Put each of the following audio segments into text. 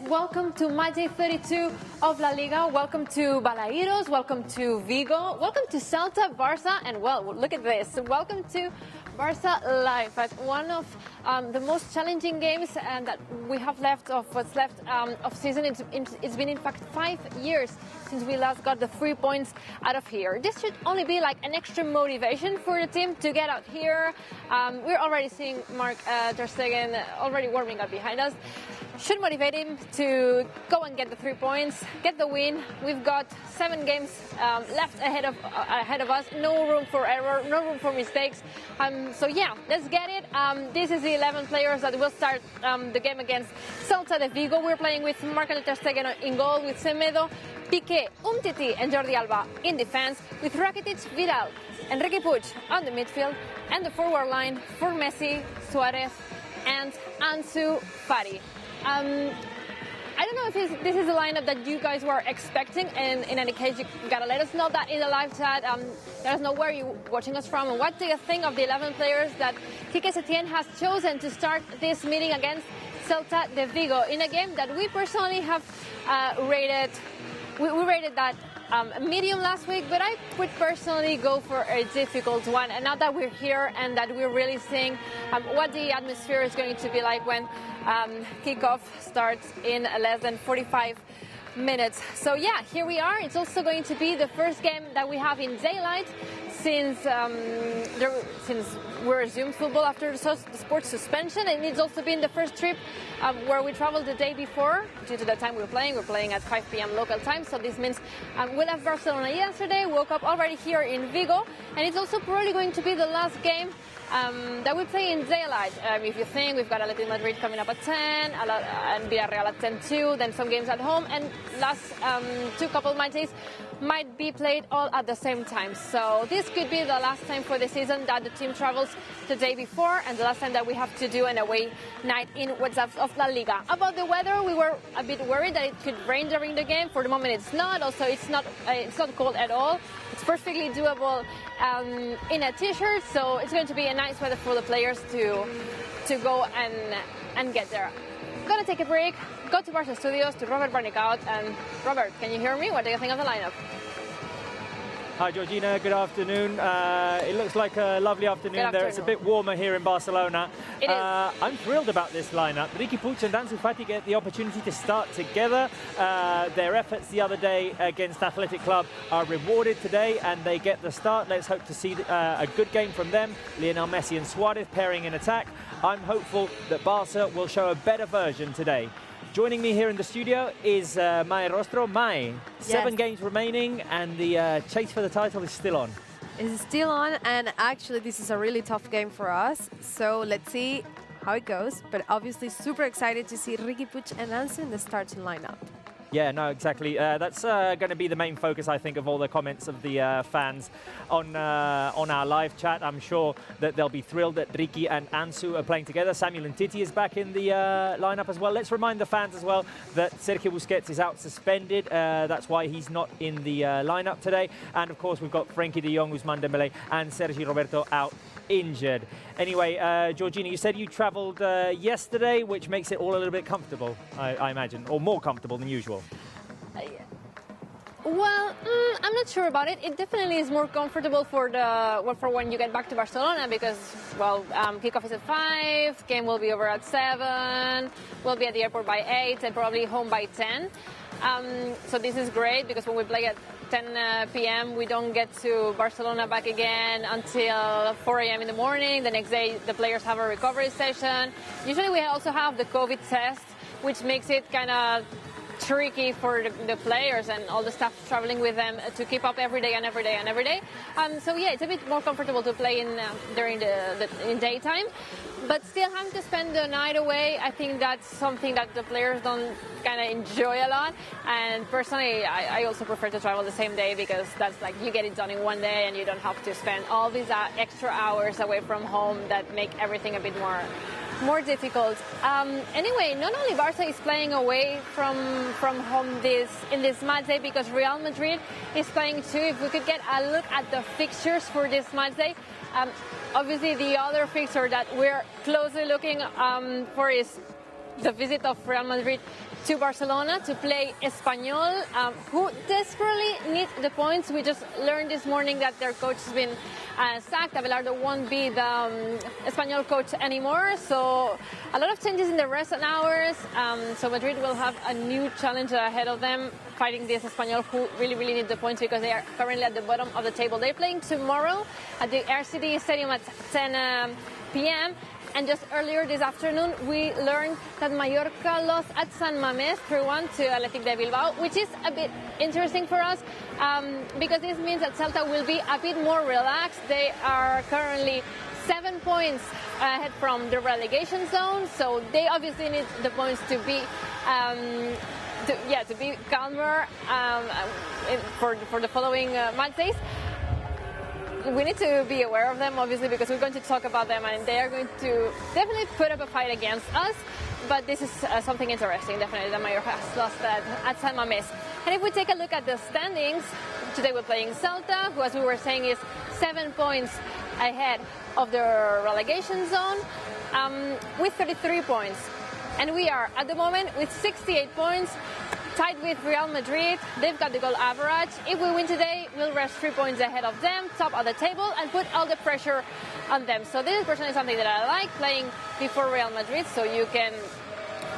welcome to match day 32 of La Liga. Welcome to Balaídos, welcome to Vigo, welcome to Celta, Barça, and well, look at this. Welcome to Barça Live at one of the most challenging games that we have left of what's left of season. It's been in fact 5 years since we last got the 3 points out of here. This should only be like an extra motivation for the team to get out here. We're already seeing Mark ter Stegen already warming up behind us. Should motivate him to go and get the 3 points, get the win. We've got 7 games left ahead of us. No room for error, no room for mistakes. So yeah, let's get it. This is the 11 players that will start the game against Celta de Vigo. We're playing with Mark ter Stegen in goal, with Semedo, Piqué, Umtiti and Jordi Alba in defense, with Rakitic, Vidal and Riqui Puig on the midfield, and the forward line for Messi, Suarez and Ansu Fati. I don't know if this is the lineup that you guys were expecting, and in any case, you gotta let us know that in the live chat. Let us know where you're watching us from and what do you think of the 11 players that Quique Setién has chosen to start this meeting against Celta de Vigo in a game that we personally have rated. We rated that medium last week, but I would personally go for a difficult one. And now that we're here and that we're really seeing what the atmosphere is going to be like when kickoff starts in less than 45 minutes. So yeah, here we are. It's also going to be the first game that we have in daylight since we resumed football after the sports suspension, and it's also been the first trip where we traveled the day before due to the time we're playing. We're playing at 5 p.m. local time, so this means we left Barcelona yesterday, woke up already here in Vigo, and it's also probably going to be the last game that we play in daylight. If you think we've got Atletico Madrid coming up at 10, and Villarreal at 10 too, then some games at home, and last two couple matches might be played all at the same time. So this could be the last time for the season that the team travels the day before, and the last time that we have to do an away night in what's up of La Liga. About the weather, we were a bit worried that it could rain during the game. For the moment it's not. Also it's not cold at all. It's perfectly doable in a t-shirt, so it's going to be a nice weather for the players to go and get there. Gonna take a break, go to Barça Studios to Robert Barnicout. And Robert, can you hear me? What do you think of the lineup? Hi Georgina, good afternoon. It looks like a lovely afternoon there. It's a bit warmer here in Barcelona. It is. I'm thrilled about this lineup. Riqui Puig and Ansu Fati get the opportunity to start together. Their efforts the other day against Athletic Club are rewarded today, and they get the start. Let's hope to see a good game from them. Lionel Messi and Suarez pairing in attack. I'm hopeful that Barca will show a better version today. Joining me here in the studio is Mai Rostro. Mai, 7 games remaining, and the chase for the title is still on. It's still on, and actually this is a really tough game for us. So let's see how it goes. But obviously super excited to see Riqui Puig and Ansu in the starting lineup. Yeah, no, exactly. That's going to be the main focus, I think, of all the comments of the fans on our live chat. I'm sure that they'll be thrilled that Riqui and Ansu are playing together. Samuel Umtiti is back in the lineup as well. Let's remind the fans as well that Sergio Busquets is out suspended. That's why he's not in the lineup today. And of course, we've got Frenkie de Jong, Ousmane Dembélé, and Sergi Roberto out injured. Anyway, Georgina, you said you travelled yesterday, which makes it all a little bit comfortable, I imagine, or more comfortable than usual. Well, I'm not sure about it. It definitely is more comfortable for when you get back to Barcelona, because, well, kickoff is at 5, game will be over at 7, we'll be at the airport by 8 and probably home by 10. So this is great, because when we play at 10 p.m. we don't get to Barcelona back again until 4 a.m. in the morning. The next day the players have a recovery session. Usually we also have the COVID test, which makes it kind of tricky for the players and all the staff traveling with them to keep up every day and every day and every day. So yeah, it's a bit more comfortable to play in during in daytime, but still having to spend the night away, I think that's something that the players don't kind of enjoy a lot. And personally, I also prefer to travel the same day, because that's like you get it done in one day and you don't have to spend all these extra hours away from home that make everything a bit more difficult. Anyway, not only Barca is playing away from home in this match day, because Real Madrid is playing too. If we could get a look at the fixtures for this match day, obviously the other fixture that we're closely looking for is the visit of Real Madrid to Barcelona to play Espanyol, who desperately need the points. We just learned this morning that their coach has been sacked. Abelardo won't be the Espanyol coach anymore. So a lot of changes in the recent hours. So Madrid will have a new challenge ahead of them, fighting this Espanyol, who really, really need the points because they are currently at the bottom of the table. They're playing tomorrow at the RCD Stadium at 10 p.m. And just earlier this afternoon, we learned that Mallorca lost at San Mamés 3-1 to Athletic de Bilbao, which is a bit interesting for us because this means that Celta will be a bit more relaxed. They are currently 7 points ahead from the relegation zone, so they obviously need the points to be to be calmer for the following match days. We need to be aware of them, obviously, because we're going to talk about them, and they are going to definitely put up a fight against us. But this is something interesting, definitely, that Mallorca has lost at San Mamés. And if we take a look at the standings, today we're playing Celta, who, as we were saying, is 7 points ahead of the relegation zone, with 33 points. And we are, at the moment, with 68 points, tied with Real Madrid. They've got the goal average. If we win today, we'll rest 3 points ahead of them, top of the table, and put all the pressure on them. So this is personally something that I like, playing before Real Madrid, so you can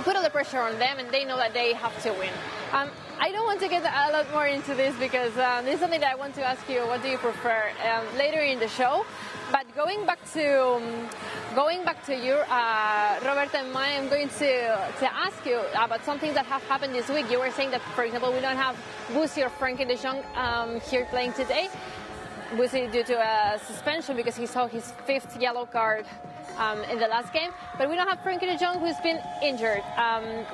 put all the pressure on them and they know that they have to win. I don't want to get a lot more into this because this is something that I want to ask you, what do you prefer, later in the show. But going back to you, Roberto and Maya, I'm going to ask you about something that have happened this week. You were saying that, for example, we don't have Busi or Frankie de Jong here playing today. Busi due to a suspension because he saw his 5th yellow card in the last game. But we don't have Frankie de Jong, who's been injured.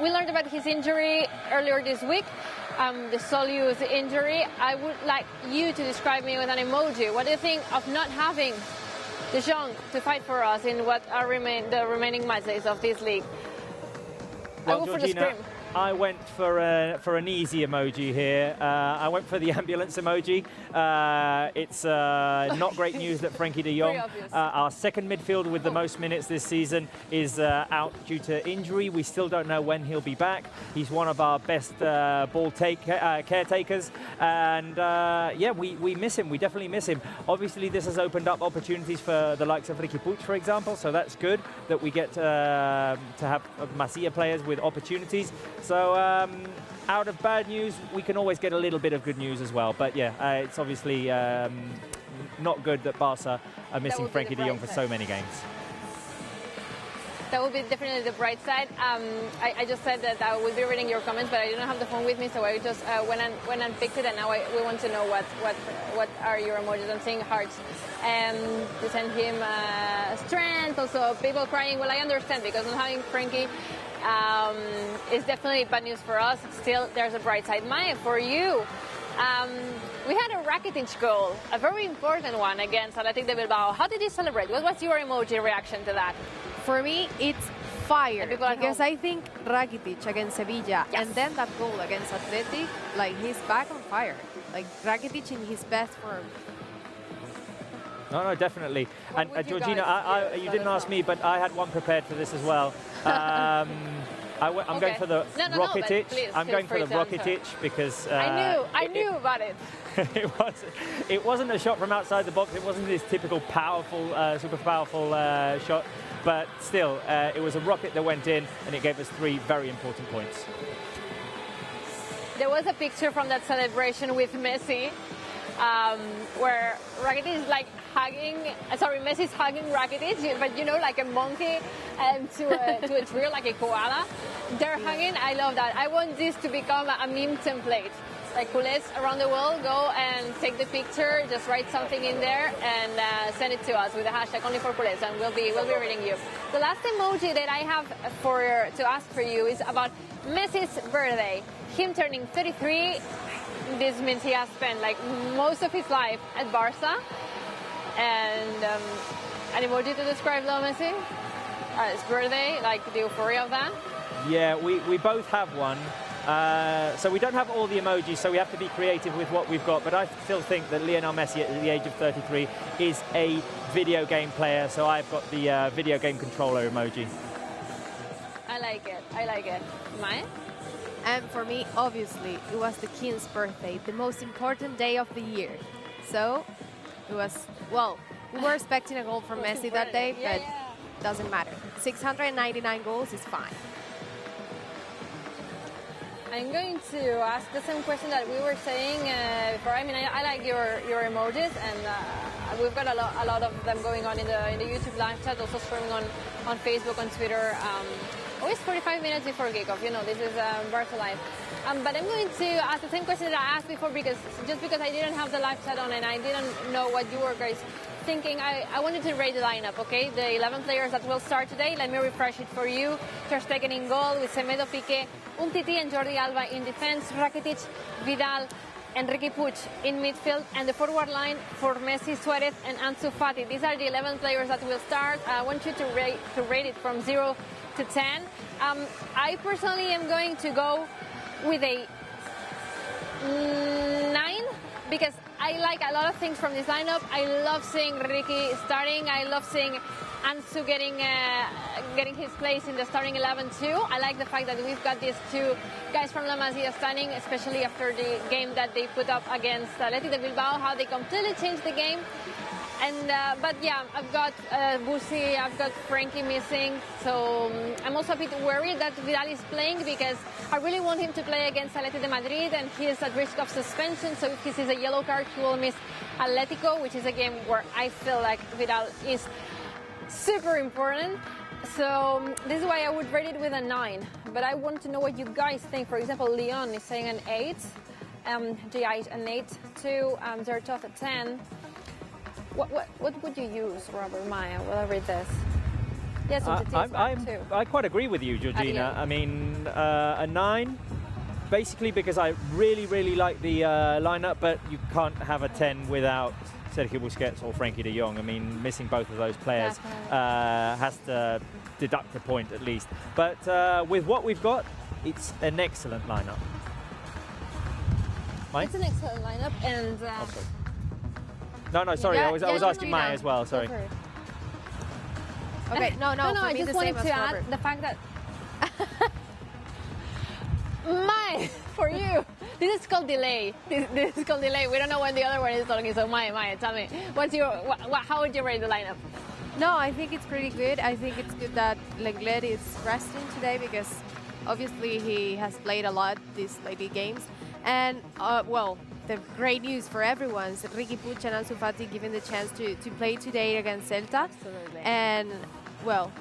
We learned about his injury earlier this week. The soleus injury. I would like you to describe me with an emoji. What do you think of not having De Jong to fight for us in what are the remaining matches of this league? Well, I go Georgina, for the scrim. I went for an easy emoji here. I went for the ambulance emoji. It's not great news that Frankie de Jong, our second midfielder with the most minutes this season, is out due to injury. We still don't know when he'll be back. He's one of our best ball caretakers, and we miss him. We definitely miss him. Obviously, this has opened up opportunities for the likes of Riqui Puig, for example. So that's good that we get to have Masia players with opportunities. So out of bad news, we can always get a little bit of good news as well. But yeah, it's obviously not good that Barça are missing Frankie de Jong for so many games. That would be definitely the bright side. I just said that I will be reading your comments, but I didn't have the phone with me, so I just went and picked it, and now we want to know what are your emojis. I'm seeing hearts, and to send him strength. Also, people crying. Well, I understand because not having Frankie is definitely bad news for us. Still, there's a bright side. Maya, for you, we had a Rakitic goal, a very important one against Athletic de Bilbao. How did you celebrate? What was your emoji reaction to that? For me, it's fire, because I think Rakitic against Sevilla and then that goal against Athletic, like, he's back on fire. Like, Rakitic in his best form. No, definitely. And Georgina, you didn't ask me, but I had one prepared for this as well. I'm going for the Rakitic. I'm going for the Rakitic because I knew about it. It wasn't a shot from outside the box. It wasn't this typical powerful, super powerful shot. But still, it was a rocket that went in, and it gave us 3 very important points. There was a picture from that celebration with Messi, where Rakitic is like hugging. Messi's hugging Rakitic, but you know, like a monkey to a tree, like a koala. They're hugging. I love that. I want this to become a meme template. Like, culés around the world, go and take the picture, just write something in there and send it to us with the hashtag only for culés, and we'll be reading you. The last emoji that I have to ask for you is about Messi's birthday. Him turning 33. This means he has spent like most of his life at Barça. And an emoji to describe Leo Messi? His birthday, like the euphoria of that? Yeah, we both have one. So we don't have all the emojis, so we have to be creative with what we've got. But I still think that Lionel Messi, at the age of 33, is a video game player. So I've got the video game controller emoji. I like it. Mine? And for me, obviously, it was the king's birthday, the most important day of the year. So it was, well, we were expecting a goal from Messi that day, but doesn't matter. 699 goals is fine. I'm going to ask the same question that we were saying before. I mean, I like your emojis, and we've got a lot of them going on in the YouTube live chat, also streaming on Facebook, on Twitter. Always 45 minutes before kickoff. You know, this is Barça Live. But I'm going to ask the same question that I asked before, because I didn't have the live chat on and I didn't know what you were guys thinking. I wanted to rate the lineup, okay? The 11 players that will start today. Let me refresh it for you. Ter Stegen in goal with Semedo, Piqué, Umtiti and Jordi Alba in defense, Rakitic, Vidal, and Riqui Puig in midfield, and the forward line for Messi, Suarez, and Ansu Fati. These are the 11 players that will start. I want you to rate it from 0 to 10. I personally am going to go with a 9, because I like a lot of things from this lineup. I love seeing Riqui starting. I love seeing Ansu getting his place in the starting 11 too. I like the fact that we've got these two guys from La Masia standing, especially after the game that they put up against Athletic de Bilbao, how they completely changed the game. And but yeah, I've got Busi, I've got Frankie missing, so I'm also a bit worried that Vidal is playing, because I really want him to play against Athletic de Madrid, and he is at risk of suspension. So if he sees a yellow card, he will miss Atletico, which is a game where I feel like Vidal is super important. So this is why I would rate it with a 9. But I want to know what you guys think. For example, Leon is saying an 8, G8 an 8, 2, Zertov a 10. What would you use, Robert Maya? Will I read this? Yes, I quite agree with you, Georgina. I mean, a 9, basically because I really like the lineup, but you can't have a 10 without Sergio Busquets or Frankie de Jong. I mean, missing both of those players has to deduct a point at least. But with what we've got, it's an excellent lineup. Mike? It's an excellent lineup, and... No, sorry, I was asking Maya as well, sorry. Okay, no, I just wanted to add the fact that... Maya, for you, this is called delay. This is called delay. We don't know when the other one is talking, so Maya, tell me, how would you rate the lineup? No, I think it's pretty good. I think it's good that Lenglet is resting today, because obviously he has played a lot these lately games. And, well, the great news for everyone is Riqui Puig and Ansu Fati given the chance to play today against Celta. Absolutely. And, well,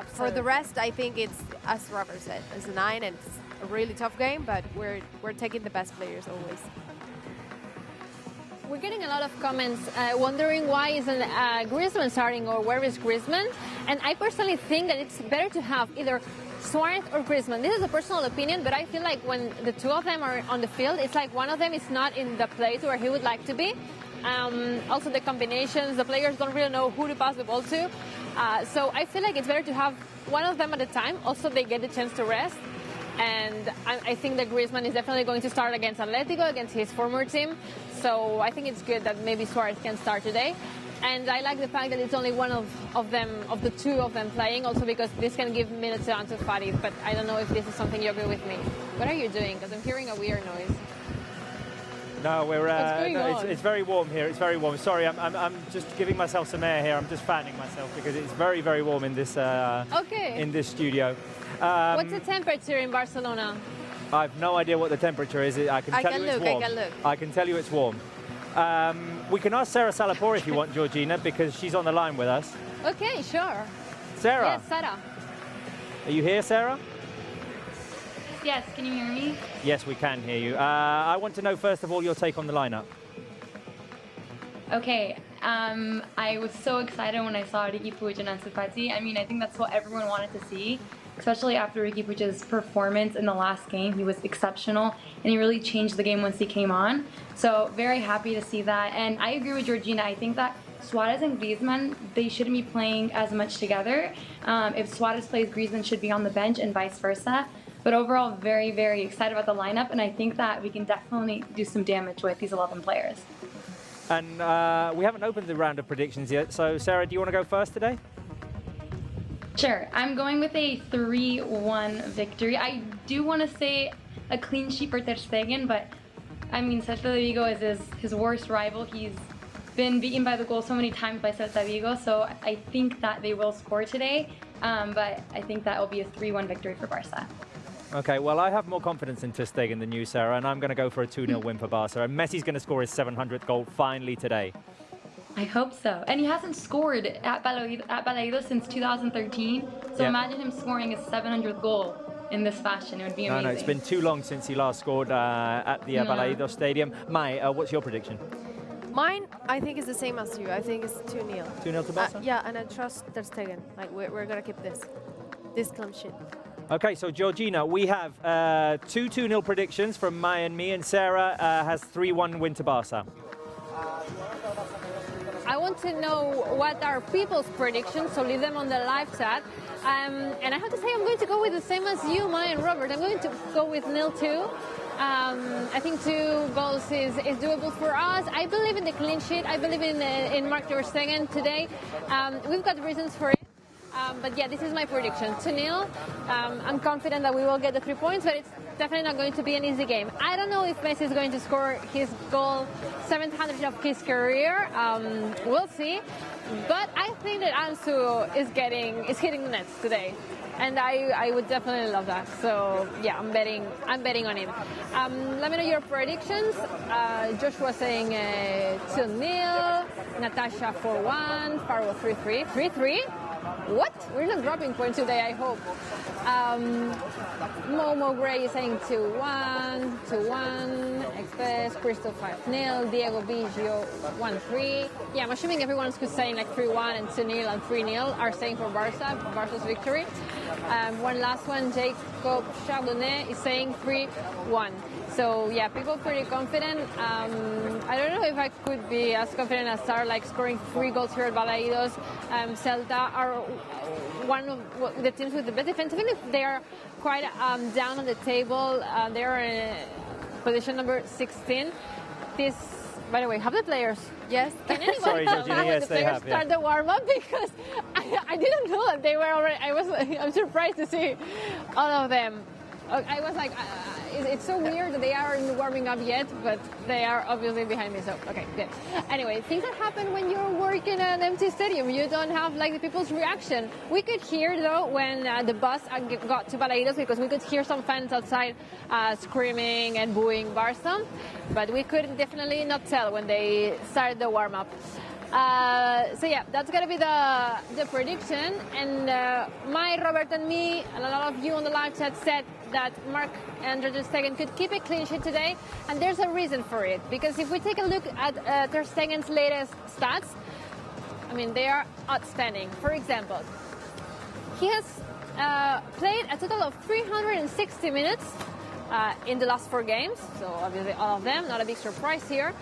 for the rest, I think it's, as Robert said, it's a 9, and it's a really tough game, but we're taking the best players always. We're getting a lot of comments wondering why isn't Griezmann starting, or where is Griezmann? And I personally think that it's better to have either Suarez or Griezmann. This is a personal opinion, but I feel like when the two of them are on the field, it's like one of them is not in the place where he would like to be. Also the combinations, the players don't really know who to pass the ball to. So I feel like it's better to have one of them at a time. Also, they get the chance to rest. And I think that Griezmann is definitely going to start against Atletico, against his former team. So I think it's good that maybe Suarez can start today. And I like the fact that it's only one of the two of them playing, also because this can give minutes to Ansu Fati. But I don't know if this is something you agree with me. What are you doing? Because I'm hearing a weird noise. No, we're. It's very warm here. It's very warm. Sorry, I'm just giving myself some air here. I'm just fanning myself because it's very warm in this. In this studio. What's the temperature in Barcelona? I have no idea what the temperature is. I can tell you it's warm. I can tell you it's warm. We can ask Sarah Salapore if you want, Georgina, because she's on the line with us. Okay, sure. Sarah. Yes, Sarah. Are you here, Sarah? Yes, can you hear me? Yes, we can hear you. I want to know, first of all, your take on the lineup. Okay, I was so excited when I saw Riqui Puig and Ansu Fati. I mean, I think that's what everyone wanted to see, especially after Riqui Puig's performance in the last game. He was exceptional, and he really changed the game once he came on. So very happy to see that. And I agree with Georgina. I think that Suarez and Griezmann, they shouldn't be playing as much together. If Suarez plays, Griezmann should be on the bench and vice versa. But overall, very excited about the lineup, and I think that we can definitely do some damage with these 11 players. And we haven't opened the round of predictions yet, so Sarah, do you want to go first today? Sure, I'm going with a 3-1 victory. I do want to say a clean sheet for Ter Stegen, but I mean, Celta Vigo is his worst rival. He's been beaten by the goal so many times by Celta Vigo, so I think that they will score today, but I think that will be a 3-1 victory for Barça. Okay, well, I have more confidence in Ter Stegen than you, Sarah, and I'm going to go for a 2-0 win for Barca. And Messi's going to score his 700th goal finally today. I hope so. And he hasn't scored at Balaídos since 2013, so imagine him scoring his 700th goal in this fashion. It would be amazing. No, it's been too long since he last scored at the Balaídos Stadium. Mai, what's your prediction? Mine, I think, is the same as you. I think it's 2-0. 2-0 to Barca? Yeah, and I trust Ter Stegen. Like, we're going to keep this clean sheet. Okay, so Georgina, we have 2-0 predictions from Mai and me, and Sarah has 3-1 win to Barca. I want to know what are people's predictions, so leave them on the live chat. And I have to say, I'm going to go with the same as you, Mai and Robert. I'm going to go with 0-2. I think 2 goals is doable for us. I believe in the clean sheet. I believe in Marc Ter Stegen today. We've got reasons for it. But yeah, this is my prediction. 2-0. I'm confident that we will get the 3 points, but it's definitely not going to be an easy game. I don't know if Messi is going to score his goal 700 of his career. We'll see. But I think that Ansu is hitting the nets today. And I would definitely love that. So yeah, I'm betting on him. Let me know your predictions. Joshua saying 2-0, Natasha 4-1, Faro 3-3. 3-3? What? We're not dropping points today, I hope. Momo Gray is saying 2-1, 2-1, Express, Crystal 5-0, Diego Biggio 1-3. Yeah, I'm assuming everyone's who's saying like 3-1 and 2-0 and 3-0 are saying for Barca's victory. One last one, Jacob Chardonnay is saying 3-1. So yeah, people pretty confident. I don't know if I could be as confident as Sarah, like scoring 3 goals here at Balaídos. Celta are one of the teams with the best defense, even if they are quite down on the table. They are in position number 16. This, by the way, have the players? Yes. Can anyone Sorry, tell Georgina, when yes, the they players have, start the warm-up? Because I didn't know that they were already. I'm surprised to see all of them. I was like, it's so weird that they aren't warming up yet, but they are obviously behind me, so okay, good. Anyway, things that happen when you're working in an empty stadium. You don't have like the people's reaction. We could hear though when the bus got to Balaídos, because we could hear some fans outside screaming and booing Barça, but we could definitely not tell when they started the warm-up. So yeah, that's gonna be the prediction. And Mai, Robert, and me, and a lot of you on the live chat said that Marc Ter Stegen could keep a clean sheet today, and there's a reason for it. Because if we take a look at Ter Stegen's latest stats, I mean, they are outstanding. For example, he has played a total of 360 minutes in the last 4 games, so obviously all of them, not a big surprise here.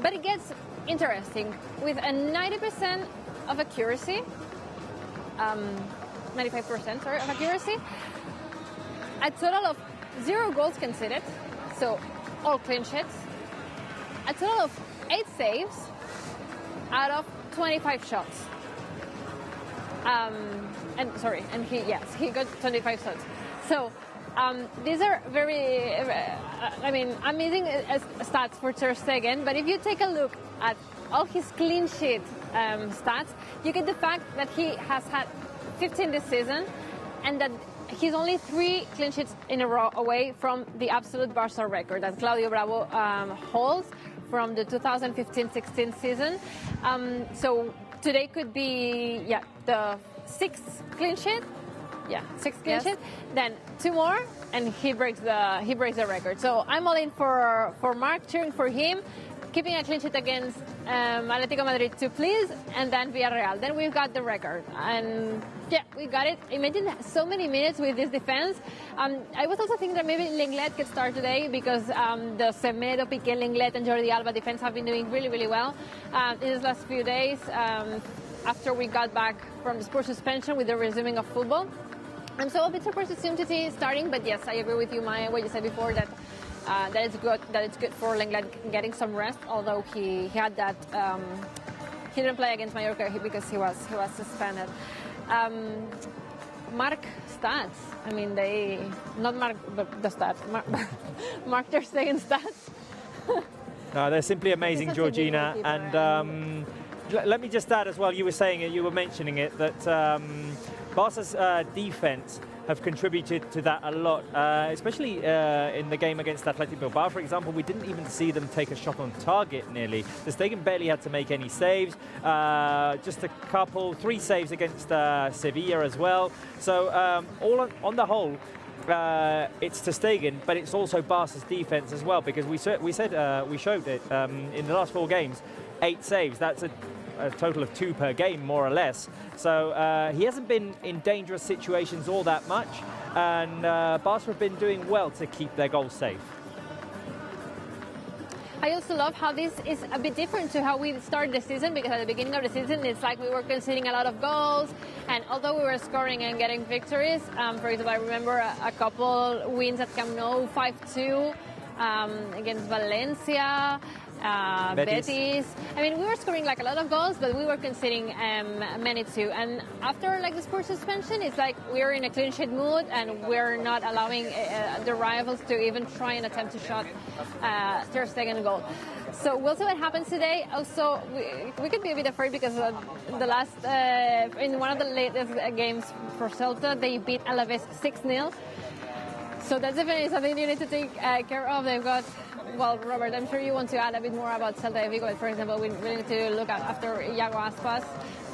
But it gets interesting with a 90% of accuracy, 95% sorry, of accuracy, a total of 0 goals conceded, so all clean sheets, a total of 8 saves out of 25 shots. And he got 25 shots. So these are very, amazing stats for Ter Stegen. But if you take a look at all his clean sheet stats, you get the fact that he has had 15 this season, and that he's only 3 clean sheets in a row away from the absolute Barça record that Claudio Bravo holds from the 2015-16 season. So today could be the 6th clean sheet. Yeah, 6 clean sheets. Then 2 more, and he breaks the record. So I'm all in for Marc, cheering for him, keeping a clean sheet against Atletico Madrid to please, and then Villarreal. Then we've got the record, and yeah, we got it. Imagine so many minutes with this defense. I was also thinking that maybe Lenglet could start today, because the Semedo, Piqué, Lenglet, and Jordi Alba defense have been doing really, really well in these last few days after we got back from the sport suspension with the resuming of football. I'm so a bit surprised to see Umtiti starting, but yes, I agree with you, Maya, what you said before, that it's good for Lenglet getting some rest, although he had that he didn't play against Mallorca because he was suspended. mark stats. I mean, they not mark the stats, mark their Stegen stats. No, they're simply amazing, Georgina. And let me just add as well, you were mentioning it, that Barca's defense have contributed to that a lot, especially in the game against Athletic Bilbao, for example. We didn't even see them take a shot on target nearly. Ter Stegen barely had to make any saves, just a couple, 3 saves against Sevilla as well. So all on the whole, it's Ter Stegen, but it's also Barca's defense as well, because we showed it in the last 4 games, 8 saves. That's a total of 2 per game, more or less. So he hasn't been in dangerous situations all that much, and Barca have been doing well to keep their goals safe. I also love how this is a bit different to how we started the season, because at the beginning of the season it's like we were conceding a lot of goals, and although we were scoring and getting victories, for example, I remember a couple wins at Camp Nou, 5-2 against Valencia, Betis. I mean, we were scoring like a lot of goals, but we were conceding many too. And after like the sport suspension, it's like we're in a clean sheet mood, and we're not allowing the rivals to even try and attempt to shot Ter Stegen goal. So we'll see what happens today. Also, we could be a bit afraid, because the last in one of the latest games for Celta, they beat Alaves 6-0. So that's definitely something you need to take care of. They've got, well, Robert, I'm sure you want to add a bit more about Celta de Vigo. For example, we need to look at, after Iago Aspas,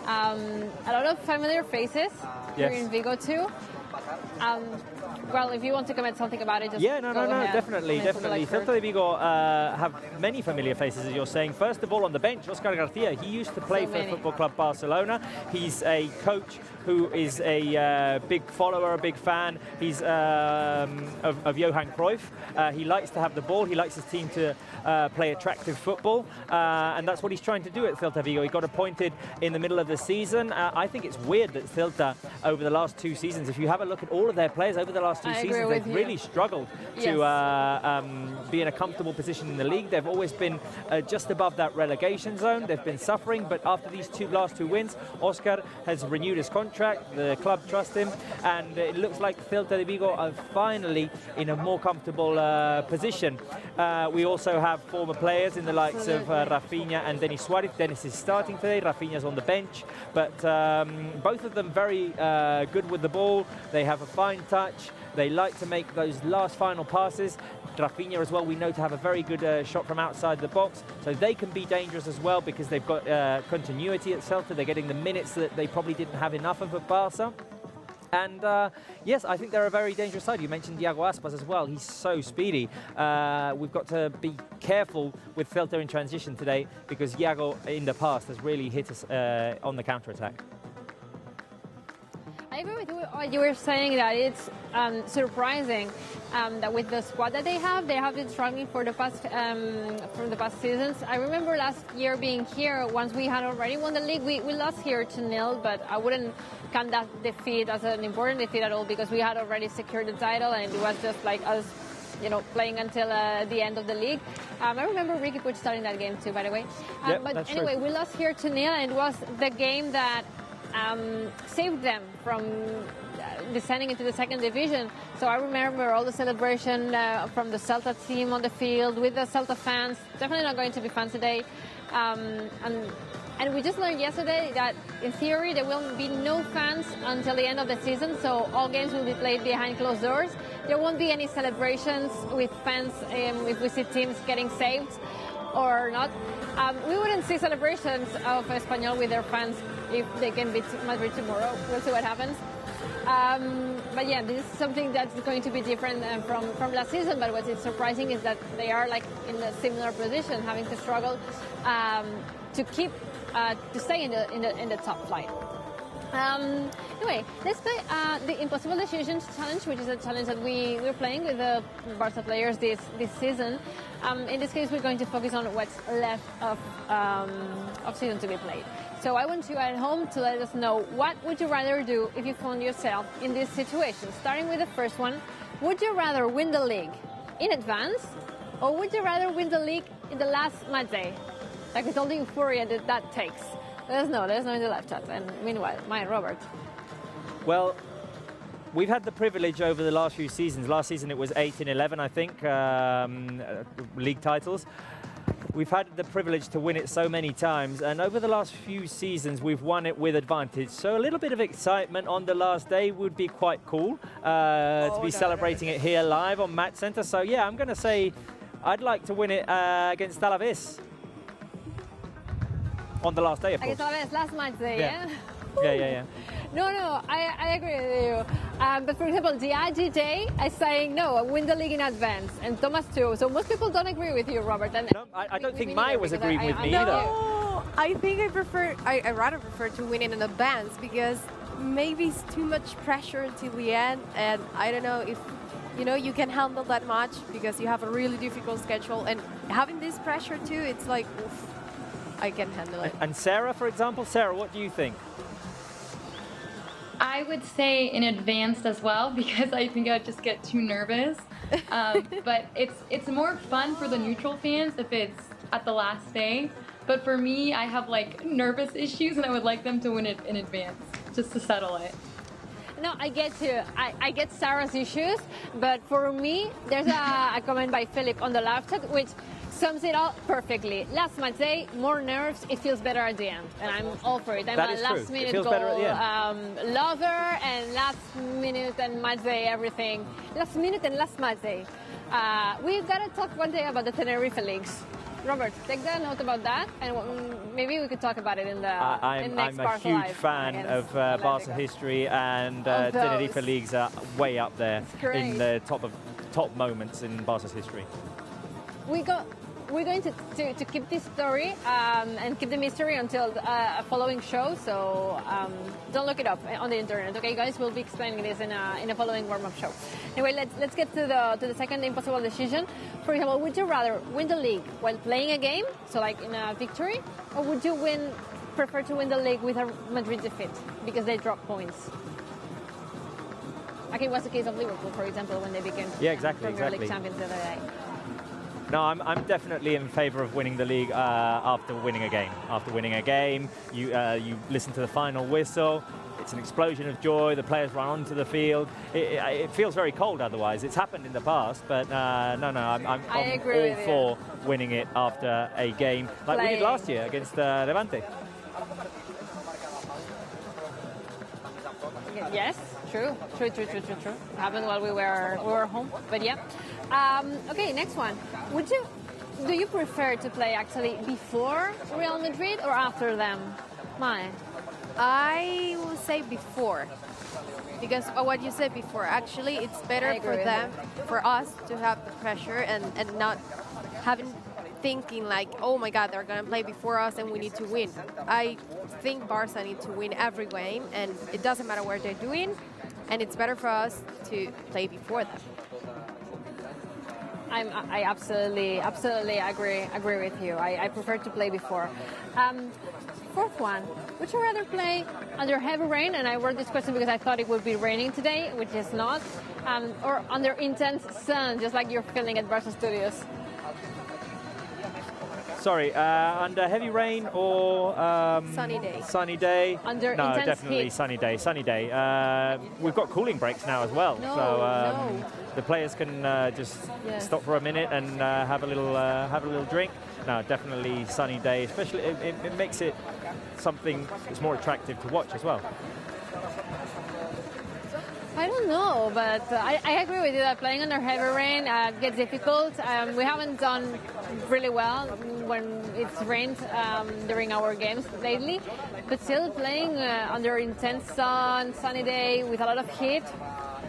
a lot of familiar faces here in Vigo too. Well, if you want to comment something about it, just no, ahead. definitely. Celta de Vigo have many familiar faces, as you're saying. First of all, on the bench, Oscar Garcia. He used to play for Football Club Barcelona. He's a coach who is a big follower, a big fan. He's of Johan Cruyff. He likes to have the ball. He likes his team to play attractive football, and that's what he's trying to do at Celta Vigo. He got appointed in the middle of the season. I think it's weird that Celta, over the last 2 seasons, if you have a look at all of their players over the last 2 seasons, they've really struggled to be in a comfortable position in the league. They've always been just above that relegation zone. They've been suffering, but after these last two wins, Oscar has renewed his contract. The club trust him, and it looks like Celta de Vigo are finally in a more comfortable position. We also have former players in the likes of Rafinha and Denis Suarez. Denis is starting today, Rafinha's on the bench, but both of them very good with the ball. They have a fine touch. They like to make those last final passes. Rafinha as well, we know to have a very good shot from outside the box, so they can be dangerous as well, because they've got continuity at Celta. They're getting the minutes that they probably didn't have enough of at Barca. And yes, I think they're a very dangerous side. You mentioned Iago Aspas as well. He's so speedy. We've got to be careful with Celta in transition today, because Iago in the past has really hit us on the counter-attack. I agree with what you were saying, that it's surprising that with the squad that they have been struggling for the past seasons. I remember last year being here, once we had already won the league, we lost here 2-0, but I wouldn't count that defeat as an important defeat at all, because we had already secured the title, and it was just like us, playing until the end of the league. I remember Ricky Puig starting that game too, by the way. But anyway, we lost here 2-0, and it was the game that saved them from descending into the second division. So I remember all the celebration from the Celta team on the field with the Celta fans. Definitely not going to be fun today. And we just learned yesterday that in theory there will be no fans until the end of the season, so all games will be played behind closed doors. There won't be any celebrations with fans if we see teams getting saved or not. We wouldn't see celebrations of Espanyol with their fans if they can beat Madrid tomorrow. We'll see what happens. But yeah, this is something that's going to be different from last season. But what is surprising is that they are like in a similar position, having to struggle to stay in the top flight. Anyway, let's play the Impossible Decisions Challenge, which is a challenge that we're playing with the Barca players this season. In this case, we're going to focus on what's left of season to be played. So I want you at home to let us know, what would you rather do if you found yourself in this situation? Starting with the first one, would you rather win the league in advance, or would you rather win the league in the last match day? Like with all the euphoria that takes. Let us know in the live chat. And meanwhile, Robert. Well, We've had the privilege over the last few seasons. Last season it was 8 in 11, I think, league titles. We've had the privilege to win it so many times, and over the last few seasons we've won it with advantage. So a little bit of excitement on the last day would be quite cool to be celebrating it here live on Match Center. So yeah, I'm going to say I'd like to win it against Alaves on the last day, of course. Against Alaves, last match day, Yeah. yeah? Yeah. No, I agree with you. But for example, Diagi Day is saying, no, win the league in advance, and Thomas too. So most people don't agree with you, Robert. And No, I don't think Maya was agreeing with me No, either. I think I rather prefer to win it in advance because maybe it's too much pressure until the end, and I don't know if you can handle that much because you have a really difficult schedule, and having this pressure too, it's like, oof, I can handle it. And Sarah, for example, Sarah, what do you think? I would say in advanced as well because I think I'd just get too nervous. But it's more fun for the neutral fans if it's at the last day. But for me, I have like nervous issues and I would like them to win it in advance just to settle it. No, I get Sarah's issues, but for me, there's a comment by Philip on the live chat which sums it all perfectly. Last match day, more nerves, it feels better at the end, and I'm all for it. I'm That a is last true. minute It feels goal better at the end. lover, and last minute and match day, everything. Last minute and last match day. We've got to talk one day about the Tenerife leagues. Robert, take that note about that, and maybe we could talk about it in the I'm next a Barça huge Live fan of against La Barça Liga. history, and Of those. Tenerife leagues are way up there Great. in the top moments in Barca's history. We're going to keep this story and keep the mystery until a following show, so don't look it up on the internet, okay, guys? We'll be explaining this in a following warm-up show. Anyway, let's get to the second impossible decision. For example, would you rather win the league while playing a game, so like in a victory, or would you prefer to win the league with a Madrid defeat because they drop points? Okay, it was the case of Liverpool, for example, when they became Premier League champions the other day. No, I'm definitely in favour of winning the league after winning a game. After winning a game, you listen to the final whistle. It's an explosion of joy. The players run onto the field. It feels very cold otherwise. It's happened in the past, but no, I'm all for winning it after a game, like we did last year against Levante. Yes, true. It happened while we were home, but yeah. Okay, next one. Do you prefer to play actually before Real Madrid or after them? Mine. I will say before, because what you said before, actually it's better for us to have the pressure and not thinking like, oh my God, they're going to play before us and we need to win. I think Barca need to win every game, and it doesn't matter what they're doing, and it's better for us to play before them. I absolutely agree with you. I prefer to play before. Fourth one, would you rather play under heavy rain, and I wrote this question because I thought it would be raining today, which is not, or under intense sun, just like you're feeling at Barça Studios? Sorry, under heavy rain or sunny day? Sunny day. Under no, intense definitely heat. Sunny day. Sunny day. We've got cooling breaks now as well, No. the players can just stop for a minute and have a little drink. No, definitely sunny day. Especially, it makes it something that's more attractive to watch as well. I don't know, but I agree with you that playing under heavy rain gets difficult. We haven't done really well when it's rained during our games lately, but still playing under intense sun, sunny day with a lot of heat,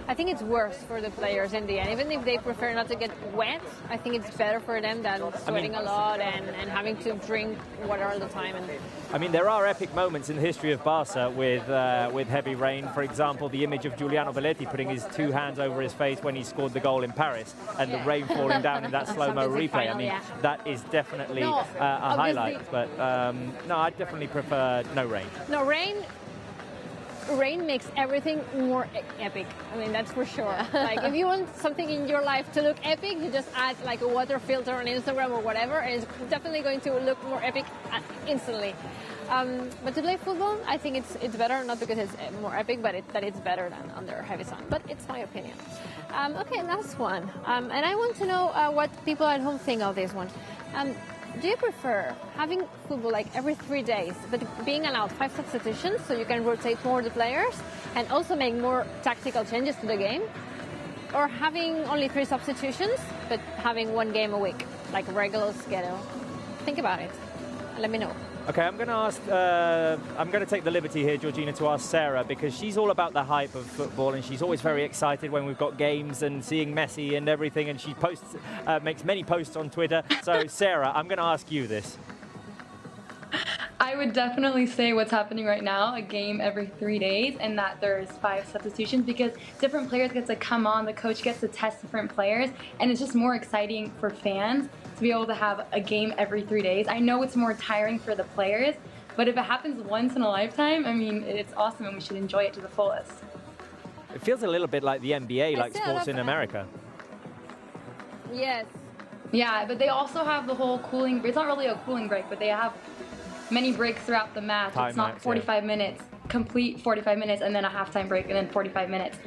I think it's worse for the players in the end. Even if they prefer not to get wet, I think it's better for them than sweating a lot and having to drink water all the time. I mean, there are epic moments in the history of Barca with heavy rain. For example, the image of Giuliano Belletti putting his two hands over his face when he scored the goal in Paris, and the rain falling down in that slow-mo replay. I mean, that is definitely a highlight. But no, I definitely prefer no rain. No, rain makes everything more epic. I mean, that's for sure. Like, if you want something in your life to look epic, you just add like a water filter on Instagram or whatever, and it's definitely going to look more epic instantly. But to play football, I think it's better, not because it's more epic, but that it's better than under heavy sun. But it's my opinion. Okay, last one. And I want to know what people at home think of this one. Do you prefer having football like every 3 days, but being allowed 5 substitutions so you can rotate more the players and also make more tactical changes to the game? Or having only 3 substitutions, but having 1 game a week, like regular schedule? Think about it. Let me know. Okay, I'm going to ask. I'm going to take the liberty here, Georgina, to ask Sarah, because she's all about the hype of football, and she's always very excited when we've got games and seeing Messi and everything. And she posts, makes many posts on Twitter. So, Sarah, I'm going to ask you this. I would definitely say what's happening right now, a game every 3 days, and that there's 5 substitutions, because different players get to come on, the coach gets to test different players, and it's just more exciting for fans to be able to have a game every 3 days. I know it's more tiring for the players, but if it happens once in a lifetime, I mean, it's awesome and we should enjoy it to the fullest. It feels a little bit like the NBA, like sports in America. Yes. Yeah, but they also have the whole cooling, it's not really a cooling break, but they have many breaks throughout the match. It's not 45 minutes, complete 45 minutes, and then a halftime break, and then 45 minutes.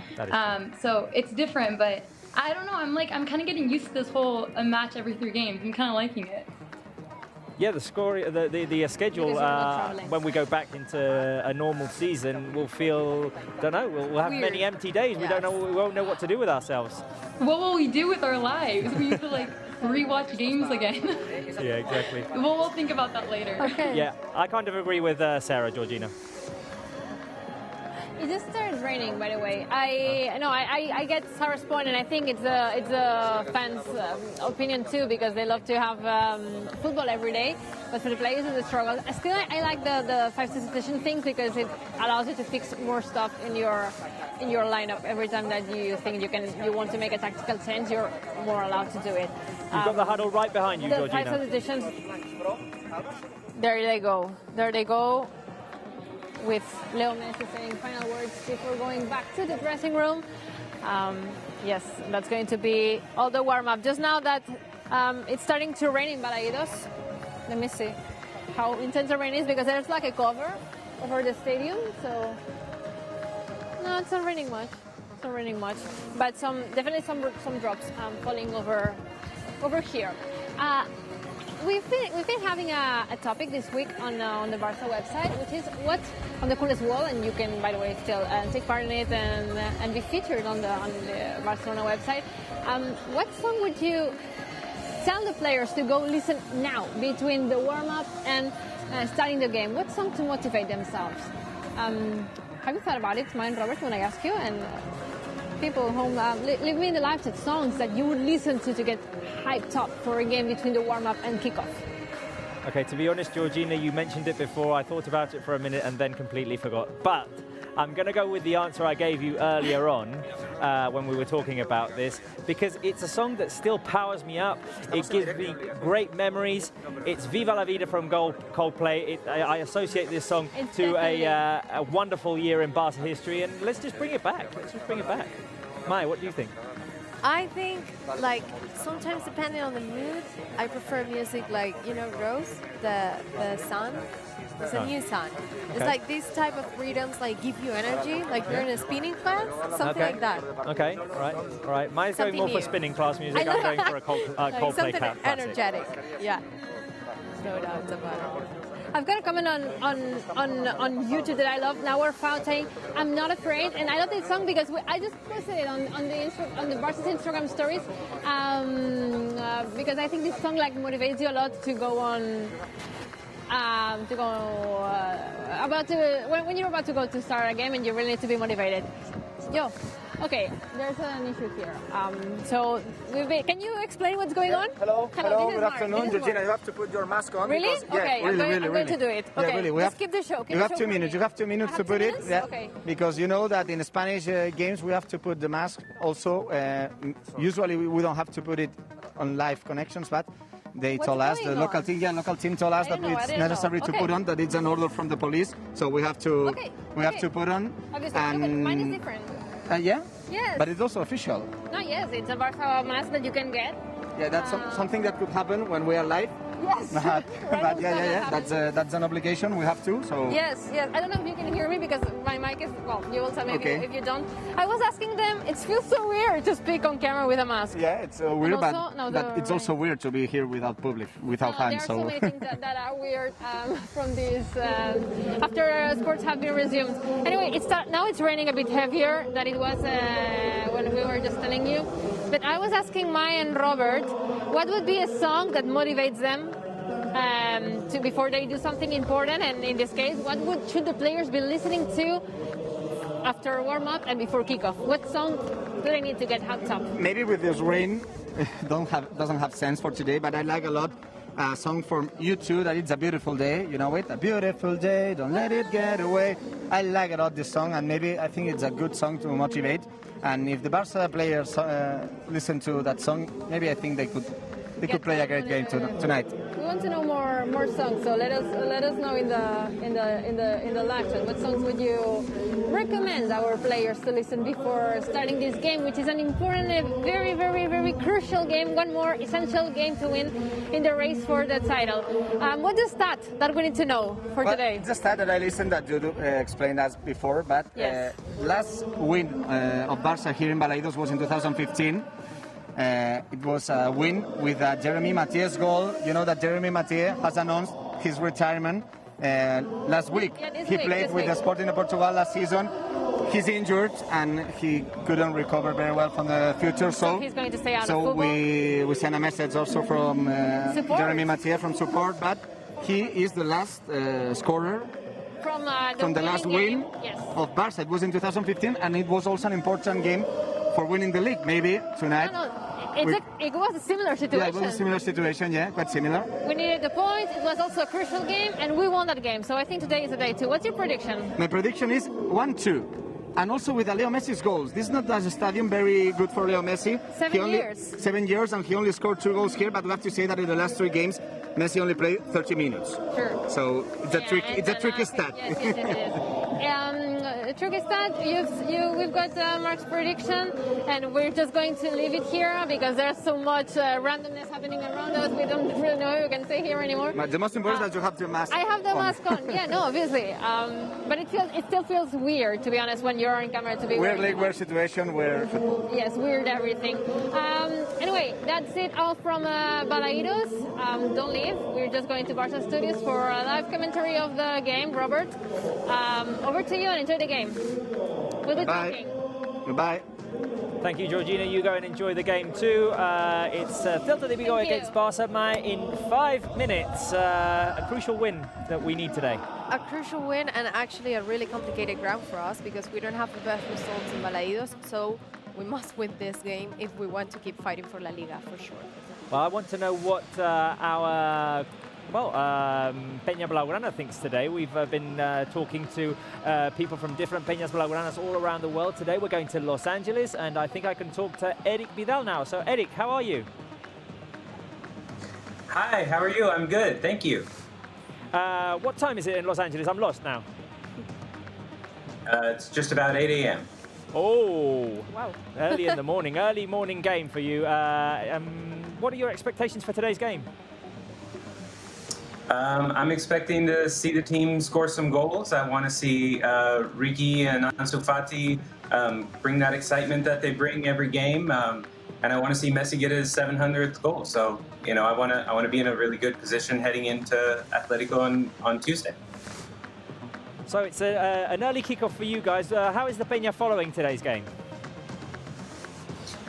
So it's different, but I don't know. I'm kind of getting used to this whole a match every 3 games. I'm kind of liking it. Yeah, the score, the schedule when we go back into a normal season will feel, don't know, we'll have many empty days. We won't know what to do with ourselves. What will we do with our lives? We need to rewatch games again. Yeah, exactly. We'll think about that later. Okay. Yeah, I kind of agree with Sarah, Georgina. It just started raining, by the way. I get Sarah's point, and I think it's a fans' opinion too, because they love to have football every day. But for the players, it's a struggle. Still, I like the 5 substitution thing, because it allows you to fix more stuff in your lineup. Every time that you think you want to make a tactical change, you're more allowed to do it. You've got the huddle right behind you, Georgina. 5 substitutions. There they go. There they go. With Leo Messi saying final words before going back to the dressing room. Yes, that's going to be all the warm-up. Just now that it's starting to rain in Balaídos. Let me see how intense the rain is, because there's like a cover over the stadium. So no, it's not raining much. It's not raining much, but definitely some drops falling over here. We've been having a topic this week on the Barça website, which is what's on the coolest wall, and you can, by the way, still take part in it and be featured on the Barcelona website. What song would you tell the players to go listen now between the warm-up and starting the game? What song to motivate themselves? Have you thought about it, mine, Robert, when I ask you? And people home, leave me in the live chat songs that you would listen to get hyped up for a game between the warm-up and kickoff. Okay, to be honest, Georgina, you mentioned it before. I thought about it for a minute and then completely forgot. But I'm going to go with the answer I gave you earlier on when we were talking about this, because it's a song that still powers me up. It gives me great memories. It's Viva la Vida from Coldplay. I associate this song to a wonderful year in Barça history, and let's just bring it back. Let's just bring it back. Mai, what do you think? I think, sometimes depending on the mood, I prefer music like, Rose, the sun. It's a new sun. It's like this type of rhythms give you energy, like you're in a spinning class, something like that. Okay, all right. Mine's going more for spinning class music. I'm going for a Coldplay something classic. energetic, yeah. No doubt about it. I've got a comment on YouTube that I love. Now we're saying I'm not afraid, and I love this song because I just posted it on the Barca's Instagram stories because I think this song motivates you a lot to go on. When you're about to go to start a game and you really need to be motivated. Okay, there's an issue here. So, can you explain what's going on? Hello, good afternoon. Georgina, you have to put your mask on. Really? Okay, I'm going to do it. Okay, yeah, really. Skip the show. You have 2 minutes. You have 2 minutes to put it. Yeah. Okay. Because you know that in Spanish games we have to put the mask also. Usually we don't have to put it on live connections, but they told us, the local team told us that it's necessary to put on, that it's an order from the police, so we have to have to put on. Obviously, and mine is different. Yeah? Yes. But it's also official. No, yes, it's a Barca mask that you can get. Yeah, that's something that could happen when we are live. Yes. But yeah. That's an obligation. We have to. So. Yes. I don't know if you can hear me because my mic is, well, you will tell me if you don't. I was asking them, it feels so weird to speak on camera with a mask. Yeah, it's weird, but it's also weird to be here without public, without fans. There are so many things that are weird from this, after sports have been resumed. Anyway, now it's raining a bit heavier than it was when we were just telling you. But I was asking Maya and Robert, what would be a song that motivates them before they do something important? And in this case, what should the players be listening to after warm-up and before kickoff? What song do they need to get hyped up? Maybe with this rain, doesn't have sense for today, but I like a lot a song from U2 that It's a Beautiful Day. You know it? A beautiful day, don't let it get away. I like a lot this song, and maybe I think it's a good song to motivate. And if the Barça players listen to that song, maybe I think they could play a great game tonight. We want to know more songs, so let us know in the live chat. What songs would you recommend our players to listen before starting this game, which is an important, very, very, very crucial game, one more essential game to win in the race for the title. What's the stat that we need to know for today? It's a stat that I listened that you explained us before, but last win of Barça here in Balaídos was in 2015. It was a win with a Jeremy Mathieu's goal. You know that Jeremy Mathieu has announced his retirement last week. He played with the Sporting de Portugal last season. He's injured and he couldn't recover very well from the future. So he's going to stay out of football. We sent a message also from Jeremy Mathieu from support, but he is the last scorer from the last win of Barça. It was in 2015, and it was also an important game for winning the league. Maybe tonight. It was a similar situation. Yeah, it was a similar situation, quite similar. We needed the point, it was also a crucial game, and we won that game. So I think today is the day too. What's your prediction? My prediction is 1-2. And also with Leo Messi's goals. This is not as a stadium very good for Leo Messi. 7 years, and he only scored 2 goals here, but we have to say that in the last 3 games, Messi only played 30 minutes. Sure. So it's a tricky stat. Yes, it is. Tricky stat, we've got Mark's prediction, and we're just going to leave it here because there's so much randomness happening around us. We don't really know what we can say here anymore. But the most important is that you have the mask on. I have the mask on. Yeah, no, obviously. But it still feels weird, to be honest, when you're on camera to be weird league, weird situation, weird football. Yes, weird everything. Anyway, that's it all from Balaídos. Don't leave. We're just going to Barça Studios for a live commentary of the game. Robert, over to you and enjoy the game. We'll be talking. Goodbye. Thank you, Georgina. You go and enjoy the game too. It's Celta de Vigo against Barça in 5 minutes. A crucial win that we need today. A crucial win, and actually a really complicated ground for us because we don't have the best results in Balaídos, so we must win this game if we want to keep fighting for La Liga, for sure. Well, I want to know what our Peña Blaugrana thinks today. We've been talking to people from different Peñas Blaugranas all around the world. Today we're going to Los Angeles, and I think I can talk to Eric Vidal now. So Eric, how are you? Hi, how are you? I'm good, thank you. What time is it in Los Angeles? I'm lost now. It's just about 8 a.m. Oh, wow. Early in the morning, early morning game for you. What are your expectations for today's game? I'm expecting to see the team score some goals. I want to see Ricky and Ansu Fati bring that excitement that they bring every game, and I want to see Messi get his 700th goal. So, you know, I want to be in a really good position heading into Atletico on Tuesday. So it's an early kickoff for you guys. How is the Peña following today's game?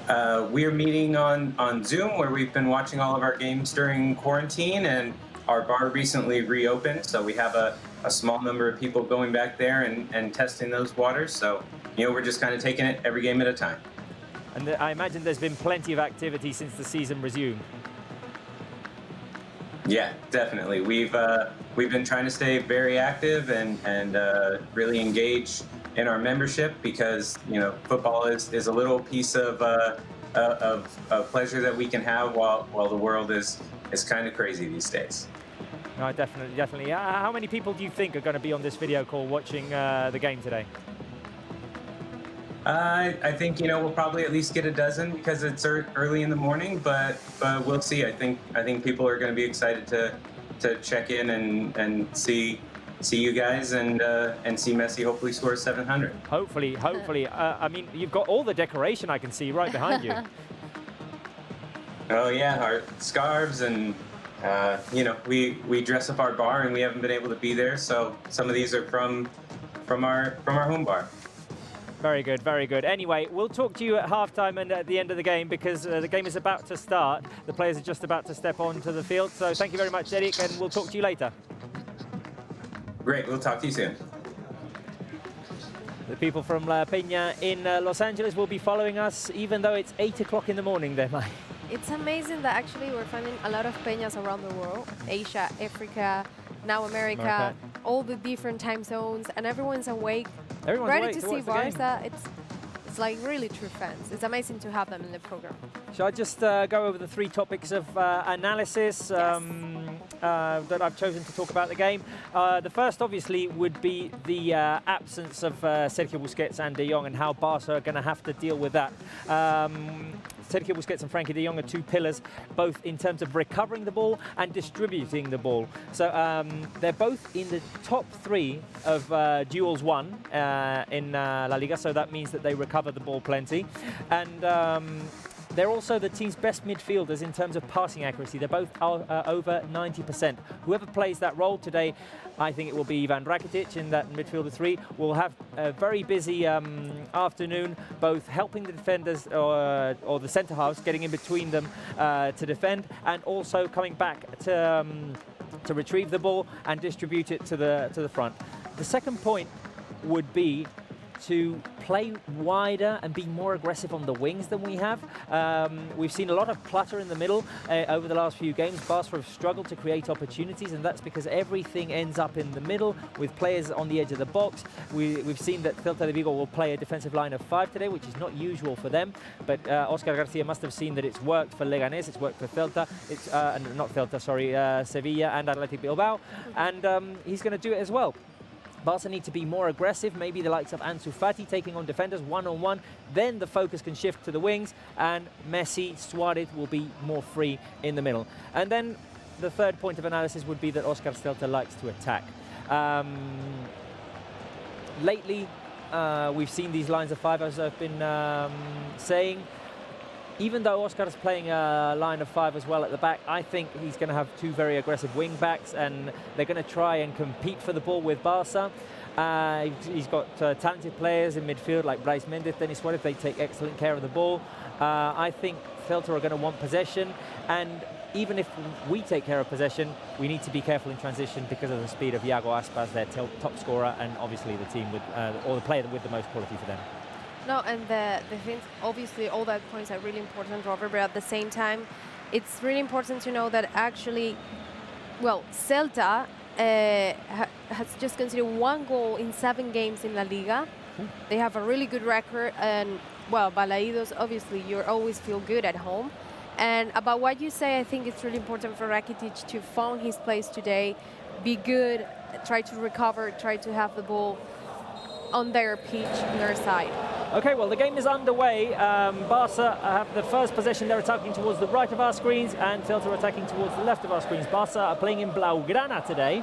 We're meeting on Zoom, where we've been watching all of our games during quarantine, and our bar recently reopened, so we have a small number of people going back there and testing those waters. So, you know, we're just kind of taking it every game at a time. And I imagine there's been plenty of activity since the season resumed. Yeah, definitely. We've been trying to stay very active and really engage in our membership because, you know, football is a little piece of pleasure that we can have while the world is kind of crazy these days. No, definitely. How many people do you think are going to be on this video call watching the game today? I think we'll probably at least get a dozen because it's early in the morning, but we'll see. I think people are going to be excited to check in and see you guys and see Messi hopefully score 700. Hopefully. I mean, you've got all the decoration I can see right behind you. Oh yeah, our scarves and we dress up our bar and we haven't been able to be there, so some of these are from our home bar. Very good, very good. Anyway, we'll talk to you at halftime and at the end of the game because the game is about to start. The players are just about to step onto the field. So thank you very much, Eric, and we'll talk to you later. Great, we'll talk to you soon. The people from La Peña in Los Angeles will be following us, even though it's 8 o'clock in the morning there, Mai. It's amazing that actually we're finding a lot of peñas around the world, Asia, Africa, now America, all the different time zones, and everyone's awake, ready to see Barça. It's like really true fans. It's amazing to have them in the program. Shall I just go over the 3 topics of analysis that I've chosen to talk about the game? The first, obviously, would be the absence of Sergio Busquets and De Jong and how Barca are going to have to deal with that. Sergio Busquets and Frankie de Jong are 2 pillars, both in terms of recovering the ball and distributing the ball. So they're both in the top 3 of duels won in La Liga, so that means that they recover the ball plenty. And they're also the team's best midfielders in terms of passing accuracy. They're both over 90%. Whoever plays that role today, I think it will be Ivan Rakitic in that midfielder 3. Will have a very busy afternoon, both helping the defenders or the centre halves, getting in between them to defend, and also coming back to retrieve the ball and distribute it to the front. The second point would be to play wider and be more aggressive on the wings than we have. We've seen a lot of clutter in the middle over the last few games. Barca have struggled to create opportunities, and that's because everything ends up in the middle with players on the edge of the box. We've seen that Celta de Vigo will play a defensive line of 5 today, which is not usual for them, but Oscar Garcia must have seen that it's worked for Leganés, it's worked for Celta, Sevilla and Athletic Bilbao, and he's going to do it as well. Barca need to be more aggressive, maybe the likes of Ansu Fati taking on defenders one-on-one, then the focus can shift to the wings, and Messi, Suarez will be more free in the middle. And then the third point of analysis would be that Oscar Celta likes to attack. Lately, we've seen these lines of 5, as I've been saying. Even though Oscar is playing a line of 5 as well at the back, I think he's going to have 2 very aggressive wing backs, and they're going to try and compete for the ball with Barca. He's got talented players in midfield like Brais Mendes, Denis Suarez. They take excellent care of the ball. I think Celta are going to want possession, and even if we take care of possession, we need to be careful in transition because of the speed of Iago Aspas, their top scorer, and obviously the team with or the player with the most quality for them. No, and the things, obviously all that points are really important, Robert, but at the same time, it's really important to know that actually, well, Celta has just conceded 1 goal in 7 games in La Liga. They have a really good record, and, well, Balaídos, obviously, you always feel good at home. And about what you say, I think it's really important for Rakitic to find his place today, be good, try to recover, try to have the ball on their pitch, on their side. Okay, well, the game is underway. Barca have the first possession. They're attacking towards the right of our screens, and Celta are attacking towards the left of our screens. Barca are playing in Blaugrana today.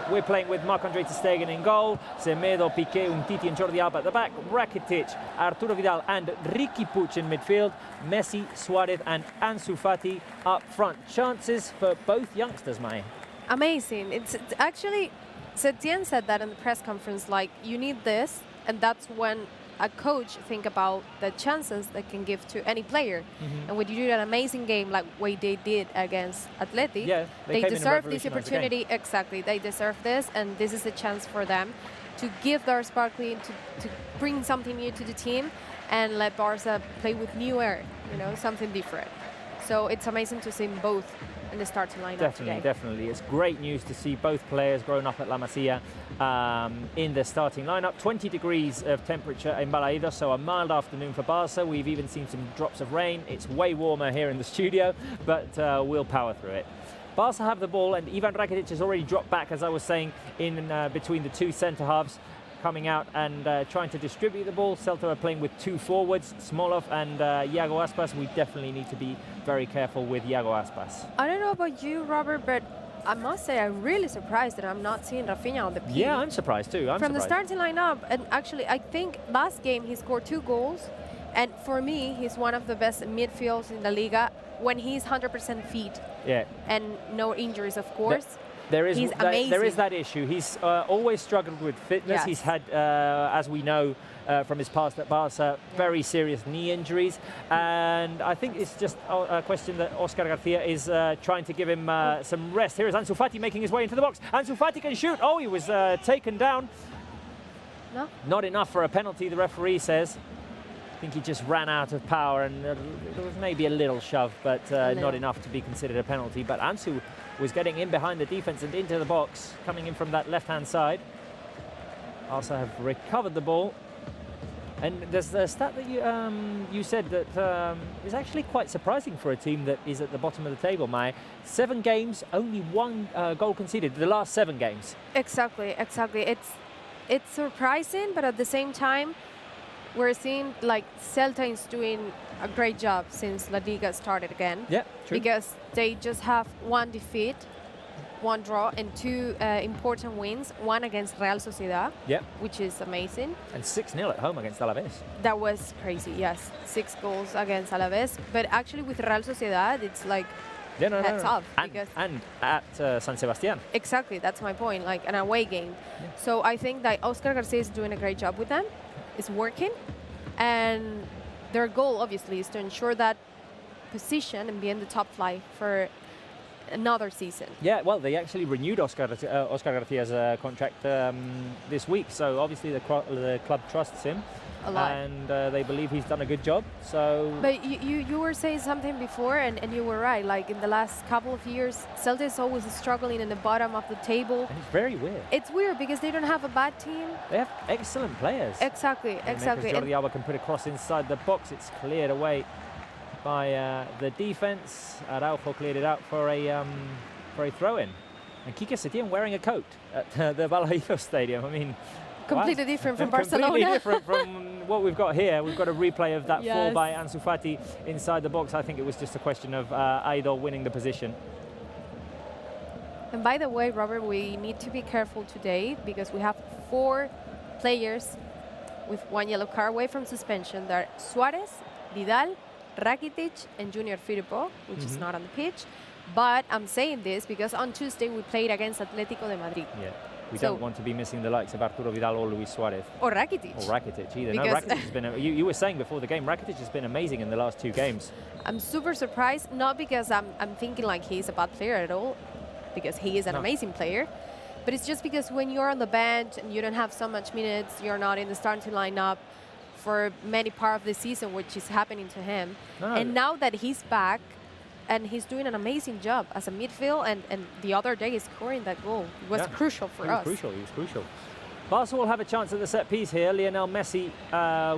We're playing with Marc-André ter Stegen in goal, Semedo, Piqué, Umtiti and Jordi Alba at the back, Rakitic, Arturo Vidal and Riqui Puig in midfield, Messi, Suarez and Ansu Fati up front. Chances for both youngsters, Mai. Amazing. It's actually, Setien said that in the press conference, like, you need this, and that's when a coach think about the chances they can give to any player. And when you do an amazing game like what they did against Athletic, they deserve this opportunity. Exactly, they deserve this, and this is a chance for them to give their sparkling, to bring something new to the team and let Barca play with new air, you know, something different. So it's amazing to see both in the starting lineup today. Definitely. It's great news to see both players growing up at La Masia in the starting lineup. 20 degrees of temperature in Balaídos, so a mild afternoon for Barca. We've even seen some drops of rain. It's way warmer here in the studio, but we'll power through it. Barca have the ball, and Ivan Rakitic has already dropped back, as I was saying, in between the 2 centre halves. coming out and trying to distribute the ball. Celta are playing with 2 forwards, Smolov and Iago Aspas. We definitely need to be very careful with Iago Aspas. I don't know about you, Robert, but I must say I'm really surprised that I'm not seeing Rafinha on the pitch. Yeah, I'm surprised too. From the starting lineup, and actually I think last game he scored 2 goals, and for me he's one of the best midfields in the Liga when he's 100% fit. Yeah. And no injuries, of course. He's amazing. There is that issue. He's always struggled with fitness. Yes. He's had, as we know from his past at Barça, very serious knee injuries. And I think it's just a question that Oscar Garcia is trying to give him some rest. Here is Ansu Fati making his way into the box. Ansu Fati can shoot. Oh, he was taken down. No? Not enough for a penalty, the referee says. I think he just ran out of power, and there was maybe a little shove, but not enough to be considered a penalty. But Ansu was getting in behind the defense and into the box, coming in from that left-hand side. Barça have recovered the ball. And there's the stat that you said that is actually quite surprising for a team that is at the bottom of the table, Mai. 7 games, only 1 goal conceded, the last 7 games. Exactly. It's surprising, but at the same time, we're seeing like Celta is doing a great job since La Liga started again. Yeah, true. Because they just have 1 defeat, 1 draw, and 2 important wins. 1 against Real Sociedad, which is amazing. And 6-0 at home against Alaves. That was crazy, yes. 6 goals against Alaves. But actually with Real Sociedad, it's like heads off. And at San Sebastián. Exactly, that's my point, like an away game. Yeah. So I think that Oscar Garcia is doing a great job with them. It's working, and their goal obviously is to ensure that position and be in the top flight for another season. Yeah, well, they actually renewed Oscar Garcia's contract this week, so obviously the club trusts him a lot, and they believe he's done a good job. So, but you were saying something before, and you were right. Like in the last couple of years, Celta is always struggling in the bottom of the table. And it's very weird. It's weird because they don't have a bad team. They have excellent players. Exactly. Jordi Alba can put a cross inside the box. It's cleared away by the defense. Araujo cleared it out for a throw-in. And Quique Setién wearing a coat at the Balaídos Stadium. I mean, completely different from Barcelona. Completely different from what we've got here. We've got a replay of that fall by Ansu Fati inside the box. I think it was just a question of Aidol winning the position. And by the way, Robert, we need to be careful today because we have 4 players with 1 yellow card away from suspension. They're Suarez, Vidal, Rakitic, and Junior Firpo, which is not on the pitch. But I'm saying this because on Tuesday we played against Atlético de Madrid. Yeah. We don't want to be missing the likes of Arturo Vidal or Luis Suarez. Or Rakitic. Or Rakitic either. No, Rakitic has been, you were saying before the game, Rakitic has been amazing in the last 2 games. I'm super surprised, not because I'm thinking like he's a bad player at all, because he is an amazing player, but it's just because when you're on the bench and you don't have so much minutes, you're not in the starting lineup for many part of the season, which is happening to him. And now that he's back, and he's doing an amazing job as a midfield, and the other day scoring that goal. It was crucial for us. He was crucial. Barca will have a chance at the set piece here. Lionel Messi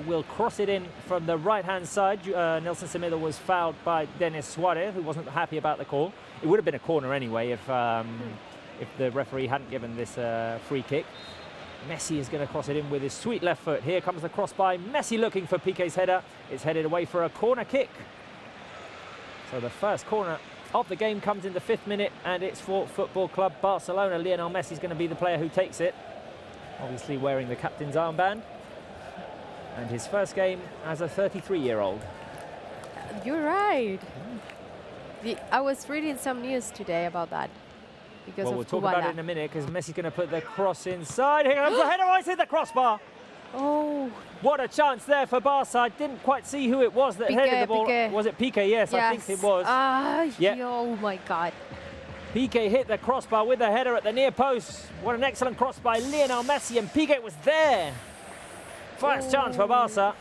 will cross it in from the right-hand side. Nelson Semedo was fouled by Denis Suarez, who wasn't happy about the call. It would have been a corner anyway if the referee hadn't given this free kick. Messi is going to cross it in with his sweet left foot. Here comes the cross by Messi looking for Piqué's header. It's headed away for a corner kick. So the first corner of the game comes in the 5th minute, and it's for Football Club Barcelona. Lionel Messi is going to be the player who takes it, obviously wearing the captain's armband. And his first game as a 33-year-old. You're right. I was reading some news today about that. Because we'll talk about it in a minute, because Messi's going to put the cross inside. Here comes the header, right hit the crossbar. Oh. What a chance there for Barca. I didn't quite see who it was that headed the ball. Was it Piqué? Yes, I think it was. Oh my God. Piqué hit the crossbar with the header at the near post. What an excellent cross by Lionel Messi, and Piqué was there. First chance for Barca.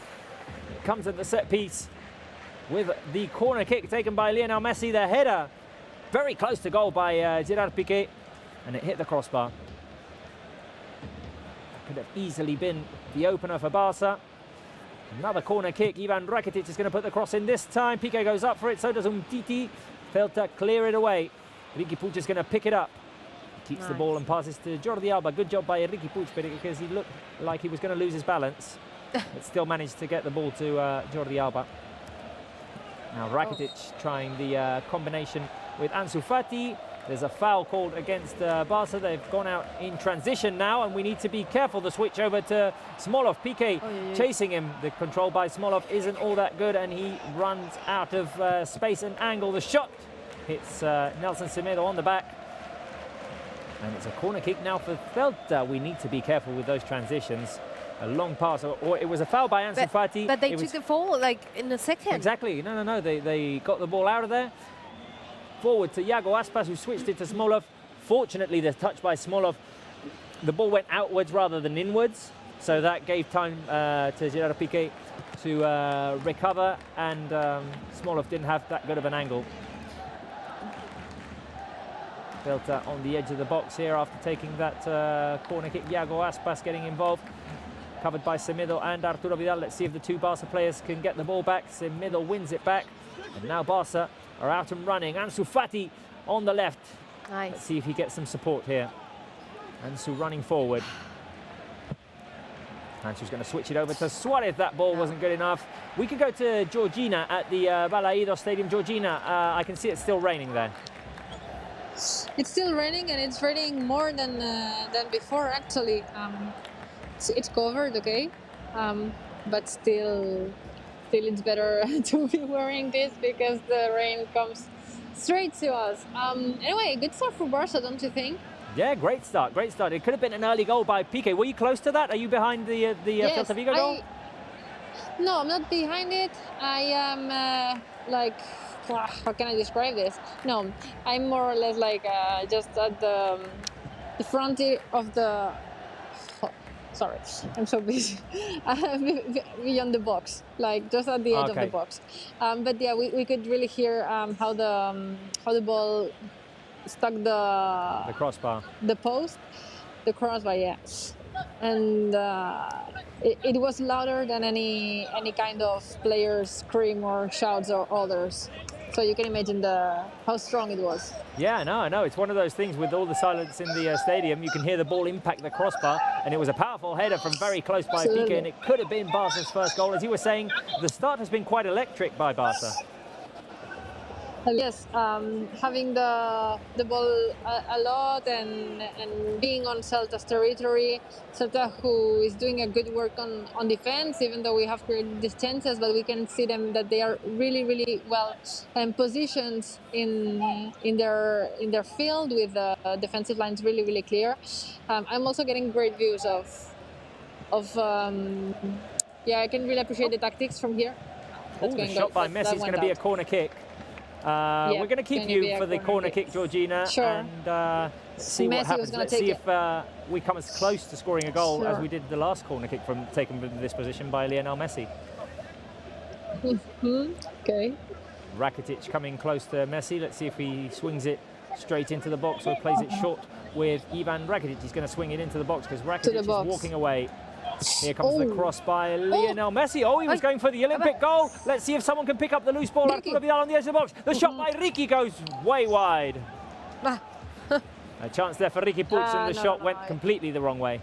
Comes at the set piece with the corner kick taken by Lionel Messi. The header very close to goal by Gerard Piqué, and it hit the crossbar. Could have easily been the opener for Barca. Another corner kick. Ivan Rakitic is going to put the cross in this time. Piqué goes up for it, so does Umtiti. Failed to clear it away. Riqui Puig is going to pick it up. Keeps the ball and passes to Jordi Alba. Good job by Riqui Puig, because he looked like he was going to lose his balance. But still managed to get the ball to Jordi Alba. Now Rakitic trying the combination with Ansu Fati. There's a foul called against Barça. They've gone out in transition now, and we need to be careful. The switch over to Smolov. Piqué chasing him. The control by Smolov isn't all that good, and he runs out of space and angle. The shot hits Nelson Semedo on the back. And it's a corner kick now for Celta. We need to be careful with those transitions. A long pass, or it was a foul by Ansu Fati. But they took the fall like in a second. Exactly. No. They got the ball out of there. Forward to Iago Aspas, who switched it to Smolov. Fortunately, the touch by Smolov, the ball went outwards rather than inwards. So that gave time to Gerard Piqué to recover, and Smolov didn't have that good of an angle. Celta on the edge of the box here after taking that corner kick. Iago Aspas getting involved. Covered by Semedo and Arturo Vidal. Let's see if the two Barca players can get the ball back. Semedo wins it back. And now Barca are out and running. Ansu Fati on the left. Nice. Let's see if he gets some support here. Ansu running forward. Ansu's going to switch it over to Suarez. That ball wasn't good enough. We could go to Georgina at the Balaídos Stadium. Georgina, I can see it's still raining there. It's still raining, and it's raining more than before, actually. It's covered, okay, but still it's better to be wearing this because the rain comes straight to us. Anyway, good start for Barca, don't you think? Yeah, great start. It could have been an early goal by Piqué. Were you close to that? Are you behind the Yes, Celta Vigo goal? No, I'm not behind it. I am how can I describe this? No, I'm more or less like just at the front of the. Sorry, I'm so busy. Beyond the box, like just at the edge of the box. But yeah, we could really hear how the ball stuck the crossbar, the post, the crossbar. Yeah, and it was louder than any kind of player scream or shouts or others. So you can imagine how strong it was. Yeah, I know. It's one of those things with all the silence in the stadium. You can hear the ball impact the crossbar, and it was a powerful header from very close by Piqué, and it could have been Barca's first goal. As you were saying, the start has been quite electric by Barca. Yes, having the ball a lot and being on Celta's territory. Celta, who is doing a good work on defense, even though we have created these chances, but we can see them that they are really well positioned in their field with the defensive lines really clear. I'm also getting great views of I can really appreciate the tactics from here. The shot by Messi is going to be a corner kick. We're going to keep you for the corner kick, Georgina, sure. And see what happens. Let's see if we come as close to scoring a goal as we did the last corner kick taken from this position by Lionel Messi. Okay. Rakitic coming close to Messi. Let's see if he swings it straight into the box or plays it short with Ivan Rakitic. He's going to swing it into the box because Rakitic is walking away. Here comes the cross by Lionel Messi. He was going for the Olympic goal. Let's see if someone can pick up the loose ball. Arturo Vidal on the edge of the box. The shot by Riqui goes way wide. A chance there for Riqui Puig, and the shot went completely the wrong way.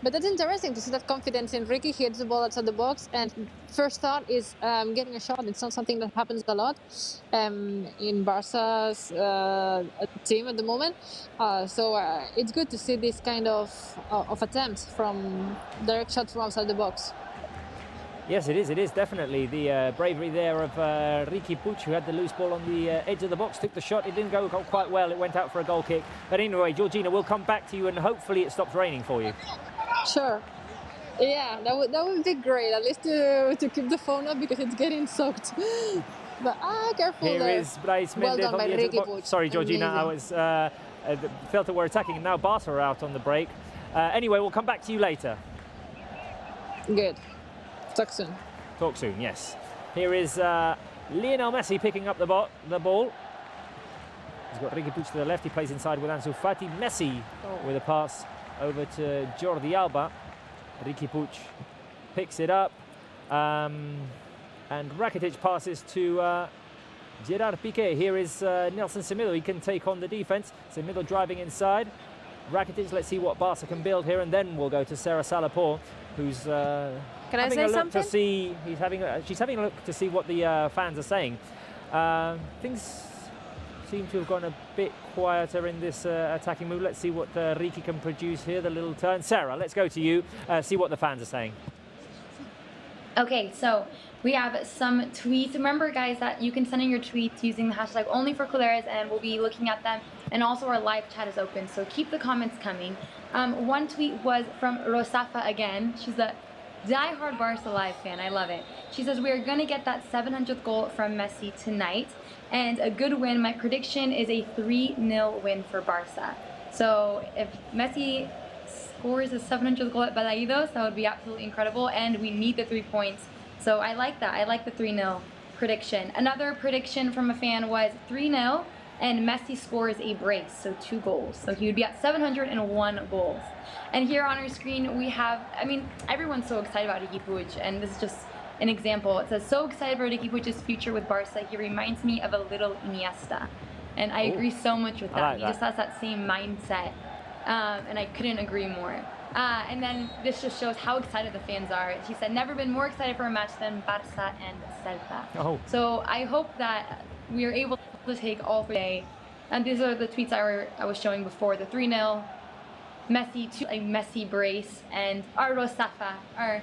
But that's interesting to see that confidence in Riqui. He hits the ball outside the box, and first thought is getting a shot. It's not something that happens a lot in Barca's team at the moment. So it's good to see this kind of attempts from direct shots from outside the box. Yes, it is definitely the bravery there of Riqui Puig, who had the loose ball on the edge of the box, took the shot. It didn't go quite well. It went out for a goal kick. But anyway, Georgina, we'll come back to you, and hopefully it stops raining for you. Sure. Yeah, that would be great. At least to keep the phone up because it's getting soaked. But careful Here there. is Brais Mendes well done on by the edge of the Riqui box. Puig. Sorry, Georgina, Amazing. I was Celta were attacking, and now Barca are out on the break. Anyway, we'll come back to you later. Good. Talk soon. Talk soon, yes. Here is Lionel Messi picking up the ball. He's got Riqui Puig to the left. He plays inside with Ansu Fati. Messi with a pass over to Jordi Alba. Riqui Puig picks it up. And Rakitic passes to Gerard Piqué. Here is Nelson Semedo. He can take on the defense. Semedo driving inside. Rakitic, let's see what Barca can build here, and then we'll go to Sarah Salapore, who's Can I say something? She's having a look to see what the fans are saying. Things seem to have gone a bit quieter in this attacking move. Let's see what Ricky can produce here, the little turn. Sarah, let's go to you, see what the fans are saying. Okay, so we have some tweets. Remember, guys, that you can send in your tweets using the hashtag #OnlyForCulers, and we'll be looking at them. And also our live chat is open, so keep the comments coming. One tweet was from Rosafa again. She's a die-hard Barca Live fan. I love it. She says, we are going to get that 700th goal from Messi tonight, and a good win. My prediction is a 3-0 win for Barca. So if Messi scores his 700th goal at Balaídos, that would be absolutely incredible, and we need the 3 points. So I like that. I like the 3-0 prediction. Another prediction from a fan was 3-0, and Messi scores a brace, so 2 goals. So he would be at 701 goals. And here on our screen we have, I mean, everyone's so excited about Riqui Puig, and this is just an example. It says, so excited for Riqui Puig's future with Barca. He reminds me of a little Iniesta. And I agree so much with that. Like he just has that same mindset. And I couldn't agree more. And then this just shows how excited the fans are. He said, never been more excited for a match than Barça and Celta. Oh. So I hope that we are able to take all 3. And these are the tweets I was showing before. The 3-0, Messi, a Messi brace, and our Rosafa, our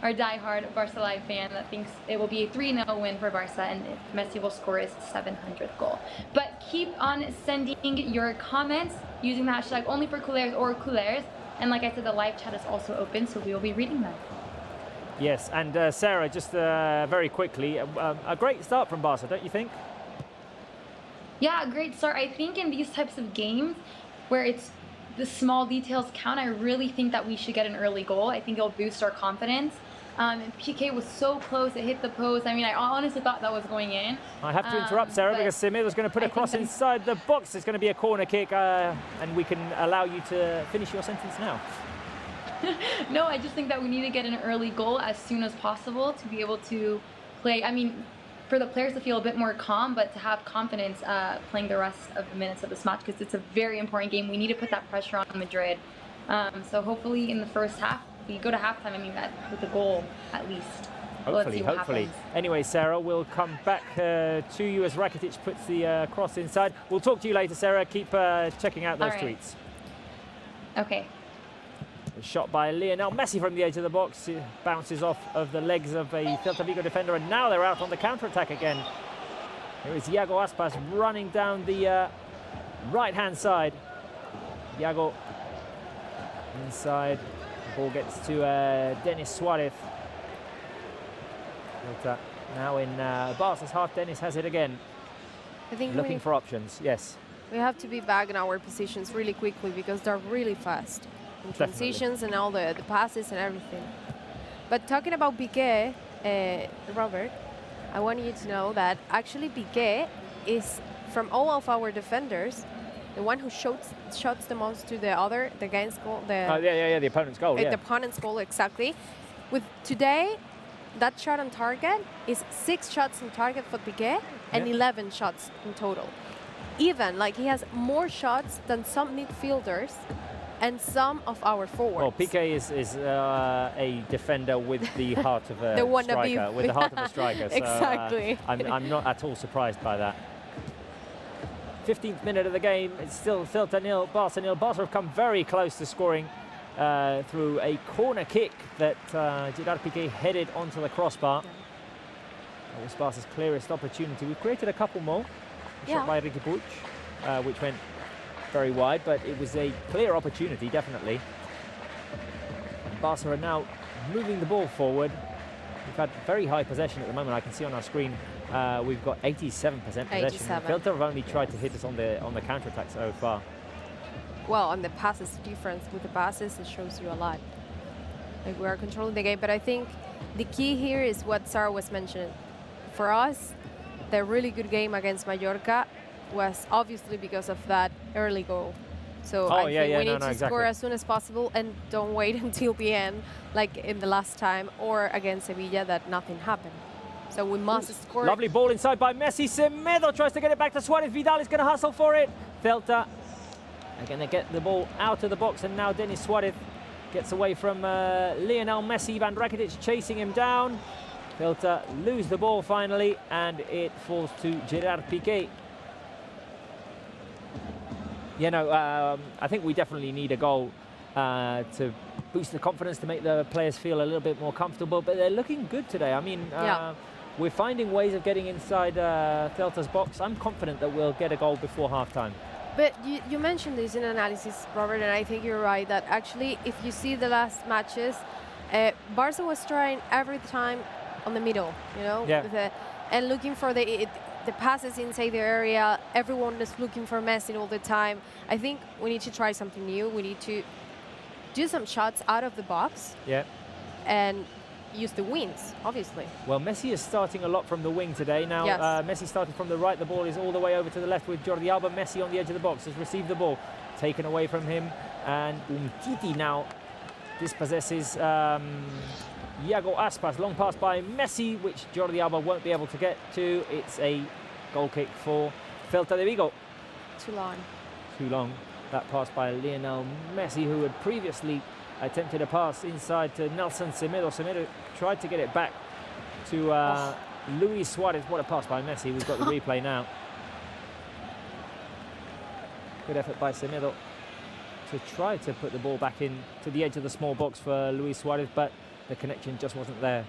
diehard Barca Live fan that thinks it will be a 3-0 win for Barca, and Messi will score his 700th goal. But keep on sending your comments using the hashtag #OnlyForCulers or Culers. And like I said, the live chat is also open, so we will be reading them. Yes, and Sarah, just very quickly, a great start from Barca, don't you think? Yeah, a great start. I think in these types of games where it's the small details count, I really think that we should get an early goal. I think it'll boost our confidence. And Piqué was so close, it hit the post. I mean, I honestly thought that was going in. I have to interrupt, Sarah, because Semedo's going to put a cross inside the box. It's going to be a corner kick, and we can allow you to finish your sentence now. No, I just think that we need to get an early goal as soon as possible to be able to play. I mean, for the players to feel a bit more calm, but to have confidence playing the rest of the minutes of this match, because it's a very important game. We need to put that pressure on Madrid. So hopefully in the first half, we go to halftime, I mean, with a goal at least. Hopefully, hopefully. Anyway, Sarah, we'll come back to you as Rakitic puts the cross inside. We'll talk to you later, Sarah. Keep checking out those tweets. Okay. A shot by Lionel Messi from the edge of the box. It bounces off of the legs of a Celta Vigo defender, and now they're out on the counter-attack again. Here is Iago Aspas running down the right-hand side. Iago inside. The ball gets to Denis Suarez. But, now in Barca's half, Denis has it again. I think looking for options, yes. We have to be back in our positions really quickly because they're really fast. In transitions and all the passes and everything. But talking about Piqué, Robert, I want you to know that actually Piqué is, from all of our defenders, the one who shots the most to the against goal. The opponent's goal. The opponent's goal, exactly. With today, that shot on target is 6 shots on target for Piqué and 11 shots in total. Even, like, he has more shots than some midfielders and some of our forwards. Well, Piqué is a defender with the heart of a striker. With the heart of a striker. So, exactly. I'm not at all surprised by that. 15th minute of the game. It's still Celta 0, Barca 0. Barca have come very close to scoring through a corner kick that Gerard Piqué headed onto the crossbar. That was Barca's clearest opportunity. We've created a couple more. Shot by Riqui Puig, which went very wide, but it was a clear opportunity, definitely. Barca are now moving the ball forward. We've had very high possession at the moment. I can see on our screen we've got 87% possession. Celta have only tried to hit us on the counter-attack so far. Well, on the passes, difference with the passes, it shows you a lot. Like, we are controlling the game, but I think the key here is what Sarah was mentioning. For us, the really good game against Mallorca was obviously because of that early goal. So I think we need to score as soon as possible and don't wait until the end, like in the last time, or against Sevilla, that nothing happened. So we must score. Lovely ball inside by Messi. Semedo tries to get it back to Suarez. Vidal is going to hustle for it. Celta are going to get the ball out of the box, and now Denis Suarez gets away from Lionel Messi. Van Rakitic chasing him down. Celta lose the ball finally, and it falls to Gerard Piqué. You know, I think we definitely need a goal to boost the confidence, to make the players feel a little bit more comfortable, but they're looking good today. I mean, we're finding ways of getting inside Celta's box. I'm confident that we'll get a goal before half-time. But you mentioned this in analysis, Robert, and I think you're right that actually, if you see the last matches, Barca was trying every time on the middle, you know, and looking for the passes inside the area. Everyone is looking for Messi all the time. I think we need to try something new. We need to do some shots out of the box. And use the wings, obviously. Well, Messi is starting a lot from the wing today. Now, Messi started from the right. The ball is all the way over to the left with Jordi Alba. Messi on the edge of the box has received the ball, taken away from him. And Umtiti now dispossesses Iago Aspas. Long pass by Messi, which Jordi Alba won't be able to get to. It's a goal kick for Celta de Vigo. Too long. Too long. That pass by Lionel Messi, who had previously attempted a pass inside to Nelson Semedo. Semedo tried to get it back to Luis Suarez. What a pass by Messi. We've got the replay now. Good effort by Semedo to try to put the ball back in to the edge of the small box for Luis Suarez, but the connection just wasn't there.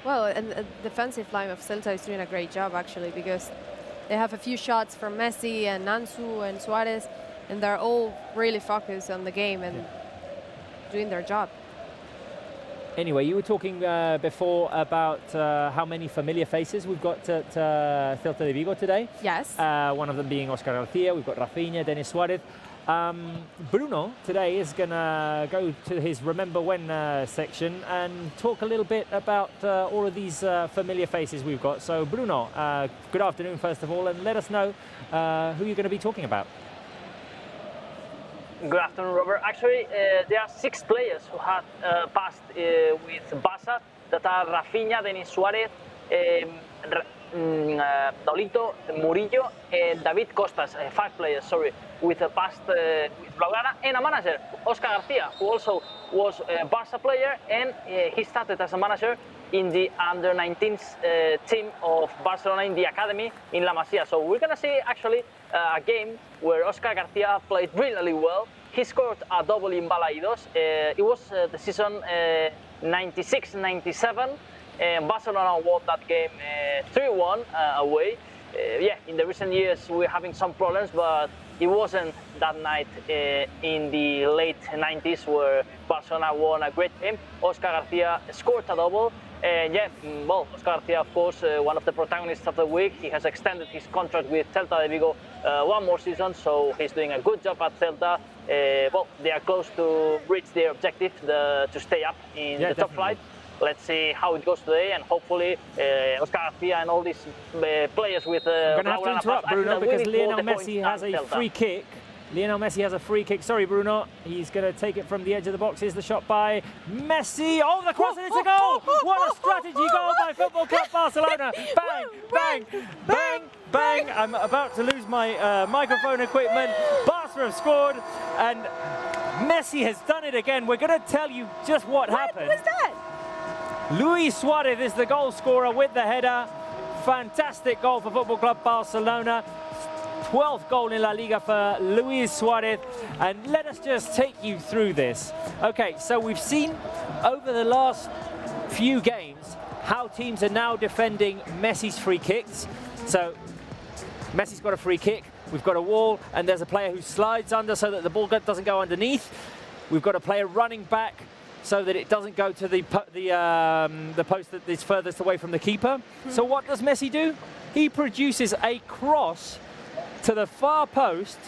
Well, and the defensive line of Celta is doing a great job, actually, because they have a few shots from Messi and Ansu and Suarez, and they're all really focused on the game and doing their job. Anyway, you were talking before about how many familiar faces we've got at Celta de Vigo today. Yes. One of them being Oscar Garcia. We've got Rafinha, Denis Suarez. Bruno today is going to go to his Remember When section and talk a little bit about all of these familiar faces we've got. So Bruno, good afternoon first of all, and let us know who you're going to be talking about. Good afternoon, Robert. Actually, there are 6 players who have passed with Barça. That are Rafinha, Denis Suarez, Nolito, Murillo, and David Costas. 5 players, sorry, with a past with Blaugrana, and a manager, Oscar Garcia, who also was a Barça player, and he started as a manager in the under-19s team of Barcelona in the academy in La Masia. So we're gonna see actually a game where Oscar Garcia played really well. He scored a double in Balaídos. It was the season 96-97. Barcelona won that game 3-1 away. In the recent years we're having some problems, but it wasn't that night in the late 90s where Barcelona won a great game. Oscar Garcia scored a double. Well, Oscar Garcia, of course, one of the protagonists of the week. He has extended his contract with Celta de Vigo one more season, so he's doing a good job at Celta. Well, they are close to reach their objective to stay up in the top flight. Let's see how it goes today, and hopefully Oscar Garcia and all these players with... I'm going to have to interrupt, Bruno, because Lionel Messi has a free kick. Lionel Messi has a free kick. Sorry, Bruno. He's going to take it from the edge of the box. Here's the shot by Messi. Oh, the cross, and it's a goal! What a strategy goal by Football Club Barcelona. Bang, bang, bang, bang. I'm about to lose my microphone equipment. Barca have scored, and Messi has done it again. We're going to tell you just what happened. What was that? Luis Suarez is the goal scorer with the header. Fantastic goal for Football Club Barcelona. 12th goal in La Liga for Luis Suarez, and let us just take you through this. Okay, so we've seen over the last few games how teams are now defending Messi's free kicks. So Messi's got a free kick, we've got a wall, and there's a player who slides under so that the ball doesn't go underneath. We've got a player running back so that it doesn't go to the post that is furthest away from the keeper. So what does Messi do? He produces a cross to the far post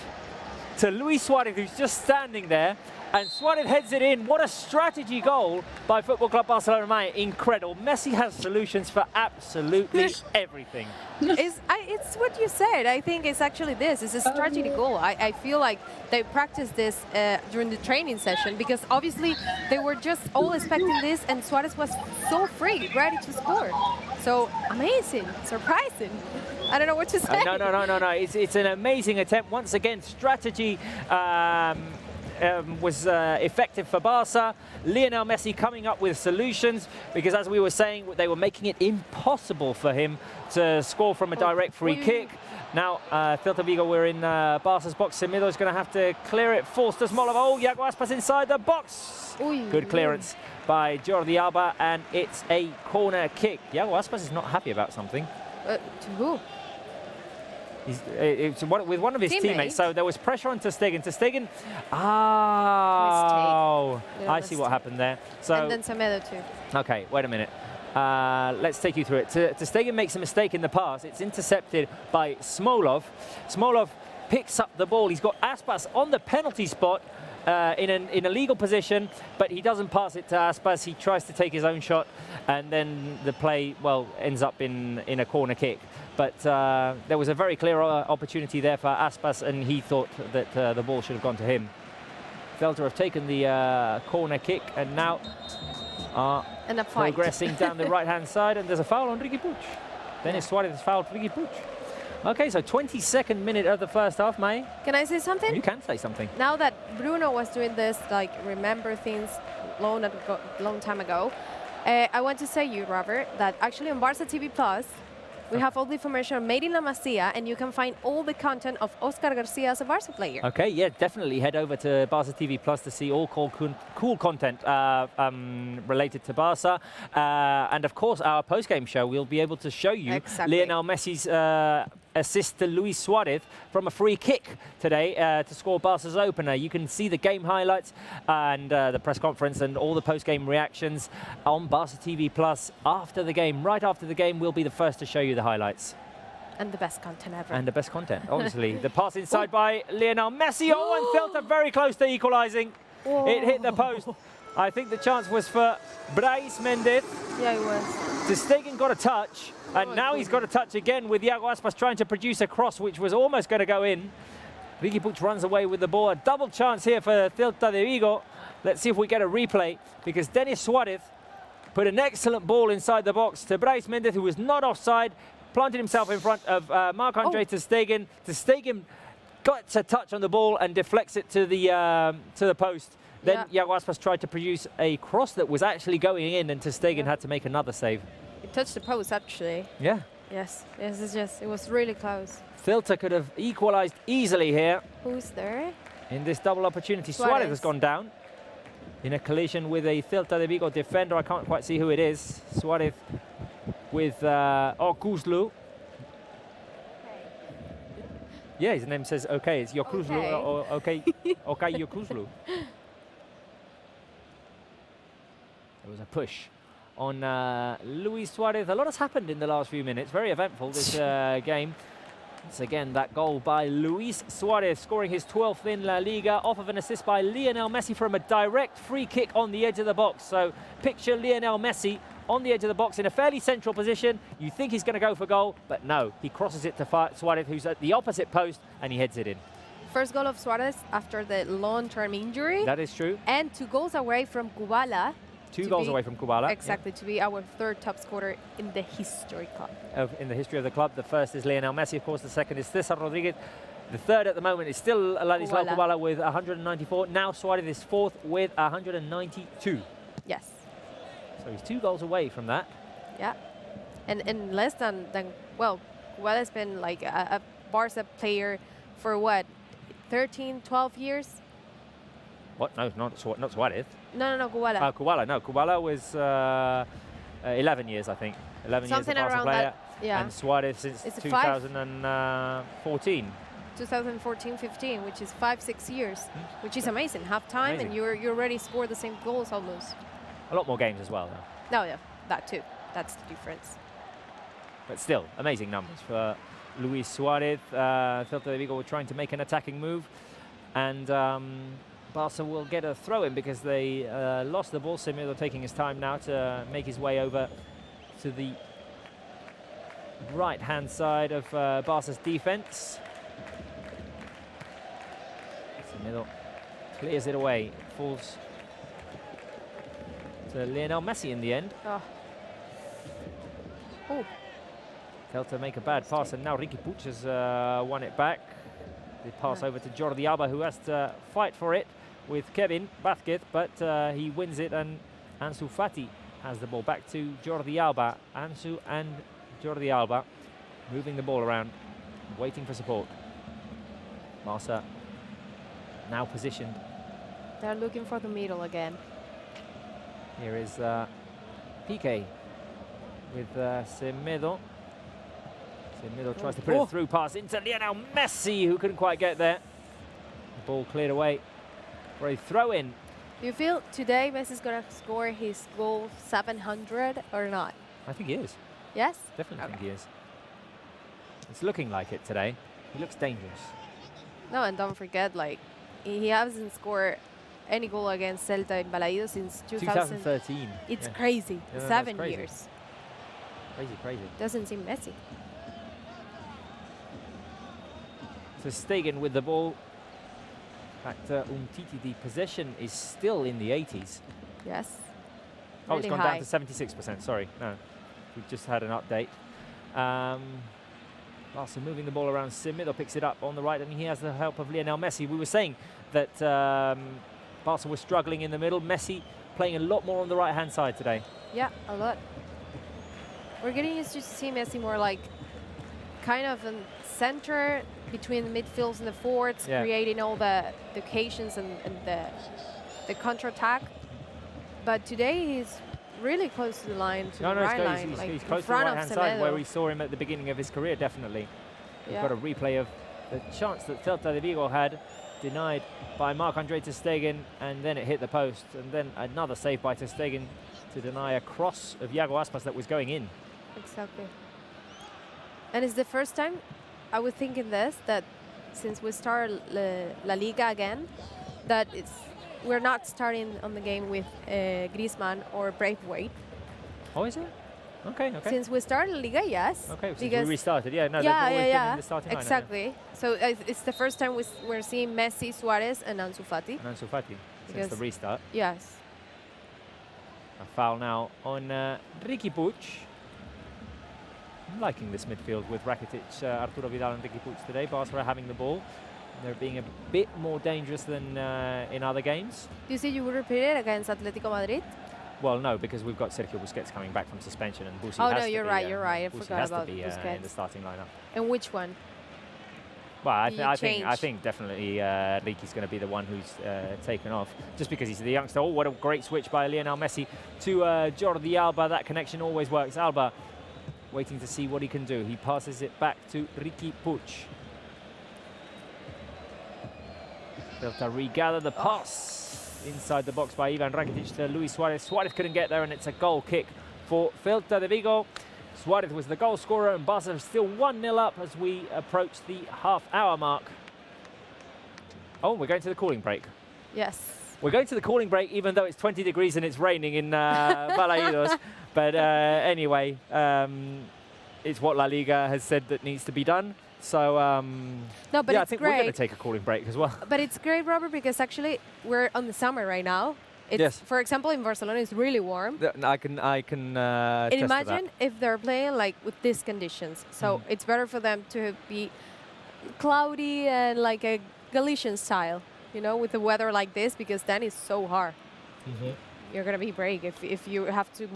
to Luis Suarez, who's just standing there, and Suarez heads it in. What a strategy goal by Football Club Barcelona, mate. Incredible. Messi has solutions for absolutely everything. It's what you said. I think it's actually this. It's a strategy goal. I feel like they practiced this during the training session, because obviously they were just all expecting this, and Suarez was so free, ready to score. So amazing, surprising. I don't know what to say. No. It's an amazing attempt. Once again, strategy was effective for Barça. Lionel Messi coming up with solutions because, as we were saying, they were making it impossible for him to score from a direct free kick. Now, Celta Vigo were in Barca's box. Semedo is going to have to clear it. Forced to Smolov. Oh, Iago Aspas inside the box. Good clearance by Jordi Alba, and it's a corner kick. Iago Aspas is not happy about something. To who? It's with one of his teammates. So there was pressure on Ter Stegen. Ter Stegen. I see what happened there. So and then Semedo too. Okay, wait a minute. Let's take you through it. Ter Stegen makes a mistake in the pass. It's intercepted by Smolov. Smolov picks up the ball. He's got Aspas on the penalty spot in a legal position, but he doesn't pass it to Aspas. He tries to take his own shot, and then the play, well, ends up in a corner kick. But there was a very clear opportunity there for Aspas, and he thought that the ball should have gone to him. Celta have taken the corner kick, and now and a fight. Progressing down the right-hand side, and there's a foul on Riqui Puig. Dennis Suarez has fouled Riqui Puig. Okay, so 22nd minute of the first half, May. Can I say something? You can say something. Now that Bruno was doing this, like, remember things long time ago, I want to say you, Robert, that actually on Barça TV Plus, we have all the information made in La Masia, and you can find all the content of Oscar Garcia as a Barça player. Okay, yeah, definitely head over to Barça TV Plus to see all cool content related to Barça. And of course, our post-game show, we'll be able to show you Lionel Messi's assist to Luis Suarez from a free kick today to score Barca's opener. You can see the game highlights and the press conference and all the post-game reactions on Barça TV Plus after the game. Right after the game, we'll be the first to show you the highlights. And the best content ever. And the best content, obviously. The pass inside by Lionel Messi. Oh, and Celta very close to equalising. It hit the post. I think the chance was for Brais Mendez. Yeah, it was. Ter Stegen got a touch, and now he's got a touch again with Iago Aspas trying to produce a cross, which was almost going to go in. Riqui Puig runs away with the ball. A double chance here for Celta de Vigo. Let's see if we get a replay, because Denis Suarez put an excellent ball inside the box to Brais Mendez, who was not offside, planted himself in front of Marc-Andre Ter Stegen. Ter Stegen got a touch on the ball and deflects it to the post. Then Iago Aspas tried to produce a cross that was actually going in, and Ter Stegen had to make another save. It touched the post, actually. Yeah. Yes, it was really close. Celta could have equalised easily here. Who's there? In this double opportunity. Suarez has gone down in a collision with a Celta de Vigo defender. I can't quite see who it is. Suarez with Okuzlu. Yeah, his name says okay. It's Yokuzlu. Okay, okay, Yokuzlu. There was a push on Luis Suarez. A lot has happened in the last few minutes. Very eventful, this game. Once again, that goal by Luis Suarez, scoring his 12th in La Liga, off of an assist by Lionel Messi from a direct free kick on the edge of the box. So picture Lionel Messi on the edge of the box in a fairly central position. You think he's going to go for goal, but no. He crosses it to Suarez, who's at the opposite post, and he heads it in. First goal of Suarez after the long-term injury. That is true. And 2 goals away from Kubala. 2 goals away from Kubala. Exactly, to be our 3rd top scorer in the history club. In the history of the club. The first is Lionel Messi, of course. The second is Cesar Rodriguez. The third at the moment is still Ladislau Kubala with 194. Now Suarez is 4th with 192. Yes. So he's 2 goals away from that. Yeah. And less than well, Kubala has been like a Barca player for what, 13, 12 years? What? No, not Suarez. No, Kubala. Kubala, no. Kubala was 11 years, I think. 11 Something years as a Barca player. That, yeah. And Suarez since 2014. 2014-15, which is 5-6 years, which is amazing. Half time, and you already scored the same goals almost. A lot more games as well, though. No, yeah, that too. That's the difference. But still, amazing numbers for Luis Suarez. Celta de Vigo were trying to make an attacking move, and Barca will get a throw-in because they lost the ball. Semedo taking his time now to make his way over to the right-hand side of Barca's defence. Semedo clears it away. Falls to Lionel Messi in the end. Oh. Oh. Celta make a bad pass, and now Riqui Puig has won it back. They pass over to Jordi Alba, who has to fight for it with Kevin Vázquez, but he wins it, and Ansu Fati has the ball back to Jordi Alba. Ansu and Jordi Alba moving the ball around, waiting for support. Barça now positioned. They're looking for the middle again. Here is Piqué with Semedo. Semedo tries to put a through pass into Lionel Messi, who couldn't quite get there. The ball cleared away for a throw-in. Do you feel today Messi's going to score his goal 700 or not? I think he is. Yes? Definitely think he is. It's looking like it today. He looks dangerous. No, and don't forget, like, he hasn't scored any goal against Celta in Balaídos since 2013. It's crazy. Yeah, 7 crazy. years. Crazy. Doesn't seem Messi. So Stegen with the ball. Back to Umtiti. The possession is still in the 80s. Yes. Oh, it's Really gone high. down to 76%. Sorry, no. We've just had an update. Barca moving the ball around. Semedo picks it up on the right, and he has the help of Lionel Messi. We were saying that Barca was struggling in the middle. Messi playing a lot more on the right-hand side today. Yeah, a lot. We're getting used to see Messi more like kind of in center between the midfields and the forwards, creating all the occasions and the counter-attack. But today he's really close to the line, to the right line. He's close to the right-hand side where we saw him at the beginning of his career, definitely. We've got a replay of the chance that Celta de Vigo had, denied by Marc-Andre ter Stegen, and then it hit the post, and then another save by ter Stegen to deny a cross of Iago Aspas that was going in. Exactly. And it's the first time I was thinking this, that since we start La Liga again, that we're not starting on the game with Griezmann or Braithwaite. Oh, is it? Okay. Since we started La Liga, yes. Okay, since we restarted, they've always been in the starting lineup. Exactly. So it's the first time we're seeing Messi, Suarez, and Ansu Fati. And Ansu Fati, since the restart. Yes. A foul now on Riqui Puig. I'm liking this midfield with Rakitic, Arturo Vidal and Riqui Puig today. Barca are having the ball. They're being a bit more dangerous than in other games. Do you see you would repeat it against Atletico Madrid? Well, no, because we've got Sergio Busquets coming back from suspension, and Busquets Oh, has no, to you're be, right. I Busquets forgot has about to be Busquets. in the starting lineup. And which one? Well, I think definitely Riqui's going to be the one who's taken off, just because he's the youngster. Oh, what a great switch by Lionel Messi to Jordi Alba. That connection always works. Alba waiting to see what he can do. He passes it back to Riqui Puig. Celta regather the pass inside the box by Ivan Rakitic to Luis Suarez. Suarez couldn't get there, and it's a goal kick for Celta de Vigo. Suarez was the goal scorer, and Barca is still 1-0 up as we approach the half-hour mark. Oh, we're going to the cooling break. Yes. We're going to the cooling break, even though it's 20 degrees and it's raining in Balaídos. But anyway, it's what La Liga has said that needs to be done. So, no, but yeah, I it's think great. we're going to take a cooling break as well. But it's great, Robert, because actually we're on the summer right now. It's, yes. For example, in Barcelona, it's really warm. I can and imagine if they're playing like with these conditions. So it's better for them to be cloudy and like a Galician style, you know, with the weather like this, because then it's so hard. You're going to be break if you have to,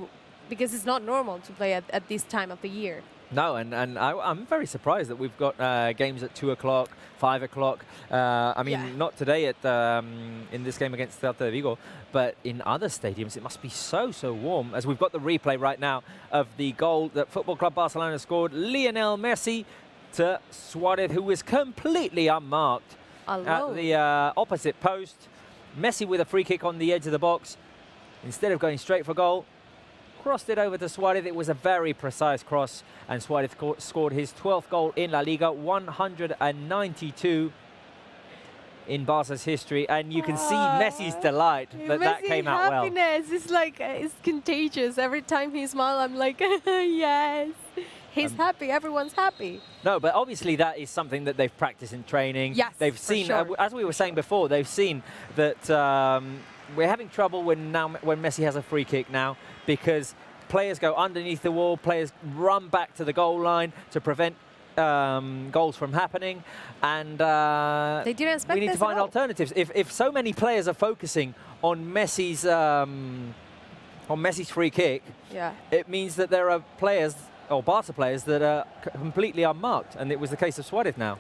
because it's not normal to play at this time of the year. No, and I'm very surprised that we've got games at 2 o'clock, 5 o'clock. I mean, not today in this game against Celta de Vigo, but in other stadiums it must be so warm, as we've got the replay right now of the goal that Football Club Barcelona scored. Lionel Messi to Suarez, who was completely unmarked at the opposite post. Messi with a free kick on the edge of the box. Instead of going straight for goal, crossed it over to Suarez. It was a very precise cross, and Suarez scored his 12th goal in La Liga, 192 in Barca's history, and you can see Messi's delight that came out well. Happiness is like, it's contagious. Every time he smiles, I'm like, yes. He's happy. Everyone's happy. No, but obviously that is something that they've practiced in training. Yes, they've seen, as we were saying before, they've seen that we're having trouble when Messi has a free kick now, because players go underneath the wall, players run back to the goal line to prevent goals from happening, and they didn't expect we need to find alternatives. If so many players are focusing on Messi's free kick, it means that there are players, or Barca players, that are completely unmarked, and it was the case of Suarez now.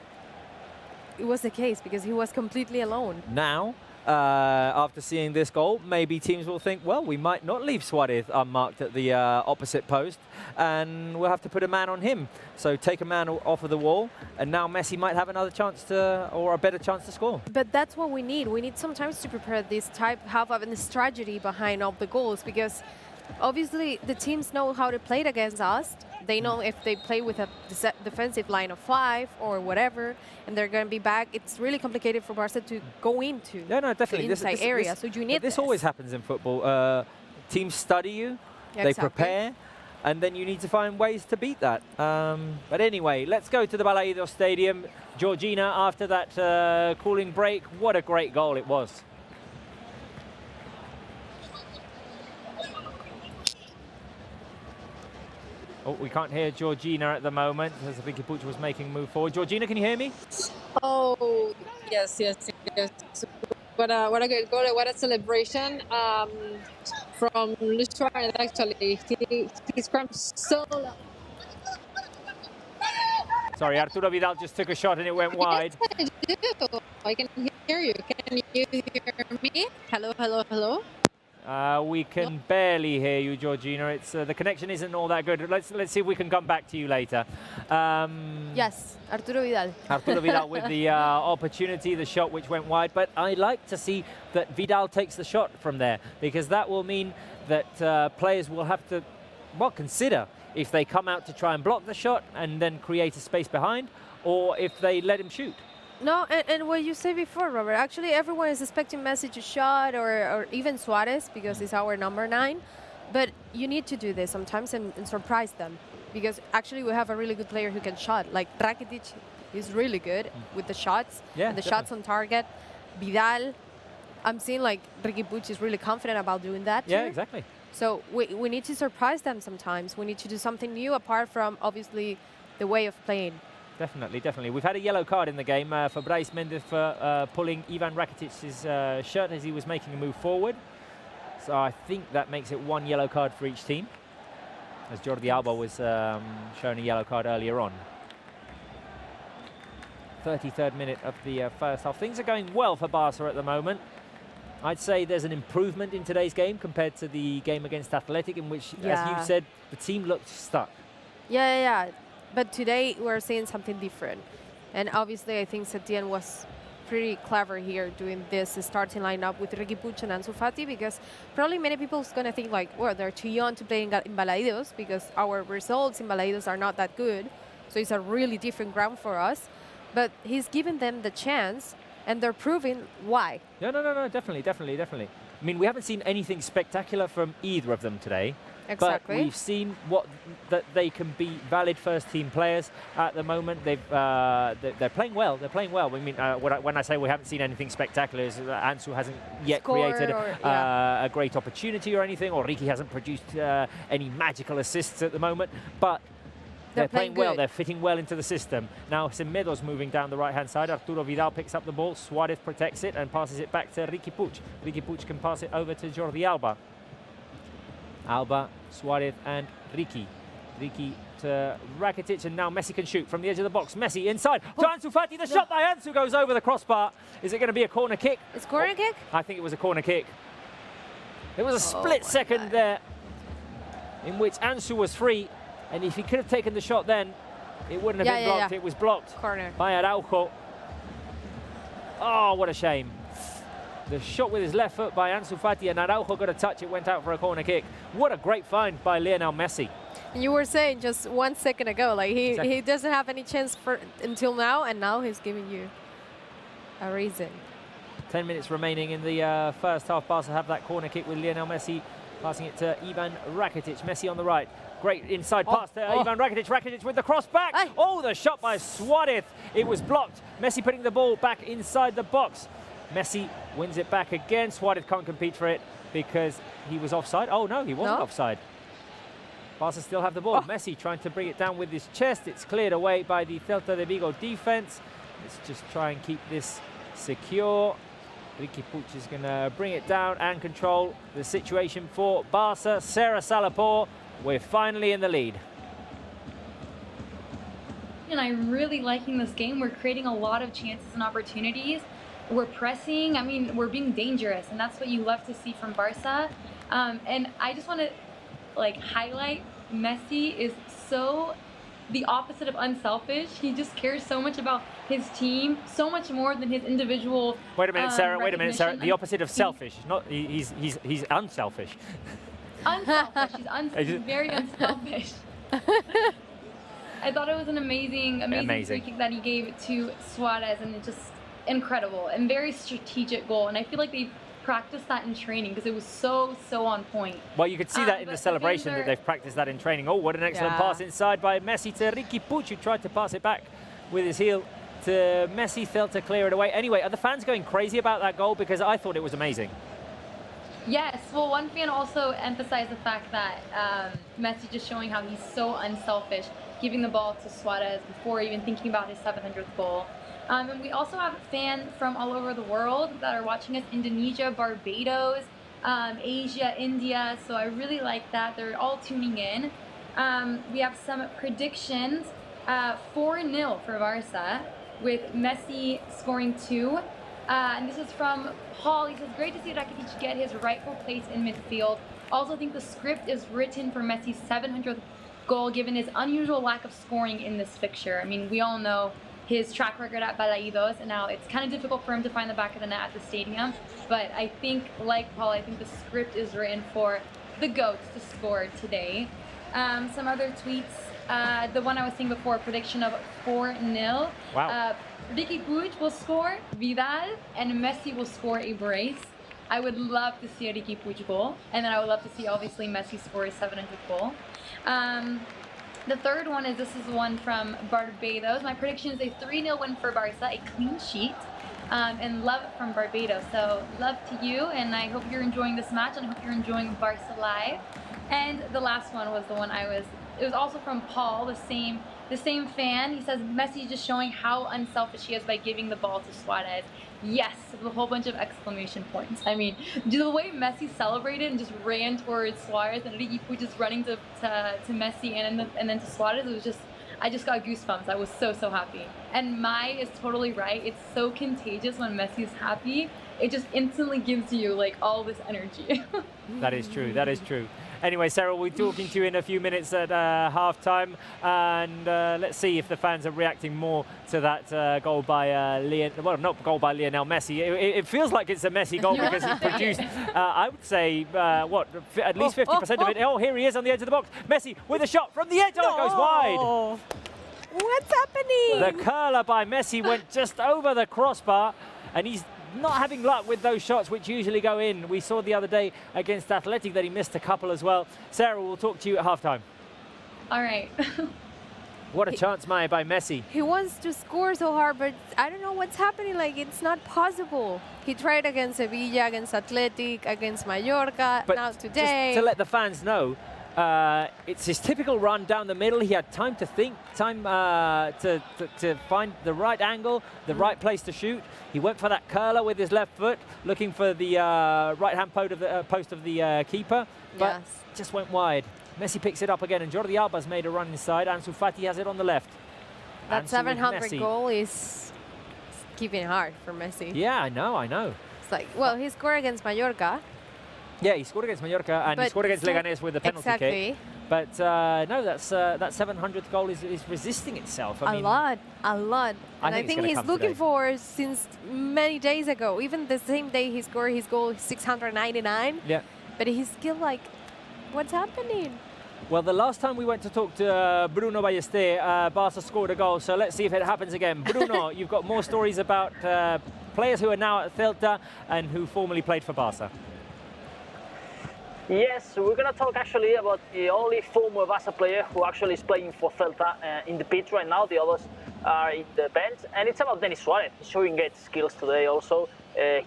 It was the case because he was completely alone. Now, after seeing this goal, maybe teams will think, well, we might not leave Suarez unmarked at the opposite post, and we'll have to put a man on him. So take a man off of the wall, and now Messi might have another chance to, or a better chance to score. But that's what we need. We need sometimes to prepare this type, have a strategy behind all the goals, because obviously the teams know how to play it against us. They know if they play with a defensive line of 5 or whatever, and they're going to be back. It's really complicated for Barca to go into definitely. the inside area. So you need this always happens in football. Teams study you, they prepare, and then you need to find ways to beat that. But anyway, let's go to the Balaídos Stadium. Georgina, after that cooling break, what a great goal it was. Oh, we can't hear Georgina at the moment, as Riqui Puig was making a move forward. Georgina, can you hear me? Oh, yes. What a great goal, what a celebration from Luis Suarez, actually. He scrambled so loud. Sorry, Arturo Vidal just took a shot and it went wide. Yes, I do. I can hear you. Can you hear me? Hello? We can barely hear you, Georgina. It's the connection isn't all that good. Let's see if we can come back to you later. Yes, Arturo Vidal. Arturo Vidal with the opportunity, the shot which went wide. But I like to see that Vidal takes the shot from there, because that will mean that players will have to, well, consider if they come out to try and block the shot and then create a space behind, or if they let him shoot. No, and what you said before, Robert, actually everyone is expecting Messi to shot, or even Suarez, because he's our number 9. But you need to do this sometimes and surprise them, because actually we have a really good player who can shot. Like Rakitic is really good with the shots, and the shots on target. Vidal, I'm seeing like Riqui Puig is really confident about doing that too. Yeah, exactly. So we need to surprise them sometimes. We need to do something new apart from obviously the way of playing. Definitely. We've had a yellow card in the game for Brais Mendes for pulling Ivan Rakitic's shirt as he was making a move forward. So I think that makes it 1 yellow card for each team, as Jordi Alba was shown a yellow card earlier on. 33rd minute of the first half. Things are going well for Barca at the moment. I'd say there's an improvement in today's game compared to the game against Athletic, in which, as you said, the team looked stuck. Yeah. But today we're seeing something different. And obviously I think Setien was pretty clever here doing this starting lineup with Riqui Puig and Ansu Fati, because probably many people are going to think like, well, they're too young to play in Balaídos, because our results in Balaídos are not that good. So it's a really different ground for us. But he's given them the chance, and they're proving why. No, definitely. I mean, we haven't seen anything spectacular from either of them today. Exactly. But we've seen that they can be valid first-team players at the moment. They're playing well. I mean, when I say we haven't seen anything spectacular, is Ansu hasn't yet created a great opportunity or anything, or Riqui hasn't produced any magical assists at the moment. But they're playing well. They're fitting well into the system. Now Semedo's moving down the right-hand side. Arturo Vidal picks up the ball. Suarez protects it and passes it back to Riqui Puig. Riqui Puig can pass it over to Jordi Alba. Alba, Suarez and Riqui. Riqui to Rakitic, and now Messi can shoot from the edge of the box. Messi inside to Ansu Fati. The shot by Ansu goes over the crossbar. Is it going to be a corner kick? It's corner kick? I think it was a corner kick. There was a split second there in which Ansu was free, and if he could have taken the shot then, it wouldn't have been blocked. It was blocked by Araujo. Oh, what a shame. The shot with his left foot by Ansu Fati, and Araujo got a touch. It went out for a corner kick. What a great find by Lionel Messi. You were saying just 1 second ago, like he doesn't have any chance until now, and now he's giving you a reason. 10 minutes remaining in the first half. Barca have that corner kick with Lionel Messi passing it to Ivan Rakitic. Messi on the right. Great inside pass to Ivan Rakitic. Rakitic with the cross back. Oh, the shot by Suarez. It was blocked. Messi putting the ball back inside the box. Messi wins it back again. Suarez can't compete for it because he was offside. Oh, no, he wasn't offside. Barca still have the ball. Messi trying to bring it down with his chest. It's cleared away by the Celta de Vigo defense. Let's just try and keep this secure. Riqui Puig is going to bring it down and control the situation for Barca. Sarah Salapor, we're finally in the lead. And I'm really liking this game. We're creating a lot of chances and opportunities. We're pressing. I mean, we're being dangerous, and that's what you love to see from Barca. And I just want to highlight Messi is so the opposite of unselfish. He just cares so much about his team, so much more than his individual. Wait a minute, Sarah. Wait a minute, Sarah. The opposite of selfish. Not he's unselfish. Unselfish. He's very unselfish. I thought it was an amazing free kick that he gave to Suarez, and it's just incredible and very strategic goal. And I feel like they've practiced that in training because it was so on point. Well, you could see that in the celebration that they've practiced that in training. Oh, what an excellent pass inside by Messi to Riqui Puig, who tried to pass it back with his heel to Messi, failed to clear it away. Anyway, are the fans going crazy about that goal? Because I thought it was amazing. Yes, well, one fan also emphasized the fact that Messi just showing how he's so unselfish, giving the ball to Suarez before even thinking about his 700th goal. And we also have fans from all over the world that are watching us: Indonesia, Barbados, Asia, India. So I really like that. They're all tuning in. We have some predictions. 4-0 for Barca, with Messi scoring 2. And this is from Paul. He says, great to see Rakitic get his rightful place in midfield. Also think the script is written for Messi's 700th goal, given his unusual lack of scoring in this fixture. I mean, we all know his track record at Balaídos, and now it's kind of difficult for him to find the back of the net at the stadium. But I think, like Paul, I think the script is written for the GOATs to score today. Some other tweets. The one I was seeing before, prediction of 4-0. Wow. Riqui Puig will score, Vidal, and Messi will score a brace. I would love to see a Riqui Puig goal, and then I would love to see, obviously, Messi score his 700th goal. The third one is, this is one from Barbados. My prediction is a 3-0 win for Barca, a clean sheet, and love from Barbados. So love to you, and I hope you're enjoying this match, and I hope you're enjoying Barca Live. And the last one was the one it was also from Paul, the same fan. He says, Messi just showing how unselfish he is by giving the ball to Suarez. Yes, with a whole bunch of exclamation points. I mean, the way Messi celebrated and just ran towards Suarez, and Riqui Puig just running to Messi and then to Suarez, it was just, I just got goosebumps. I was so happy. And Mai is totally right. It's so contagious when Messi's happy. It just instantly gives you like all this energy. That is true. That is true. Anyway, Sarah, we'll be talking to you in a few minutes at half-time, and let's see if the fans are reacting more to that goal by not goal by Lionel Messi. It feels like it's a Messi goal because he produced, I would say, at least 50% of it. Oh, here he is on the edge of the box. Messi with a shot from the edge. Oh, it goes wide. What's happening? The curler by Messi went just over the crossbar, and he's not having luck with those shots which usually go in. We saw the other day against Athletic that he missed a couple as well. Sarah, we'll talk to you at halftime. All right. What a chance, Maya, by Messi. He wants to score so hard, but I don't know what's happening. Like, it's not possible. He tried against Sevilla, against Athletic, against Mallorca, but now today. Just to let the fans know, it's his typical run down the middle. He had time to think, time to find the right angle, the right place to shoot. He went for that curler with his left foot, looking for the right-hand post of the keeper, but just went wide. Messi picks it up again, and Jordi Alba's made a run inside. Ansu Fati has it on the left. That 700 goal is keeping hard for Messi. Yeah, I know. It's like, well, he scored against Mallorca. Yeah, he scored against Mallorca, and he scored against Leganés with the penalty kick. But no, that 700th goal is resisting itself. I mean, a lot. And I think he's looking for since many days ago. Even the same day he scored his goal, 699. Yeah. But he's still like, what's happening? Well, the last time we went to talk to Bruno Ballester, Barca scored a goal. So let's see if it happens again. Bruno, you've got more stories about players who are now at Celta and who formerly played for Barca. Yes, we're going to talk actually about the only former Barca player who actually is playing for Celta in the pitch right now. The others are in the bench. And it's about Denis Suarez. He's showing great skills today also.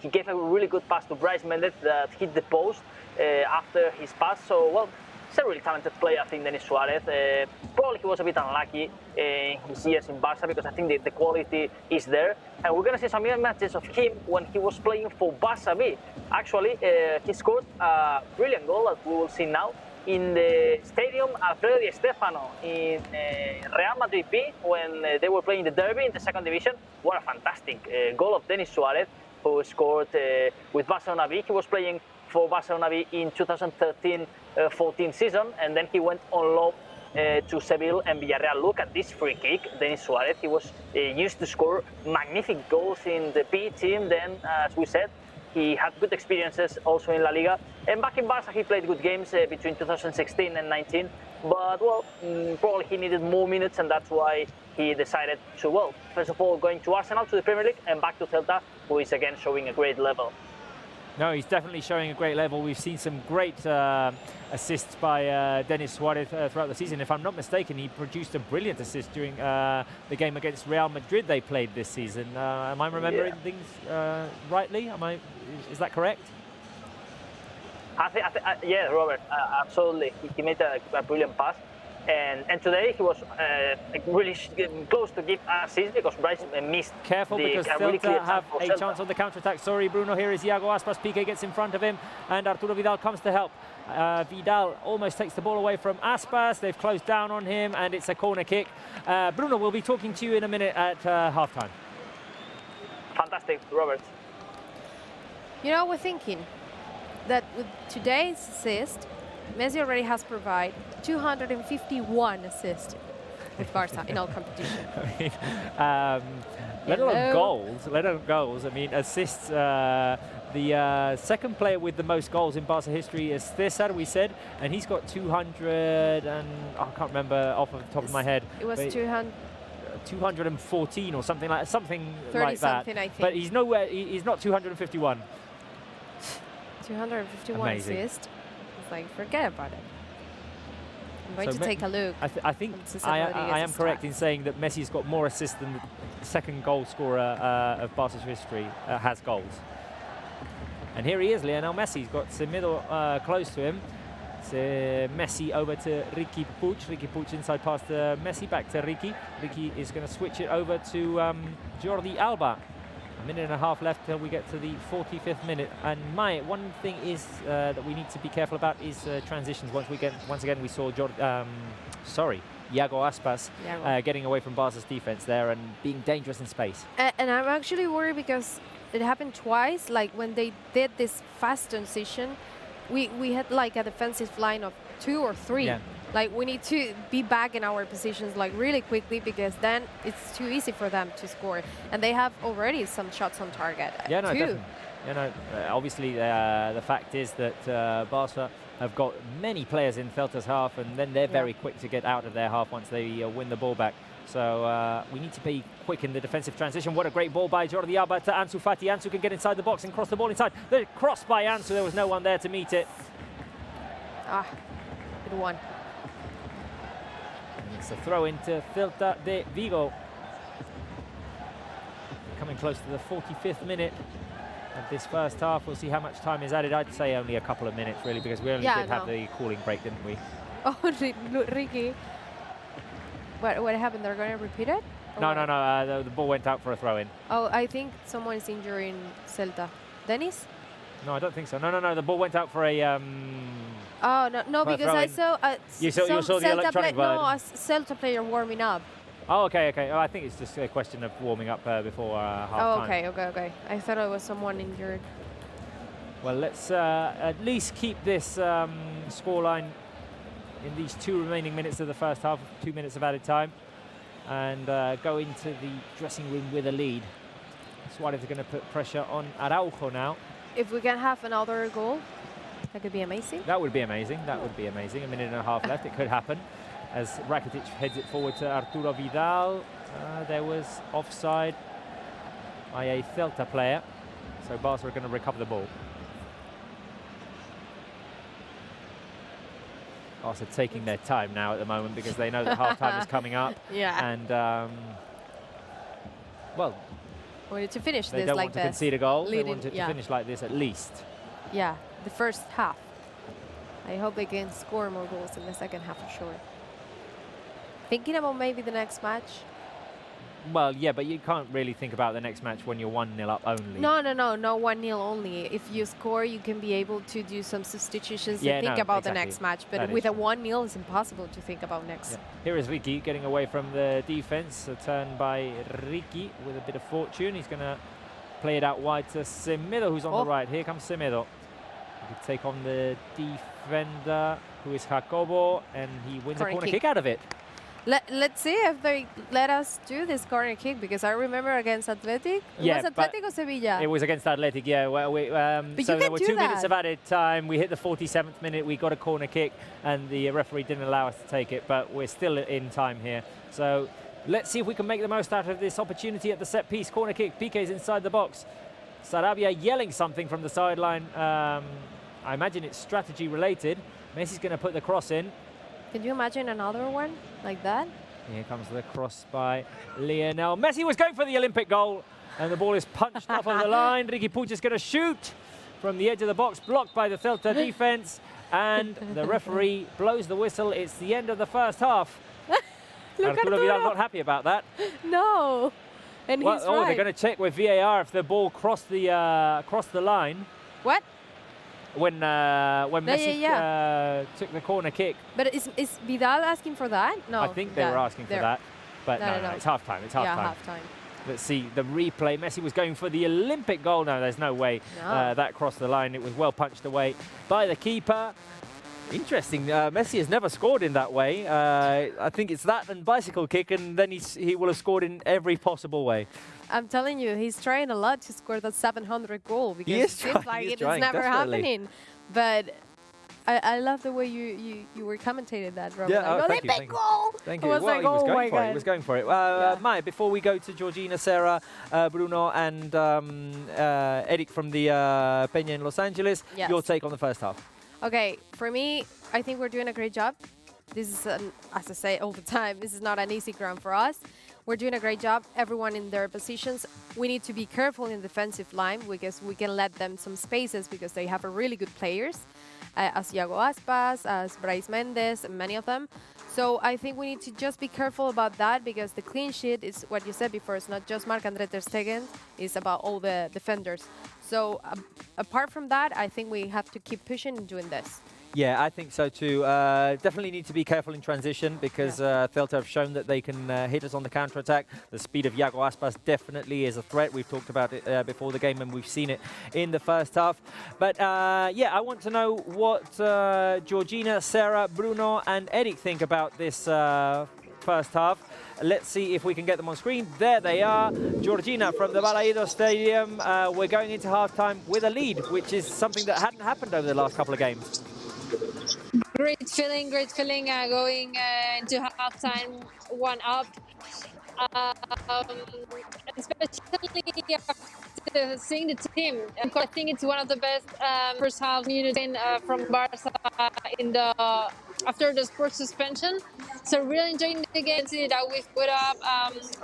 He gave a really good pass to Bryce Mendes that hit the post after his pass. So, well, he's a really talented player, I think, Denis Suarez. Probably he was a bit unlucky in his years in Barça because I think the quality is there. And we're going to see some images of him when he was playing for Barça B. Actually, he scored a brilliant goal that we will see now in the Stadium Alfredo Di Stéfano in Real Madrid B when they were playing the derby in the second division. What a fantastic goal of Denis Suarez, who scored with Barcelona B. He was playing for Barcelona B in 2013-14 season, and then he went on loan to Seville and Villarreal. Look at this free kick, Denis Suarez. He was used to score magnificent goals in the B team. Then, as we said, he had good experiences also in La Liga. And back in Barça, he played good games between 2016 and 19. But, well, probably he needed more minutes, and that's why he decided to, well, first of all, going to Arsenal, to the Premier League, and back to Celta, who is again showing a great level. No, he's definitely showing a great level. We've seen some great assists by Denis Suarez throughout the season. If I'm not mistaken, he produced a brilliant assist during the game against Real Madrid they played this season. Am I remembering things rightly? Is that correct? Yeah, Robert, absolutely. He made a brilliant pass. And today he was really close to give assist because Bryce missed. Careful because Celta have a chance on the counter-attack. Sorry, Bruno, here is Iago Aspas. Piqué gets in front of him and Arturo Vidal comes to help. Vidal almost takes the ball away from Aspas. They've closed down on him and it's a corner kick. Bruno, we'll be talking to you in a minute at half-time. Fantastic, Robert. You know, we're thinking that with today's assist, Messi already has provided 251 assists with Barça in all competition. Let alone goals. I mean, assists. The second player with the most goals in Barca history is Cesar, we said, and he's got 200 and I can't remember off the top of my head. It was 214 or something like I think. But he's nowhere. He's not 251. 251 assists. It's like, forget about it. I'm going to take a look. I think I am correct in saying that Messi's got more assists than the second goal scorer of Barca's history has goals. And here he is, Lionel Messi. He's got Semedo close to him. So Messi over to Riqui Puig. Riqui Puig inside pass to Messi, back to Riqui. Riqui is going to switch it over to Jordi Alba. A minute and a half left till we get to the 45th minute. And one thing is that we need to be careful about is transitions. Once again we saw Iago Aspas getting away from Barca's defense there and being dangerous in space. And I'm actually worried because it happened twice. Like when they did this fast transition, we had like a defensive line of 2 or 3. Yeah. Like we need to be back in our positions like really quickly because then it's too easy for them to score. And they have already some shots on target. Yeah, no, definitely. Obviously the fact is that Barca have got many players in Celta's half and then they're very quick to get out of their half once they win the ball back. So we need to be quick in the defensive transition. What a great ball by Jordi Alba to Ansu Fati. Ansu can get inside the box and cross the ball inside. The cross by Ansu, there was no one there to meet it. Good one. It's a throw into Celta de Vigo. Coming close to the 45th minute of this first half. We'll see how much time is added. I'd say only a couple of minutes, really, because we only did have the cooling break, didn't we? Oh, Riqui. What happened? They're going to repeat it? No. The ball went out for a throw-in. Oh, I think someone is injured in Celta. Dennis? No, I don't think so. No. The ball went out for a... Oh, no, because I saw... you saw the electronic bird? No, a Celta player warming up. Oh, okay. Oh, I think it's just a question of warming up before half-time. Oh, okay. I thought it was someone injured. Well, let's at least keep this scoreline in these 2 remaining minutes of the first half, 2 minutes of added time, and go into the dressing room with a lead. Suarez are going to put pressure on Araujo now. If we can have another goal, that could be amazing. That would be amazing. A minute and a half left. It could happen as Rakitic heads it forward to Arturo Vidal. There was offside by a Celta player. So Barca are going to recover the ball. Barca taking their time now at the moment because they know that half-time is coming up. Yeah. And, well... We need to finish they this don't like want to concede a goal. They want it to yeah. finish like this at least. Yeah, the first half. I hope they can score more goals in the second half for sure. Thinking about maybe the next match. Well, yeah, but you can't really think about the next match when you're 1-0 up only. No, 1-0 only. If you score, you can be able to do some substitutions and think about the next match. But with a 1-0, it's impossible to think about next. Yeah. Here is Ricky getting away from the defense. A turn by Ricky with a bit of fortune. He's going to play it out wide to Semedo, who's on the right. Here comes Semedo. He can take on the defender, who is Jacobo, and he wins a corner kick out of it. Let's see if they let us do this corner kick, because I remember against Athletic. Yeah, was Athletic or Sevilla? It was against Athletic, yeah. Well, so there were 2 minutes of added time. We hit the 47th minute. We got a corner kick, and the referee didn't allow us to take it, but we're still in time here. So let's see if we can make the most out of this opportunity at the set piece. Corner kick. Piqué's inside the box. Sarabia yelling something from the sideline. I imagine it's strategy related. Messi's going to put the cross in. Can you imagine another one like that? Here comes the cross by Lionel Messi. Was going for the Olympic goal, and the ball is punched off of the line. Riqui Puig is going to shoot from the edge of the box, blocked by the Celta defense, and the referee blows the whistle. It's the end of the first half. Arturo Vidal not happy about that. No, and he's right. They're going to check with VAR if the ball crossed the line. What? When Messi took the corner kick. But is Vidal asking for that? No. I think they were asking for that. But no, it's half time. It's half time. Half time. Let's see the replay. Messi was going for the Olympic goal. No, there's no way that crossed the line. It was well punched away by the keeper. Interesting. Messi has never scored in that way. I think it's that and bicycle kick, and then he will have scored in every possible way. I'm telling you, he's trying a lot to score that 700 goal, because it seems like it's never happening. But I love the way you were commentating that, Robert. Yeah, like, thank you. Thank you. Well, he was going for it. Maya, before we go to Georgina, Sarah, Bruno, and Eric from the Peña in Los Angeles, your take on the first half. Okay, for me, I think we're doing a great job. This is, as I say all the time, this is not an easy ground for us. We're doing a great job, everyone in their positions. We need to be careful in defensive line, because we can let them some spaces, because they have a really good players, as Iago Aspas, as Brais Mendes, and many of them. So I think we need to just be careful about that, because the clean sheet is what you said before. It's not just Marc-André ter Stegen, it's about all the defenders. So apart from that, I think we have to keep pushing and doing this. Yeah, I think so too. Definitely need to be careful in transition, because Celta have shown that they can hit us on the counter-attack. The speed of Iago Aspas definitely is a threat. We've talked about it before the game, and we've seen it in the first half. But yeah, I want to know what Georgina, Sarah, Bruno and Eric think about this first half. Let's see if we can get them on screen. There they are. Georgina from the Balaídos Stadium. We're going into halftime with a lead, which is something that hadn't happened over the last couple of games. Great feeling going into halftime, 1 up. Especially after seeing the team. I think it's one of the best first half units from Barça after the sports suspension. So really enjoying the game that we've put up.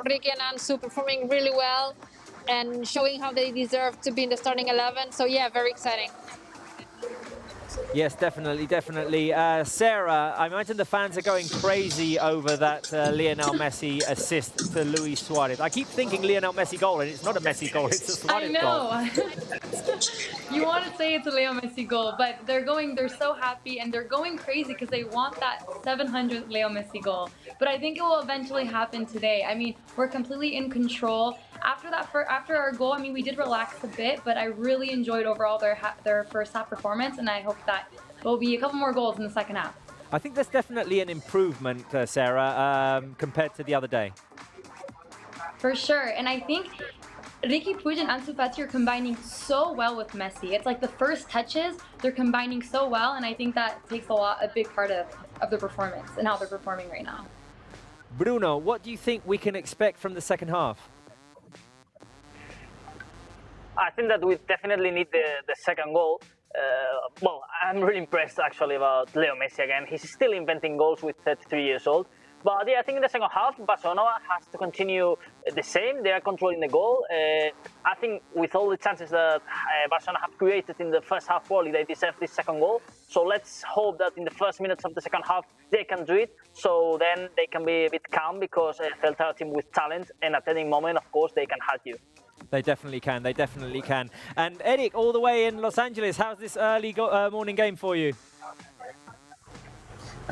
Ricky and Ansu performing really well and showing how they deserve to be in the starting 11. So yeah, very exciting. Yes, definitely. Sarah, I imagine the fans are going crazy over that Lionel Messi assist to Luis Suarez. I keep thinking Lionel Messi goal, and it's not a Messi goal, it's a Suarez goal. I know. You want to say it's a Leo Messi goal, but they're so happy and they're going crazy because they want that 700th Leo Messi goal. But I think it will eventually happen today. I mean, we're completely in control. After our goal, I mean, we did relax a bit, but I really enjoyed overall their first half performance, and I hope that there will be a couple more goals in the second half. I think there's definitely an improvement, Sarah, compared to the other day. For sure, and I think Riqui Puig and Ansu Fati are combining so well with Messi. It's like the first touches, they're combining so well, and I think that takes a big part of the performance and how they're performing right now. Bruno, what do you think we can expect from the second half? I think that we definitely need the second goal. Well, I'm really impressed actually about Leo Messi again. He's still inventing goals with 33 years old. But yeah, I think in the second half, Barcelona has to continue the same. They are controlling the goal. I think with all the chances that Barcelona have created in the first half, probably they deserve this second goal. So let's hope that in the first minutes of the second half, they can do it. So then they can be a bit calm, because Celta are a team with talent, and at any moment, of course, they can hurt you. They definitely can. They definitely can. And Eric, all the way in Los Angeles, how's this early morning game for you?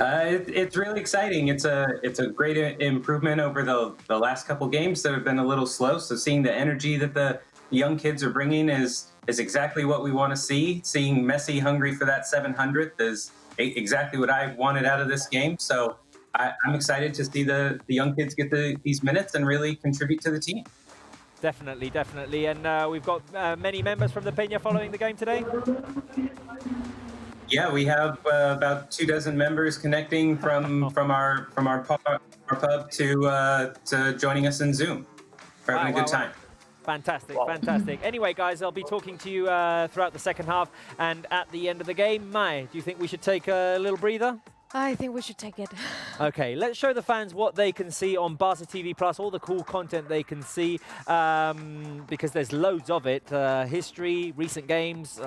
It's really exciting. It's a great improvement over the last couple games that have been a little slow. So seeing the energy that the young kids are bringing is exactly what we want to see. Seeing Messi hungry for that 700th is exactly what I wanted out of this game. So I'm excited to see the young kids get these minutes and really contribute to the team. Definitely, definitely. And we've got many members from the Peña following the game today. Yeah, we have about 24 members connecting from our pub to joining us in Zoom. We're having a good time. Fantastic, fantastic. Anyway, guys, I'll be talking to you throughout the second half and at the end of the game. Mai, do you think we should take a little breather? I think we should take it. Okay, let's show the fans what they can see on Barça TV Plus, all the cool content they can see, because there's loads of it. History, recent games,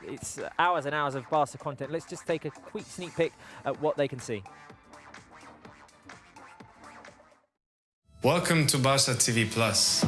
it's hours and hours of Barça content. Let's just take a quick sneak peek at what they can see. Welcome to Barça TV Plus.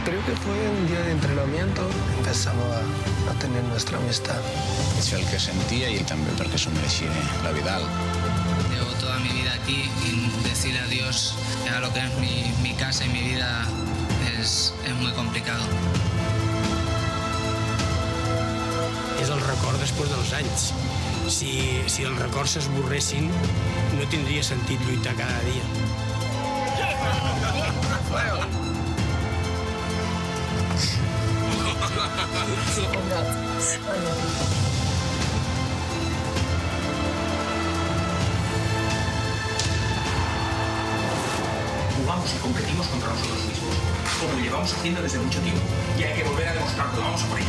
Creo que fue un día de entrenamiento, empezamos a tener nuestra amistad. És el que sentia i també perquè s'ho mereixia la Vidal. Llevo toda mi vida aquí y decirle adiós a lo que es mi casa y mi vida es muy complicado. És el record després dels anys. Si els records s'esborressin, no tindria sentit lluitar cada dia. Jugamos y competimos contra nosotros mismos, como llevamos haciendo desde mucho tiempo. Y hay que volver a demostrarlo. Vamos a por ello.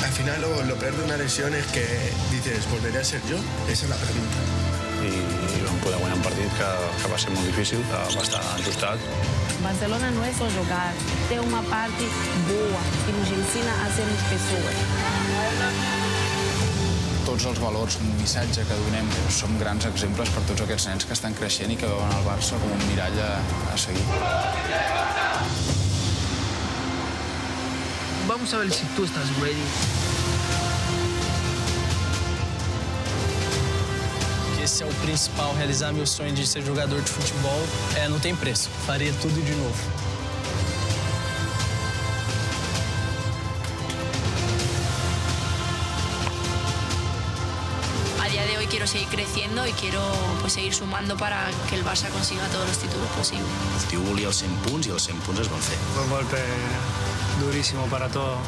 Al final lo peor de una lesión es que dices, ¿volveré a ser yo? Esa es la pregunta. I vam poder guanyar un partit que va ser molt difícil, va estar ajustat. Barcelona não é só jogar, tem uma parte boa que nos ensina a sermos pessoas. Tots els valors, un missatge que donem, som grans exemples per tots aquests nens que estan creixent i que veuen el Barça com un mirall a seguir. Vamos a ver si tú estás ready. Esse é o principal, realizar meu sonho de ser jogador de futebol. Não tem preço, faria tudo de novo. A día de hoy quiero seguir creciendo y quiero seguir sumando para que el Barça consiga todos los títulos posibles. El tio volia els 100 punts i els 100 punts es van fer. Fue un golpe durísimo para todo.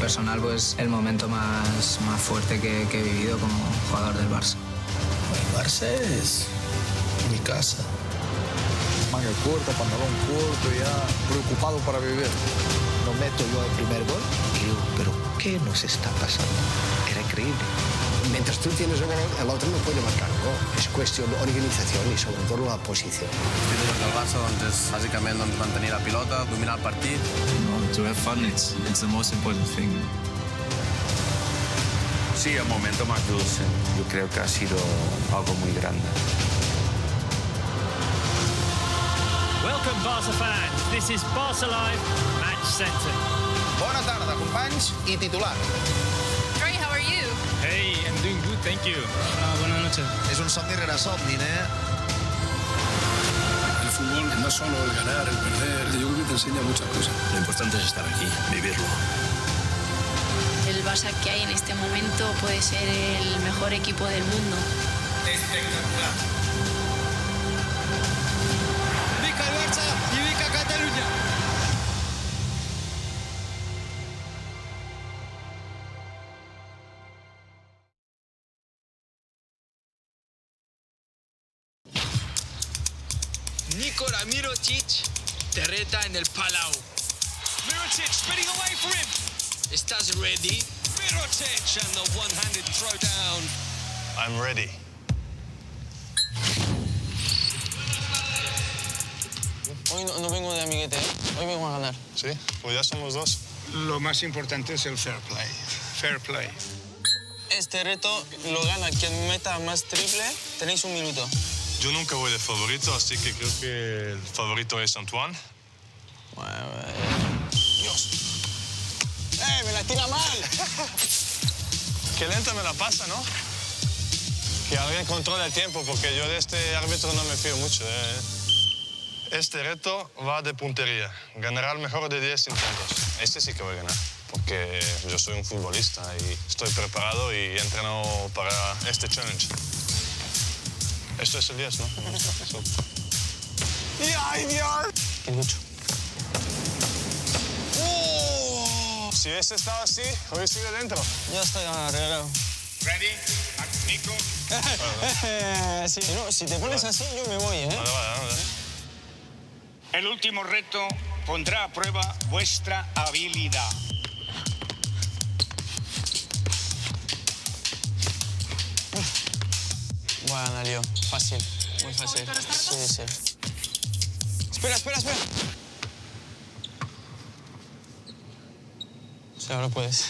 Personal, pues el momento más fuerte que he vivido como jugador del Barça. El Barça es mi casa. Manga corta, pantalón corto, ya preocupado para vivir. Lo meto yo el primer gol y digo, ¿pero qué nos está pasando? Era increíble. Mientras tú tienes el balón, el otro no puede marcar un gol. És qüestió d'organització i sobretot la posició. L'estil de joc del Barça és bàsicament mantenir la pilota, dominar el partit. to have fun. It's the most important thing. Sí, el momento más dulce. Yo creo que ha sido algo muy grande. Welcome, Barça fans. This is Barça Live Match Center. Bona tarda, companys i titular. Great, how are you? Hey, I'm doing good, thank you. Buenas noches. És un somni rere somni, El fútbol no solo el ganar, el perder, yo creo que te enseña muchas cosas. Lo importante es estar aquí, vivirlo. El Barça que hay en este momento puede ser el mejor equipo del mundo. Espectacular. Viva el Barça y viva Cataluña. Nikola Mirotic te reta en el Palau. Mirotic spinning away for him. ¿Estás ready? Mirotic and the one-handed throw down. I'm ready. Hoy no vengo de amiguete, hoy vengo a ganar. Sí, pues ya somos dos. Lo más importante es el fair play. Fair play. Este reto lo gana quien meta más triple. Tenéis un minuto. Yo nunca voy de favorito, así que creo que el favorito es Antoine. Dios. Me la tira mal. Qué lenta me la pasa, ¿no? Que alguien controle el tiempo, porque yo de este árbitro no me fío mucho. Este reto va de puntería. Ganará el mejor de 10 intentos. Este sí que voy a ganar, porque yo soy un futbolista y estoy preparado y entreno para este challenge. Esto es el 10, ¿no? ¡Ay, Dios! Qué mucho. Si hubiese estado así, hubiese ido dentro. Ya estoy arreglado. Ready, Nico. Sí. No, si te pones así, yo me voy, ¿eh? Vale. El último reto pondrá a prueba vuestra habilidad. Voy a ganar yo. Fácil. Muy fácil. Sí. Espera. Sí, ahora puedes.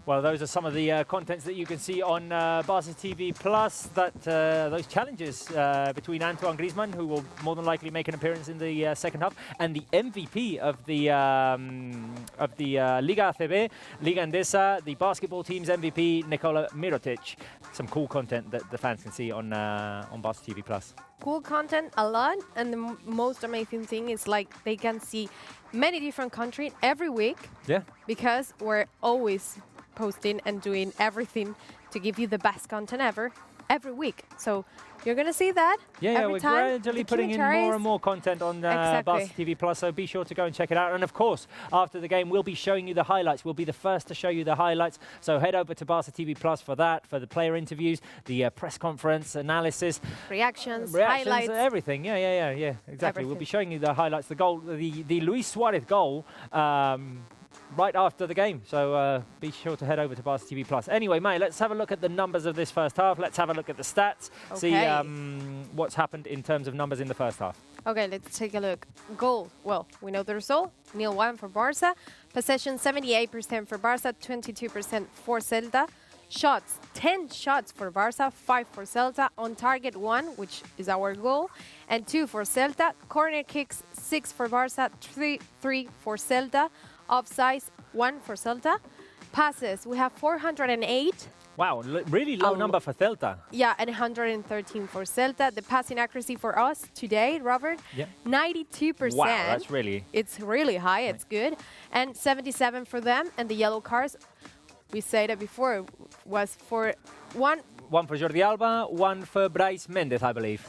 Well, those are some of the contents that you can see on Barça TV Plus. That those challenges between Antoine Griezmann, who will more than likely make an appearance in the second half, and the MVP of the Liga ACB, Liga Endesa, the basketball team's MVP, Nikola Mirotic. Some cool content that the fans can see on Barça TV Plus. Cool content, a lot, and the most amazing thing is like they can see many different countries every week. Yeah. Because we're always posting and doing everything to give you the best content ever every week. So you're going to see that every we're time. gradually putting in more and more content on Barça TV Plus, so be sure to go and check it out. And of course, after the game, we'll be showing you the highlights. We'll be the first to show you the highlights. So head over to Barça TV Plus for that, for the player interviews, the press conference, analysis. Reactions, highlights. Everything. Yeah, exactly. Everything. We'll be showing you the highlights, the goal, the Luis Suarez goal, right after the game. So be sure to head over to Barça TV Plus. Anyway, May, let's have a look at the numbers of this first half. Let's have a look at the stats, see what's happened in terms of numbers in the first half. Okay, let's take a look. Goal. Well, we know the result. 0-1 for Barça. Possession 78% for Barça, 22% for Celta. Shots, 10 shots for Barça, 5 for Celta. On target 1, which is our goal, and 2 for Celta. Corner kicks 6 for Barça, 3 for Celta. Offsides 1 for Celta. Passes, we have 408. Wow, really low number for Celta. Yeah, and 113 for Celta. The passing accuracy for us today, Robert, 92%. Wow, that's really... It's really high, it's good. And 77 for them. And the yellow cards, we said it before, was for one... One for Jordi Alba, one for Brais Mendez, I believe.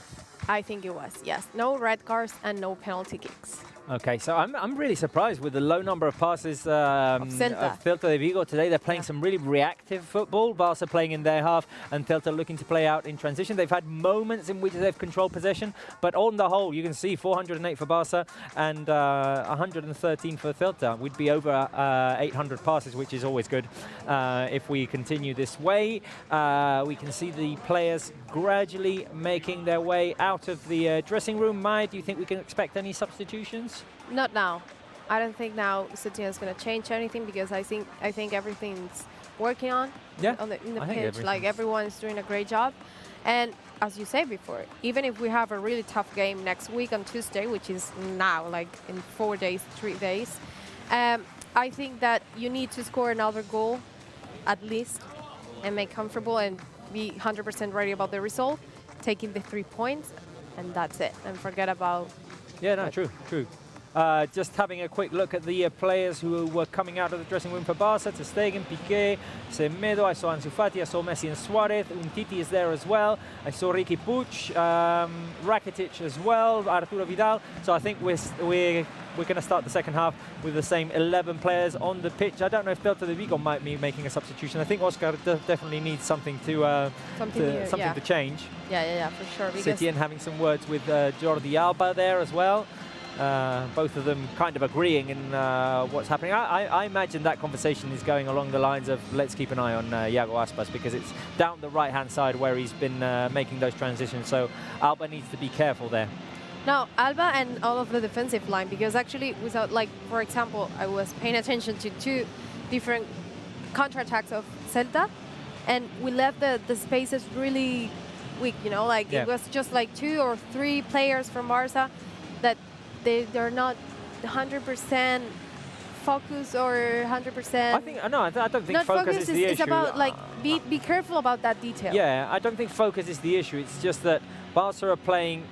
I think it was, yes. No red cards and no penalty kicks. Okay, so I'm really surprised with the low number of passes of Celta de Vigo today. They're playing some really reactive football. Barca playing in their half and Celta looking to play out in transition. They've had moments in which they've controlled possession, but on the whole, you can see 408 for Barca and 113 for Celta. We'd be over 800 passes, which is always good. If we continue this way, we can see the players gradually making their way out of the dressing room. Mai, do you think we can expect any substitutions? Not now. I don't think now Setien is going to change anything because I think everything's working in the pitch. Like everyone's doing a great job. And as you said before, even if we have a really tough game next week on Tuesday, which is now, like in 4 days, 3 days, I think that you need to score another goal at least and make comfortable and be 100% ready about the result, taking the 3 points, and that's it. And forget about... Yeah, no, true. Just having a quick look at the players who were coming out of the dressing room for Barca. Ter Stegen, Piqué, Semedo, I saw Ansu Fati, I saw Messi and Suarez, Umtiti is there as well. I saw Riqui Puig, Rakitic as well, Arturo Vidal. So I think we're going to start the second half with the same 11 players on the pitch. I don't know if Celta de Vigo might be making a substitution. I think Oscar definitely needs something to change. Yeah, for sure. Setien having some words with Jordi Alba there as well. Both of them kind of agreeing in what's happening. I imagine that conversation is going along the lines of let's keep an eye on Iago Aspas because it's down the right-hand side where he's been making those transitions. So Alba needs to be careful there. No, Alba and all of the defensive line, because actually without, like, for example, I was paying attention to 2 different counterattacks of Celta, and we left the spaces really weak, you know, like it was just like 2 or 3 players from Barca that they're not 100% focused or 100%. I don't think focus is the issue. It's about like be careful about that detail. Yeah, I don't think focus is the issue. It's just that Barca are playing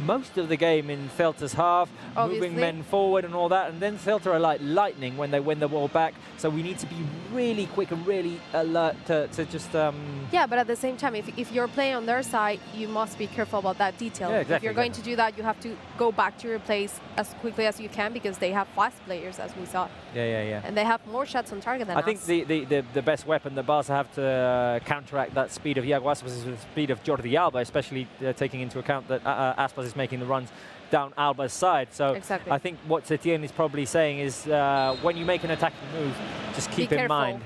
most of the game in Celta's half, moving men forward and all that, and then Celta are like lightning when they win the ball back, so we need to be really quick and really alert to just... Yeah, but at the same time, if you're playing on their side, you must be careful about that detail. Yeah, exactly, if you're going to do that, you have to go back to your place as quickly as you can because they have fast players, as we saw. Yeah. And they have more shots on target than us. I think the best weapon that Barca have to counteract that speed of Iago Aspas is the speed of Jordi Alba, especially taking into account that Aspas is making the runs down Alba's side. So I think what Setien is probably saying is when you make an attacking move, just keep in mind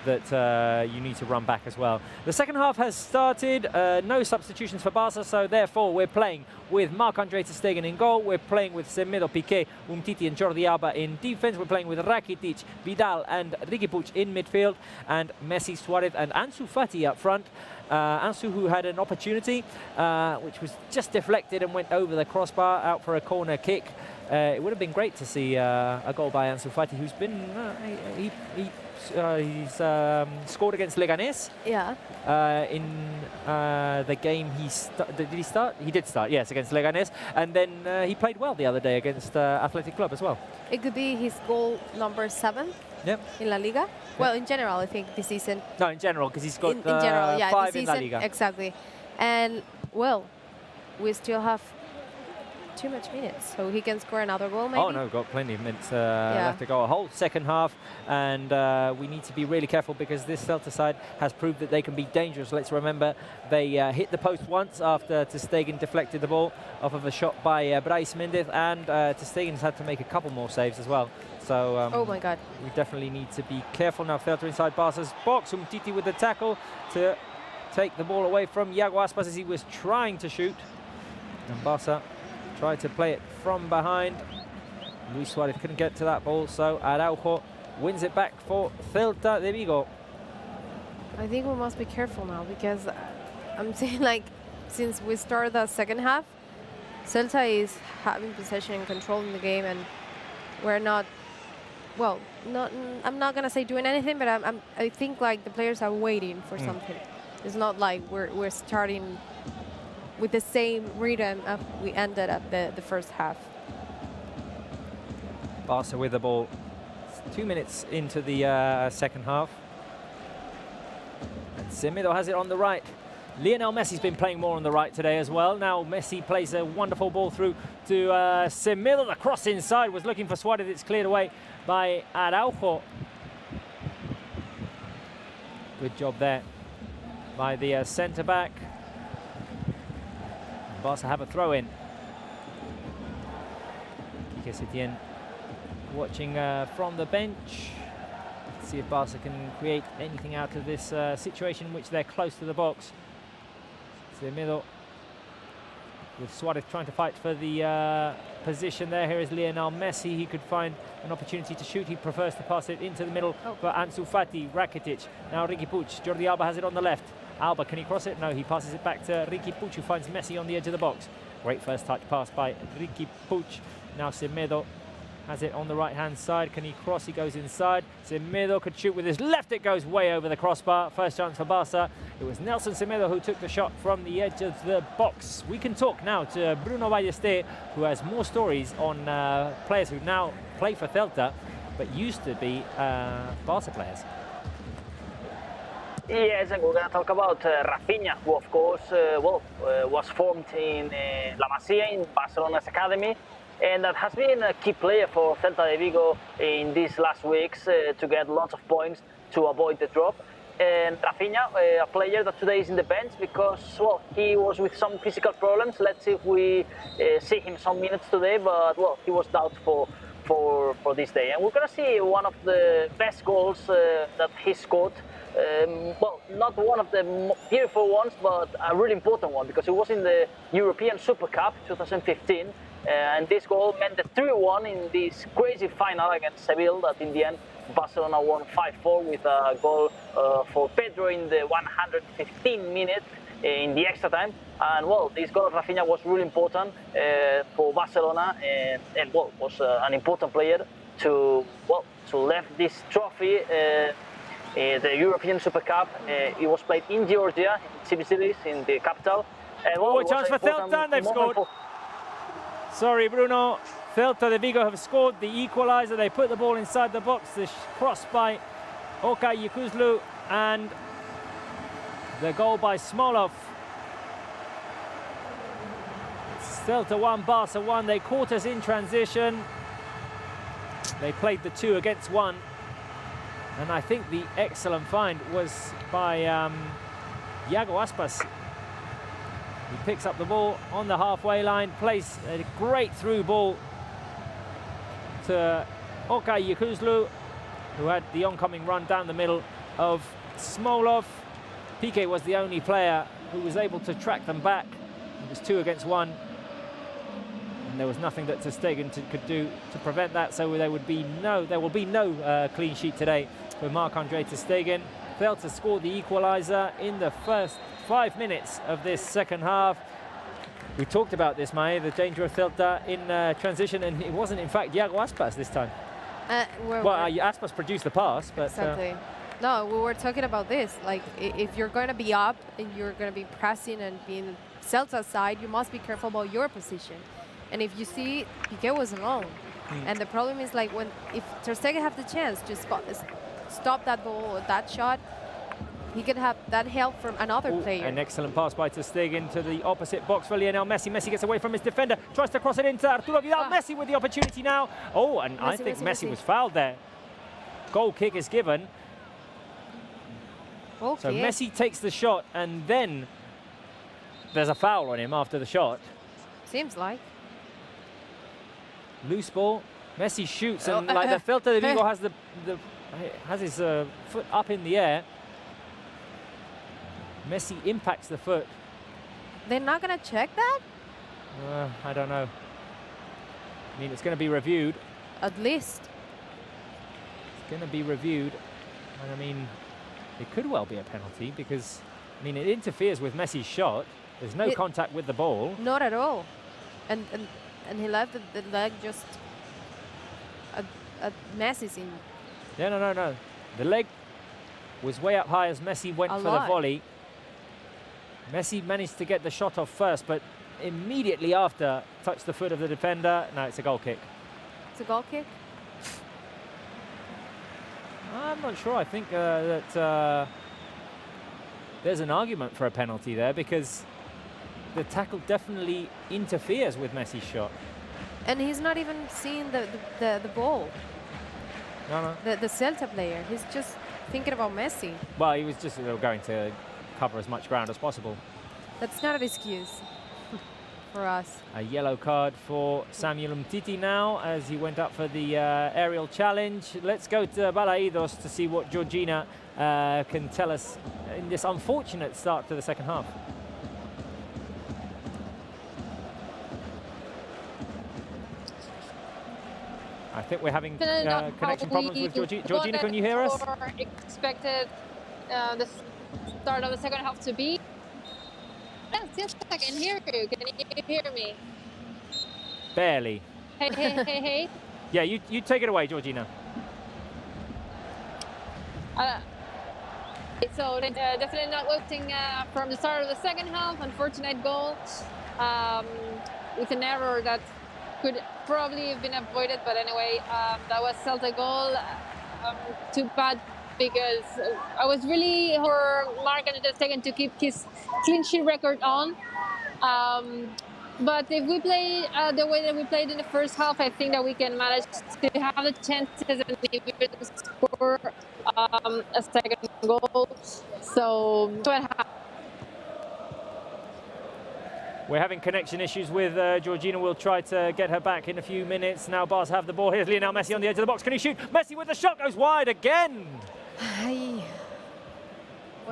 that you need to run back as well. The second half has started. No substitutions for Barca, so therefore we're playing with Marc-Andre Ter Stegen in goal. We're playing with Semedo, Piqué, Umtiti and Jordi Alba in defense. We're playing with Rakitic, Vidal and Riqui Puig in midfield, and Messi, Suarez and Ansu Fati up front. Ansu, who had an opportunity which was just deflected and went over the crossbar out for a corner kick. It would have been great to see a goal by Ansu Fati, who's been he's scored against Leganés. Yeah. In the game did he start? He did start, yes, against Leganés, and then he played well the other day against Athletic Club as well. It could be his goal number 7 in La Liga. Well, in general, I think this season. No, in general, because he's got in general, 5 this in La season, Liga. Exactly. And, well, we still have too much minutes, so he can score another goal maybe. Oh no, got plenty of minutes left to go. A whole second half, and we need to be really careful because this Celta side has proved that they can be dangerous. Let's remember they hit the post once after Ter Stegen deflected the ball off of a shot by Brais Mendez, and Ter Stegen's had to make a couple more saves as well. So oh my God, we definitely need to be careful now. Celta inside Barca's box. Umtiti with the tackle to take the ball away from Iago Aspas as he was trying to shoot, and Barca tried to play it from behind. Luis Suarez couldn't get to that ball, so Araujo wins it back for Celta de Vigo. I think we must be careful now because I'm saying, like, since we started the second half, Celta is having possession and controlling the game, and we're not, well, I'm not gonna say doing anything, but I think like the players are waiting for something. It's not like we're starting with the same rhythm as we ended at the first half. Barca with the ball 2 minutes into the second half. And Semedo has it on the right. Lionel Messi's been playing more on the right today as well. Now Messi plays a wonderful ball through to Semedo. The cross inside was looking for Suarez. It's cleared away by Araujo. Good job there by the centre-back. Barça have a throw-in. Quique Setién watching from the bench. Let's see if Barça can create anything out of this situation in which they're close to the box. Semedo with Suarez trying to fight for the position there. Here is Lionel Messi. He could find an opportunity to shoot. He prefers to pass it into the middle for Ansu Fati. Rakitic. Now Riqui Puig. Jordi Alba has it on the left. Alba, can he cross it? No, he passes it back to Riqui Puig, who finds Messi on the edge of the box. Great first touch pass by Riqui Puig. Now Semedo has it on the right-hand side. Can he cross? He goes inside. Semedo could shoot with his left. It goes way over the crossbar. First chance for Barça. It was Nelson Semedo who took the shot from the edge of the box. We can talk now to Bruno Ballester, who has more stories on players who now play for Celta, but used to be Barça players. Yes, and we're going to talk about Rafinha, who of course was formed in La Masia in Barcelona's academy, and that has been a key player for Celta de Vigo in these last weeks to get lots of points to avoid the drop. And Rafinha, a player that today is in the bench because, well, he was with some physical problems. Let's see if we see him some minutes today, but, well, he was doubtful for this day. And we're going to see one of the best goals that he scored. Well, not one of the beautiful ones, but a really important one because it was in the European Super Cup 2015. And this goal meant the 3-1 in this crazy final against Seville that in the end Barcelona won 5-4 with a goal for Pedro in the 115th minute in the extra time. And well, this goal of Rafinha was really important for Barcelona and well, was an important player to left this trophy. The European Super Cup, it was played in Georgia, in Tbilisi, in the capital. Oh, a chance for Celta, and they've scored. Sorry, Bruno. Celta de Vigo have scored the equaliser. They put the ball inside the box. The cross by Okay Yukuzlu and the goal by Smolov. Celta 1, Barca 1. They caught us in transition. They played the 2 against 1. And I think the excellent find was by Iago Aspas. He picks up the ball on the halfway line, plays a great through ball to Okay Yukuzlu, who had the oncoming run down the middle of Smolov. Piqué was the only player who was able to track them back. It was 2 against 1. And there was nothing that ter Stegen could do to prevent that, so there will be no clean sheet today for Marc-Andre ter Stegen. Celta scored the equaliser in the first 5 minutes of this second half. We talked about this, Mae, the danger of Celta in transition, and it wasn't in fact Iago Aspas this time. Aspas produced the pass, but... Exactly. No, we were talking about this. Like, if you're going to be up and you're going to be pressing and being Celta's side, you must be careful about your position. And if you see, Piqué was alone. And the problem is, like, if ter Stegen have the chance to stop that ball, that shot, he could have that help from another player. An excellent pass by ter Stegen to the opposite box for Lionel Messi. Messi gets away from his defender, tries to cross it into Arturo Vidal. Messi with the opportunity now. Oh, and I think Messi was fouled there. Goal kick is given. Okay. So Messi takes the shot, and then there's a foul on him after the shot. Seems like. Loose ball. Messi shoots, and like the Celta de Vigo has his foot up in the air. Messi impacts the foot. They're not going to check that? I don't know. I mean, it's going to be reviewed. At least. It's going to be reviewed. And I mean, it could well be a penalty because, I mean, it interferes with Messi's shot. There's no contact with the ball. Not at all. And he left the leg just at Messi's in. Yeah, no. The leg was way up high as Messi went for the volley. Messi managed to get the shot off first, but immediately after touched the foot of the defender. No, it's a goal kick. It's a goal kick? I'm not sure. I think that there's an argument for a penalty there, because the tackle definitely interferes with Messi's shot. And he's not even seeing the ball. No. The Celta player. He's just thinking about Messi. Well, he was just going to cover as much ground as possible. That's not an excuse for us. A yellow card for Samuel Umtiti now, as he went up for the aerial challenge. Let's go to Balaídos to see what Georgina can tell us in this unfortunate start to the second half. I think we're having connection problems with Georgina. Can you hear us? Expected the start of the second half to be. Yes, I can hear you. Can you hear me? Barely. Hey. Yeah, you take it away, Georgina. So definitely not looking from the start of the second half. Unfortunate goal with an error that could probably have been avoided, but anyway, that was Celta goal. Too bad, because I was really for Marc and Stegen to keep his clean sheet record on. But if we play the way that we played in the first half, I think that we can manage to have the chances and even score a second goal. So what happened? We're having connection issues with Georgina. We'll try to get her back in a few minutes. Now Barca have the ball. Here's Lionel Messi on the edge of the box. Can he shoot? Messi with the shot, goes wide again.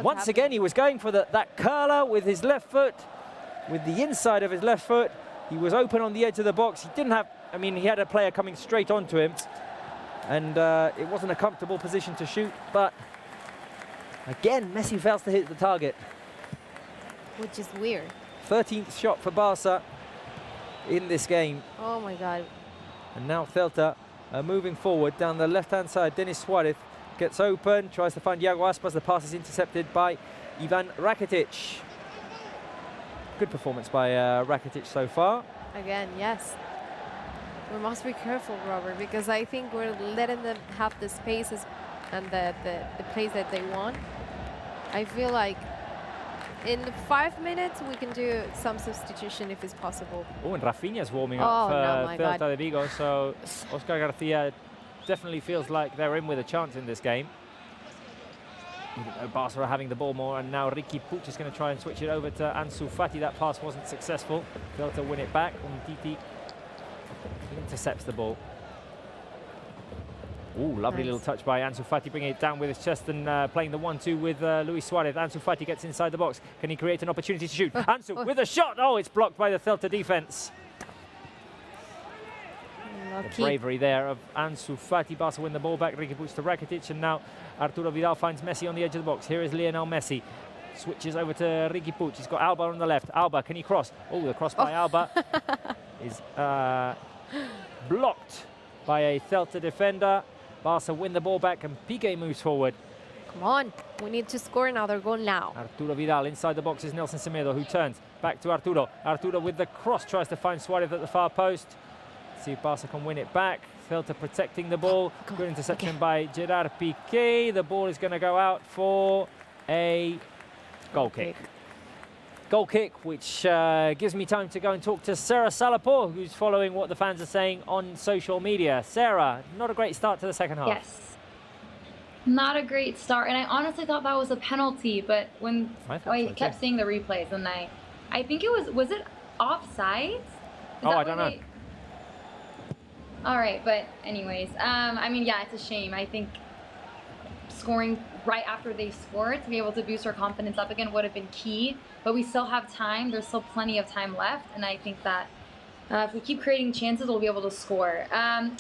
Once again, he was going for that curler with his left foot, with the inside of his left foot. He was open on the edge of the box. He didn't have, I mean, he had a player coming straight onto him, and it wasn't a comfortable position to shoot. But again, Messi fails to hit the target. Which is weird. 13th shot for Barca in this game. Oh my God. And now Celta moving forward down the left-hand side. Denis Suarez gets open, tries to find Iago Aspas. The pass is intercepted by Ivan Rakitic. Good performance by Rakitic so far. Again, yes. We must be careful, Robert, because I think we're letting them have the spaces and the plays that they want. I feel like in 5 minutes, we can do some substitution if it's possible. Oh, and Rafinha's warming up for Celta de Vigo, so Oscar Garcia definitely feels like they're in with a chance in this game. Barca are having the ball more, and now Riqui Puig is going to try and switch it over to Ansu Fati. That pass wasn't successful. Celta win it back. Umtiti intercepts the ball. Ooh, lovely little touch by Ansu Fati, bringing it down with his chest and playing the 1-2 with Luis Suarez. Ansu Fati gets inside the box. Can he create an opportunity to shoot? Ansu with a shot. Oh, it's blocked by the Celta defense. The bravery there of Ansu Fati. Barca win the ball back. Riqui Puig to Rakitic, and now Arturo Vidal finds Messi on the edge of the box. Here is Lionel Messi. Switches over to Riqui Puig. He's got Alba on the left. Alba, can he cross? Oh, the cross by Alba is blocked by a Celta defender. Barca win the ball back, and Piqué moves forward. Come on, we need to score another goal now. Arturo Vidal inside the box is Nelson Semedo, who turns back to Arturo. Arturo with the cross tries to find Suarez at the far post. See if Barca can win it back. Celta protecting the ball. Good interception by Gerard Piqué. The ball is going to go out for a goal kick. Goal kick, which gives me time to go and talk to Sarah Salapor, who's following what the fans are saying on social media. Sarah, not a great start to the second half. Yes. Not a great start, and I honestly thought that was a penalty, but when I kept seeing the replays, and I think it was it offside? I don't know. All right, but anyways, I mean, yeah, it's a shame. I think scoring right after they scored to be able to boost our confidence up again would have been key, but we still have time. There's still plenty of time left, and I think that if we keep creating chances, we'll be able to score.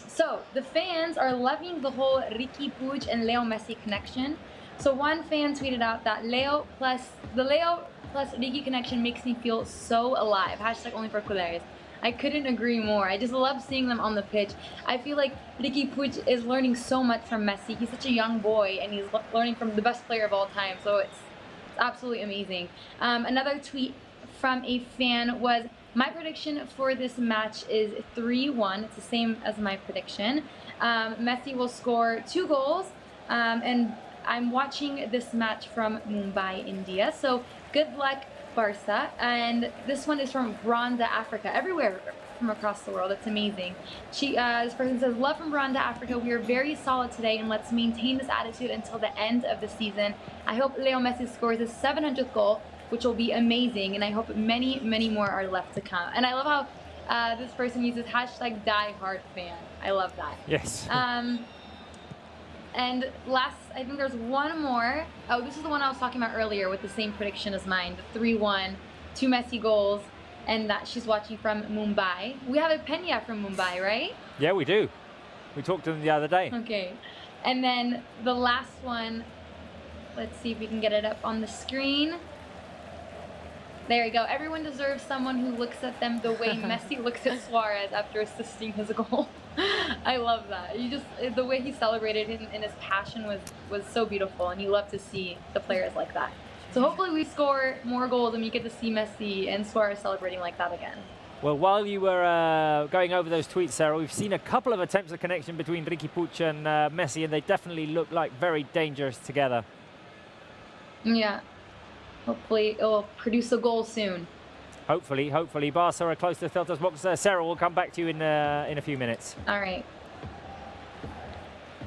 So the fans are loving the whole Riqui Puig and Leo Messi connection. So one fan tweeted out that Leo plus Riqui connection makes me feel so alive. # only for culés. I couldn't agree more. I just love seeing them on the pitch. I feel like Riqui Puig is learning so much from Messi. He's such a young boy, and he's learning from the best player of all time. So it's absolutely amazing. Another tweet from a fan was, my prediction for this match is 3-1. It's the same as my prediction. Messi will score 2 goals, and I'm watching this match from Mumbai, India. So good luck, Barça. And this one is from Rwanda, Africa. Everywhere from across the world. It's amazing. This person says, love from Rwanda, Africa. We are very solid today, and let's maintain this attitude until the end of the season. I hope Leo Messi scores his 700th goal, which will be amazing, and I hope many, many more are left to come. And I love how this person uses hashtag #diehardfan. I love that. Yes. And last, I think there's one more. Oh, this is the one I was talking about earlier with the same prediction as mine, the 3-1, 2 Messi goals, and that she's watching from Mumbai. We have a Pena from Mumbai, right? Yeah, we do. We talked to them the other day. Okay. And then the last one, let's see if we can get it up on the screen. There you go. Everyone deserves someone who looks at them the way Messi looks at Suarez after assisting his goal. I love that. The way he celebrated and his passion was so beautiful, and you love to see the players like that. So hopefully we score more goals and we get to see Messi and Suarez celebrating like that again. Well, while you were going over those tweets, Sarah, we've seen a couple of attempts of connection between Riqui Puig and Messi, and they definitely look like very dangerous together. Yeah. Hopefully it will produce a goal soon. Hopefully. Barca are close to Celta's box. Sarah, we'll come back to you in a few minutes. All right.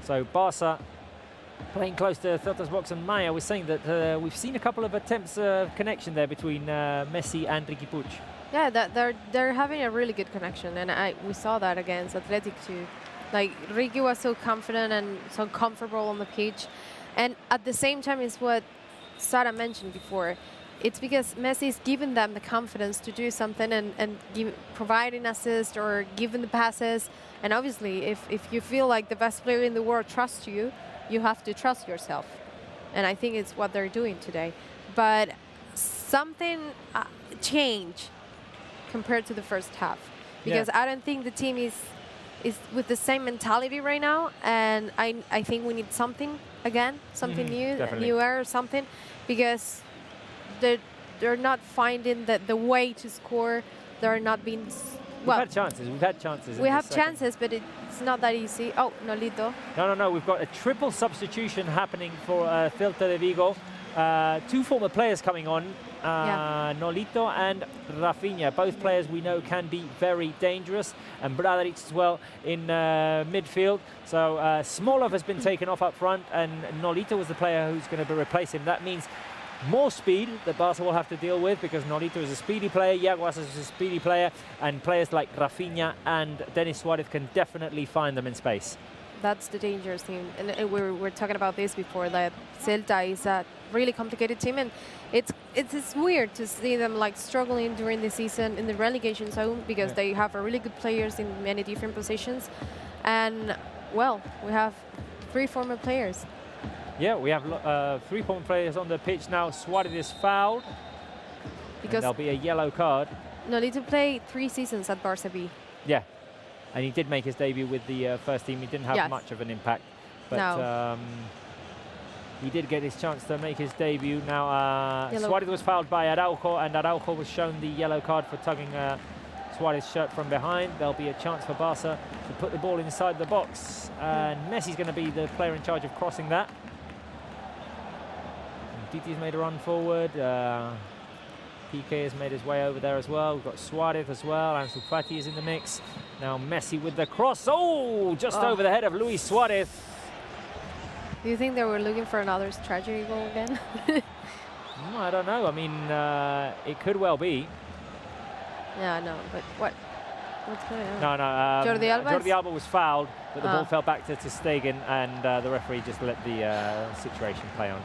So Barca playing close to Celta's box, and Maya was saying that we've seen a couple of attempts of connection there between Messi and Riqui Puig. Yeah, they're having a really good connection, and we saw that against Athletic too. Like, Riqui was so confident and so comfortable on the pitch, and at the same time is what Sarah mentioned before. It's because Messi is giving them the confidence to do something and providing assist or giving the passes. And obviously, if you feel like the best player in the world trusts you, you have to trust yourself. And I think it's what they're doing today. But something changed compared to the first half. Because I don't think the team is with the same mentality right now. And I think we need something again, something new, a new era or something. Because they're not finding the way to score. They're not being... Well, we've had chances. We have chances, but it's not that easy. Oh, Nolito. No. We've got a triple substitution happening for Celta de Vigo. 2 former players coming on, Nolito and Rafinha. Both players we know can be very dangerous. And Bradaric as well in midfield. So Smolov has been taken off up front, and Nolito was the player who's going to replace him. That means more speed that Barca will have to deal with, because Nolito is a speedy player, Yaguas is a speedy player, and players like Rafinha and Denis Suarez can definitely find them in space. That's the dangerous thing, and we were talking about this before, that Celta is a really complicated team, and it's weird to see them like struggling during the season in the relegation zone, because they have really good players in many different positions, and well, we have 3 former players. Yeah, we have 3 former players on the pitch now. Suarez is fouled, because there'll be a yellow card. Nolito played 3 seasons at Barça B. Yeah, and he did make his debut with the first team. He didn't have much of an impact, but he did get his chance to make his debut. Now, Suarez was fouled by Araujo, and Araujo was shown the yellow card for tugging Suarez's shirt from behind. There'll be a chance for Barca to put the ball inside the box, and Messi's going to be the player in charge of crossing that. Titi's made a run forward. Piqué has made his way over there as well. We've got Suarez as well. Ansu Fati is in the mix. Now Messi with the cross. Oh, just over the head of Luis Suarez. Do you think they were looking for another tragedy goal again? I don't know. I mean, it could well be. Yeah, no, but what's going on? No. Jordi Alba was fouled, but the ball fell back to Stegen, and the referee just let the situation play on.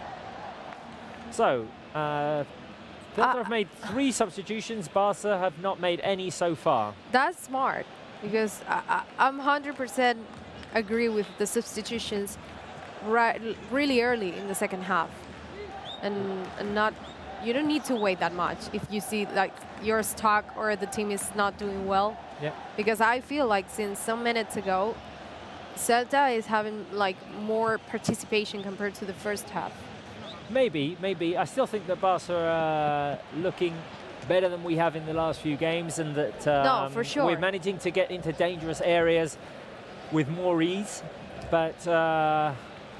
So, Celta have made 3 substitutions. Barca have not made any so far. That's smart, because I'm 100% agree with the substitutions really early in the second half, and not, you don't need to wait that much if you see like you're stuck or the team is not doing well. Yeah. Because I feel like since some minutes ago, Celta is having like more participation compared to the first half. Maybe. I still think that Barca are looking better than we have in the last few games, and that no, for sure, we're managing to get into dangerous areas with more ease. But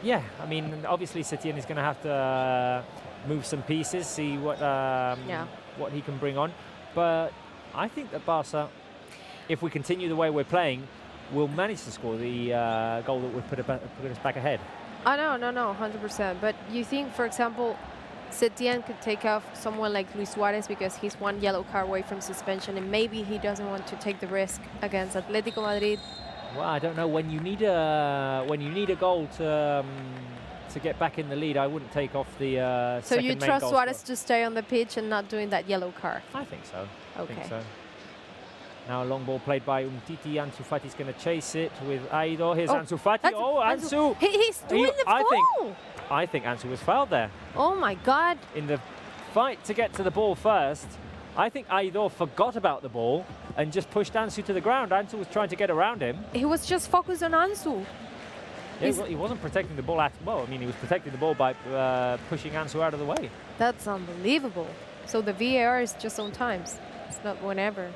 Yeah, I mean, obviously Setien is going to have to move some pieces, see what he can bring on. But I think that Barca, if we continue the way we're playing, will manage to score the goal that would put us back ahead. Oh, no, 100%. But you think, for example, Setien could take off someone like Luis Suarez because he's one yellow card away from suspension, and maybe he doesn't want to take the risk against Atletico Madrid. Well, I don't know. When you need a goal to get back in the lead, I wouldn't take off the So second you main trust goal Suarez scorer. to stay on the pitch and not doing that yellow card? I think so. Okay. I think so. Now a long ball played by Umtiti. Ansu Fati's going to chase it with Aido. Here's Ansu Fati. Ansu! He's doing the foul! I think Ansu was fouled there. Oh my God! In the fight to get to the ball first, I think Aido forgot about the ball and just pushed Ansu to the ground. Ansu was trying to get around him. He was just focused on Ansu. Yeah, well, he wasn't protecting the ball well, I mean, he was protecting the ball by pushing Ansu out of the way. That's unbelievable. So the VAR is just on times. It's not whenever.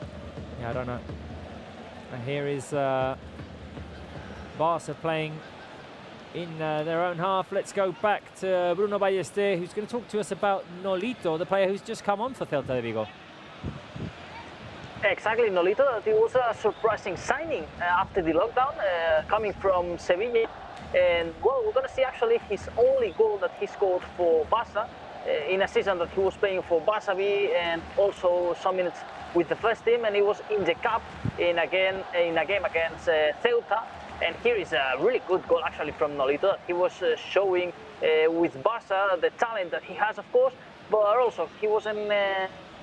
Yeah, I don't know. And here is Barca playing in their own half. Let's go back to Bruno Ballester, who's going to talk to us about Nolito, the player who's just come on for Celta de Vigo. Exactly, Nolito. It was a surprising signing after the lockdown, coming from Sevilla. And well, we're going to see actually his only goal that he scored for Barca in a season that he was playing for Barça B, and also some minutes with the first team, and he was in the cup in a game against Ceuta. And here is a really good goal actually from Nolito. He was showing with Barca the talent that he has, of course, but also he wasn't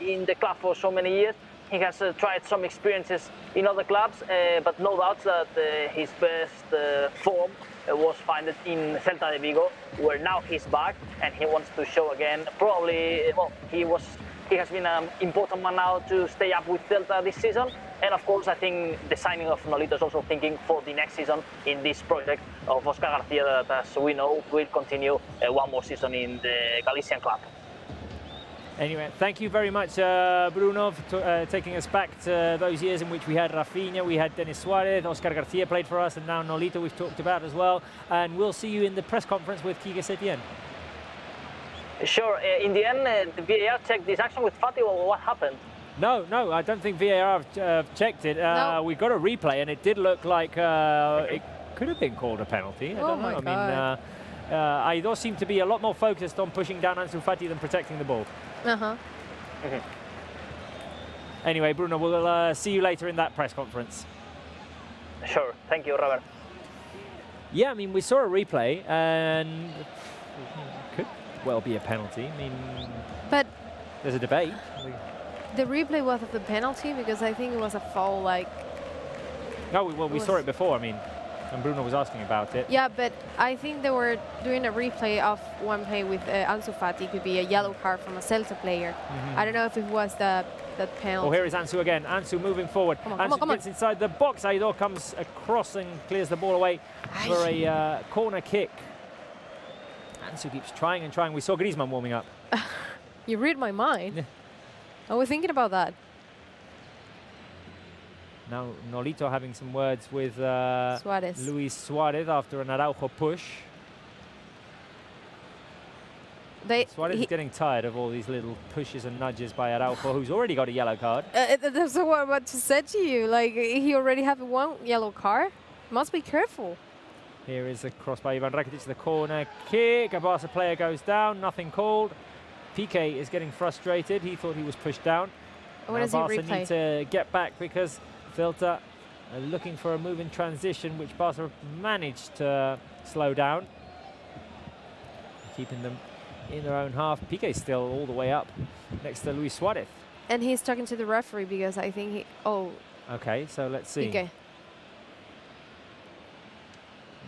in the club for so many years. He has tried some experiences in other clubs, but no doubt that his best form was found in Celta de Vigo, where now he's back and he wants to show again. Probably, well, he has been an important man now to stay up with Celta this season. And of course, I think the signing of Nolito is also thinking for the next season in this project of Oscar Garcia that, as we know, will continue one more season in the Galician club. Anyway, thank you very much, Bruno, for taking us back to those years in which we had Rafinha, we had Denis Suarez, Oscar Garcia played for us, and now Nolito we've talked about as well. And we'll see you in the press conference with Quique Setien. Sure. In the end, the VAR checked this action with Fati, or what happened? No, I don't think VAR have checked it. No. We got a replay, and it did look like it could have been called a penalty. I don't know. God. I mean, Aido seemed to be a lot more focused on pushing down Ansu Fati than protecting the ball. Anyway, Bruno, we'll see you later in that press conference. Sure. Thank you, Robert. Yeah, I mean, we saw a replay, and it could well be a penalty. I mean, but there's a debate. The replay was of the penalty because I think it was a foul, like... No, well, we saw it before, I mean, and Bruno was asking about it. Yeah, but I think they were doing a replay of one play with Ansu Fati. It could be a yellow card from a Celta player. I don't know if it was that penalty. Oh, here is Ansu again. Ansu moving forward. Ansu gets inside the box. Aido comes across and clears the ball away for a corner kick. Ansu keeps trying and trying. We saw Griezmann warming up. You read my mind. Yeah. I was thinking about that. Now Nolito having some words with Suarez. Luis Suarez after an Araujo push. Suarez is getting tired of all these little pushes and nudges by Araujo, who's already got a yellow card. That's what I'm about to say to you. Like, he already have one yellow card. Must be careful. Here is a cross by Ivan Rakitic to the corner kick. A Barca player goes down, nothing called. Piqué is getting frustrated. He thought he was pushed down. Now Barca need to get back because Celta are looking for a move in transition, which Barca managed to slow down, keeping them in their own half. Piqué still all the way up next to Luis Suarez. And he's talking to the referee because I think he... Oh. Okay, so let's see. Piqué.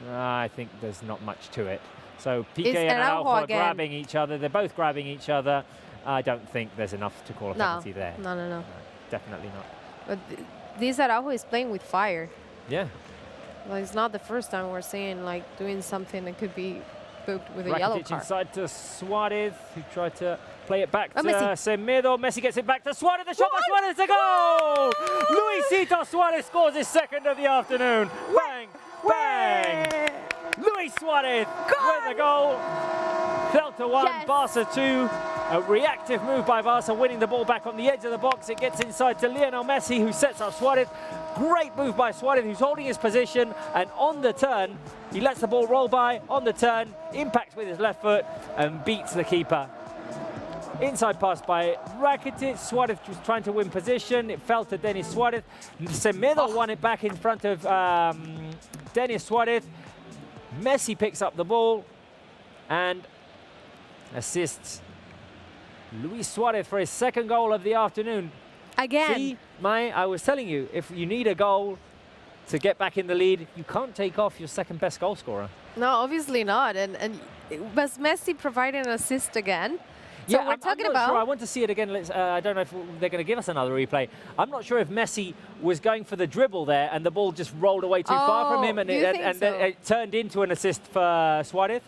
I think there's not much to it. So Piqué and Araujo are grabbing each other. They're both grabbing each other. I don't think there's enough to call a penalty there. No. Definitely not. But this Araujo is playing with fire. Yeah. Well, it's not the first time we're seeing like doing something that could be booked with Rakitic a yellow card. Inside to Suarez, who tried to play it back to Semedo. Messi gets it back to Suarez. The shot by Suarez, a goal! Luisito Suarez scores his second of the afternoon. Bang! Bang! Luis Suarez with the goal. Celta 1, Yes. Barça 2. A reactive move by Barça, winning the ball back on the edge of the box. It gets inside to Lionel Messi, who sets up Suarez. Great move by Suarez, who's holding his position, and on the turn, he lets the ball roll by. On the turn, impacts with his left foot and beats the keeper. Inside pass by Rakitic. Suarez was trying to win position. It fell to Denis Suarez. Semedo won it back in front of Denis Suarez. Messi picks up the ball and assists Luis Suarez for his second goal of the afternoon. Again. See, I was telling you, if you need a goal to get back in the lead, you can't take off your second best goal scorer. No, obviously not. And was Messi providing an assist again? So Yeah, we're I'm talking not about. sure. I want to see it again. I don't know if they're going to give us another replay. I'm not sure if Messi was going for the dribble there and the ball just rolled away too far from him, and it turned into an assist for Suarez.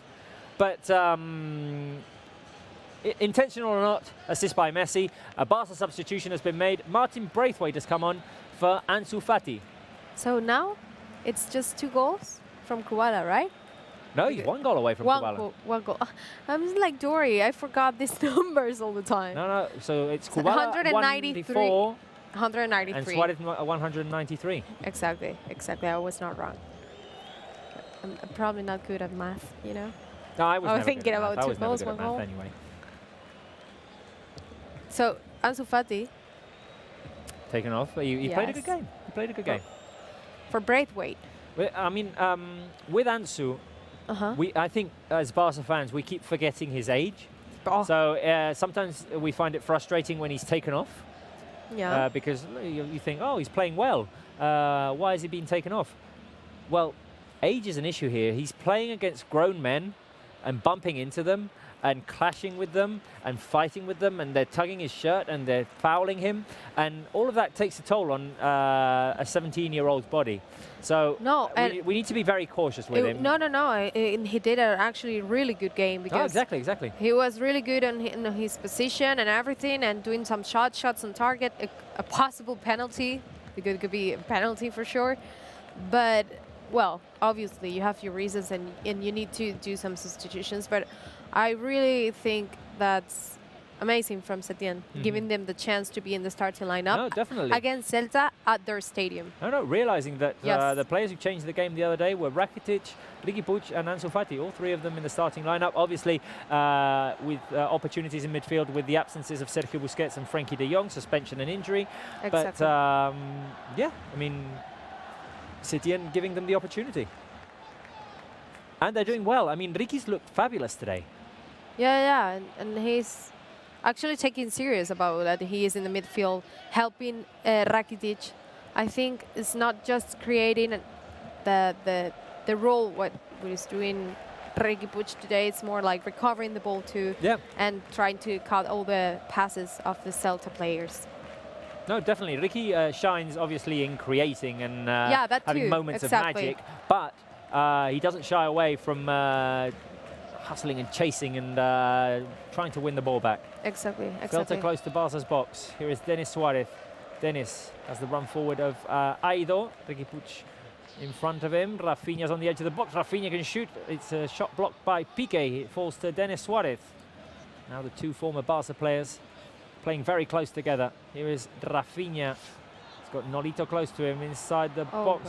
But intentional or not, assist by Messi. A Barca substitution has been made. Martin Braithwaite has come on for Ansu Fati. So now it's just 2 goals from Kubala, right? No, he's 1 goal away from Kubala. One goal. I'm just like Dory. I forgot these numbers all the time. No. So it's Kubala 194. 193. And Suarez 193. Exactly. I was not wrong. I'm probably not good at math, you know? No, I was never thinking good at about math. 2 I was never goals, good at 1 goal. math anyway. So Ansu Fati Taken off. He played a good game. He played a good game. for Braithwaite. I mean, with Ansu, I think as Barca fans, we keep forgetting his age. So sometimes we find it frustrating when he's taken off. Yeah. Because you think, oh, he's playing well. Why is he being taken off? Well, age is an issue here. He's playing against grown men and bumping into them and clashing with them and fighting with them, and they're tugging his shirt and they're fouling him, and all of that takes a toll on a 17-year-old's body. So we need to be very cautious with him. No. He did an actually really good game because exactly. He was really good in his position and everything, and doing some shots on target. A possible penalty, because it could be a penalty for sure, but well, obviously you have your reasons and you need to do some substitutions, but I really think that's amazing from Setien, giving them the chance to be in the starting lineup. No, definitely. Against Celta at their stadium. No, realizing that Yes. the players who changed the game the other day were Rakitic, Riqui Puig and Ansu Fati, all 3 of them in the starting lineup, obviously with opportunities in midfield with the absences of Sergio Busquets and Frenkie de Jong, suspension and injury. Exactly. But yeah, I mean, Setien giving them the opportunity. And they're doing well. I mean, Riqui's looked fabulous today. Yeah, and he's actually taking serious about that. He is in the midfield helping Rakitic. I think it's not just creating the role what he's doing Riqui Puig today. It's more like recovering the ball too, and trying to cut all the passes of the Celta players. No, definitely. Riqui shines obviously in creating and that having too. moments Exactly. of magic, but he doesn't shy away from hustling and chasing and trying to win the ball back. Exactly. Celta close to Barca's box. Here is Denis Suarez. Denis has the run forward of Aido. Riqui Puig in front of him. Rafinha's on the edge of the box. Rafinha can shoot. It's a shot blocked by Piqué. It falls to Denis Suarez. Now the 2 former Barca players playing very close together. Here is Rafinha. He's got Nolito close to him inside the box.